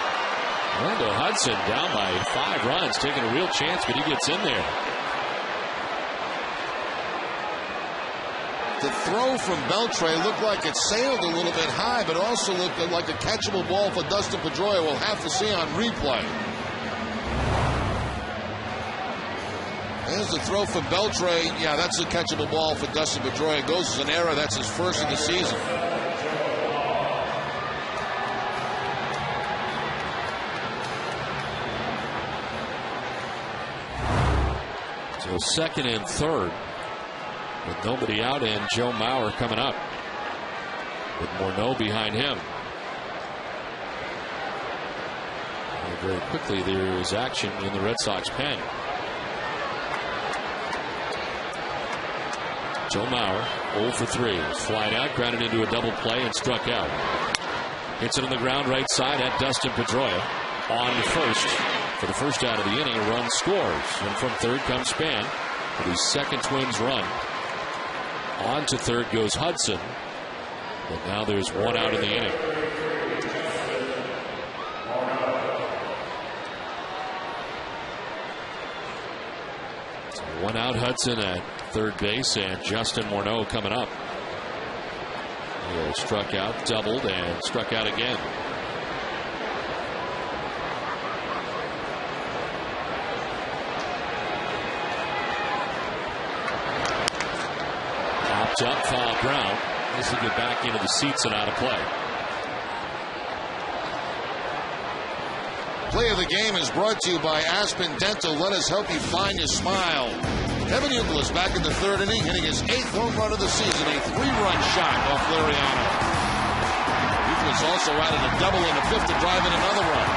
Speaker 2: Orlando Hudson down by 5 runs, taking a real chance, but he gets in there.
Speaker 10: The throw from Beltre looked like it sailed a little bit high, but also looked like a catchable ball for Dustin Pedroia. We'll have to see on replay. There's the throw from Beltre. Yeah, that's a catchable ball for Dustin Pedroia. It goes as an error. That's his first of the season.
Speaker 2: So 2nd and 3rd. With nobody out and Joe Mauer coming up. With Morneau behind him. And very quickly there is action in the Red Sox pen. Joe Mauer 0 for 3. Flied out, grounded into a double play and struck out. Hits it on the ground right side at Dustin Pedroia. On to first. For the first out of the inning, a run scores. And from third comes Span with his 2nd Twins run. On to third goes Hudson. But now there's 1 out in the inning. So 1 out Hudson at third base, and Justin Morneau coming up. He struck out, doubled, and struck out again. Up, foul ground. This will get back into the seats and out of play.
Speaker 10: Play of the game is brought to you by Aspen Dental. Let us help you find your smile. Kevin Youkilis back in the 3rd inning, hitting his 8th home run of the season, a 3-run shot off Liriano. Youkilis also added a double in the 5th to drive in another run.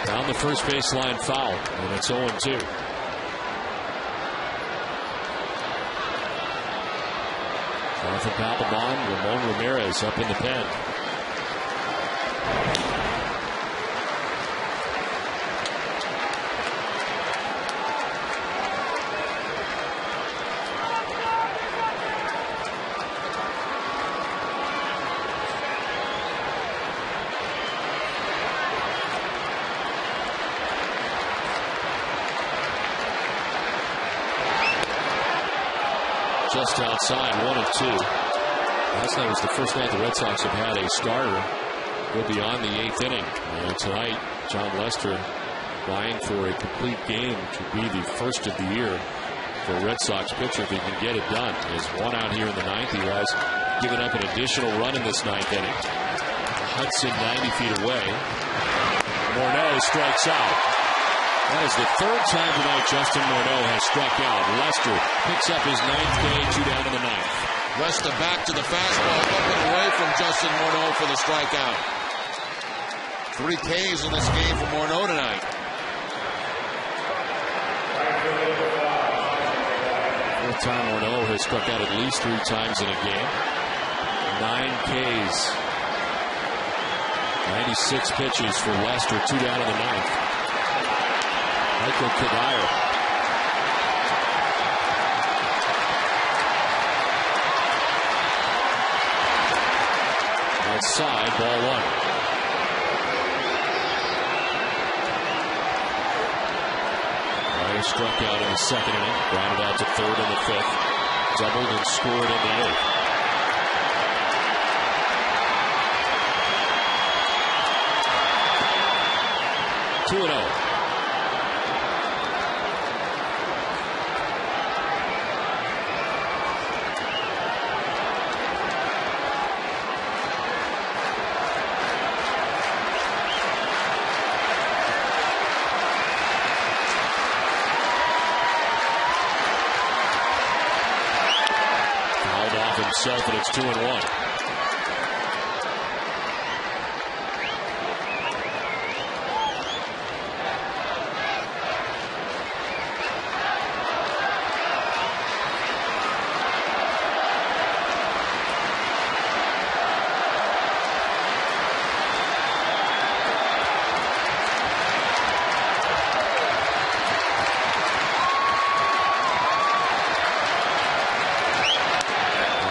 Speaker 2: Down the first baseline foul, and it's 0-2. Jonathan Papelbon, Ramon Ramirez up in the pen. just outside, 1-2. Last night was the first night the Red Sox have had a starter go beyond the 8th inning. Tonight, John Lester vying for a complete game to be the first of the year for a Red Sox pitcher if he can get it done. There's one out here in the 9th. He has given up an additional run in this 9th inning. Hudson 90 feet away. Morneau strikes out. That is the 3rd time tonight Justin Morneau has struck out. Lester picks up his 9th K, 2 down in the 9th.
Speaker 10: Lester back to the fastball, up and away from Justin Morneau for the strikeout. 3 Ks in this game for Morneau tonight.
Speaker 2: Fourth time Morneau has struck out at least 3 times in a game. 9 Ks. 96 pitches for Lester, 2 down in the 9th. Michael Kadire. Outside, ball 1. Dyer struck out in the 2nd inning, grounded out to 3rd in the 5th, doubled and scored in the 8th. Two and 0. Himself, and it's 2 and 1.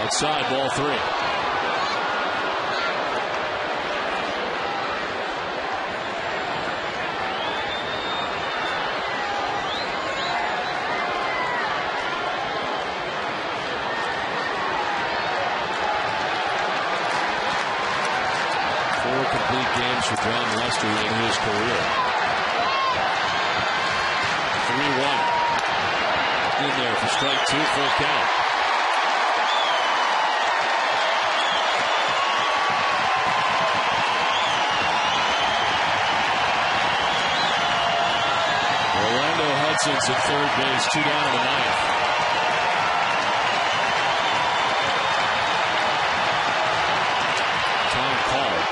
Speaker 2: Outside, ball 3. Four complete games for John Lester in his career. 3-1. In there for strike 2, full count. Hudson's at 3rd base, 2 down in the 9th. Time called.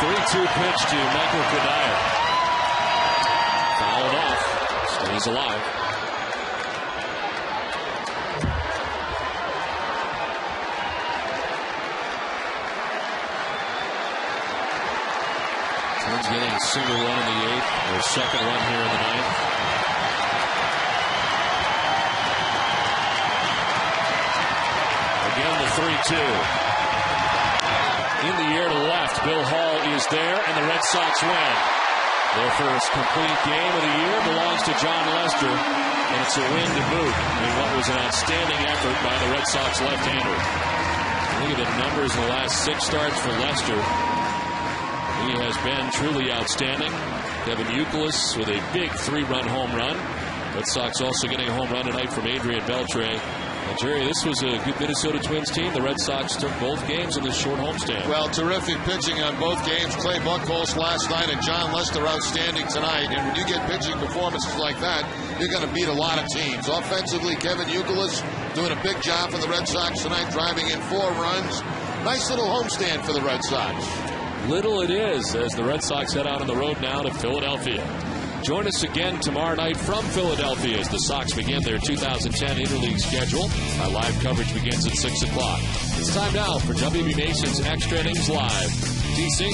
Speaker 2: Three-two pitch to Michael Kadire. Fouled off. Stays alive. Twins getting a single run in the 8th. Their 2nd run here in the 9th. Again the 3-2. In the air to left. Bill Hall is there, and the Red Sox win. Their first complete game of the year belongs to John Lester, and it's a win to boot in what was an outstanding effort by the Red Sox left-hander. Look at the numbers in the last 6 starts for Lester. He has been truly outstanding. Kevin Youkilis with a big 3-run home run. Red Sox also getting a home run tonight from Adrian Beltre. And Jerry, this was a good Minnesota Twins team. The Red Sox took both games in this short homestand.
Speaker 10: Well, terrific pitching on both games. Clay Buchholz last night and John Lester outstanding tonight. And when you get pitching performances like that, you're going to beat a lot of teams. Offensively, Kevin Youkilis doing a big job for the Red Sox tonight, driving in 4 runs. Nice little homestand for the Red Sox.
Speaker 2: Little it is as the Red Sox head out on the road now to Philadelphia. Join us again tomorrow night from Philadelphia as the Sox begin their 2010 Interleague schedule. Our live coverage begins at 6 o'clock. It's time now for WB Mason's Extra Innings Live. DC?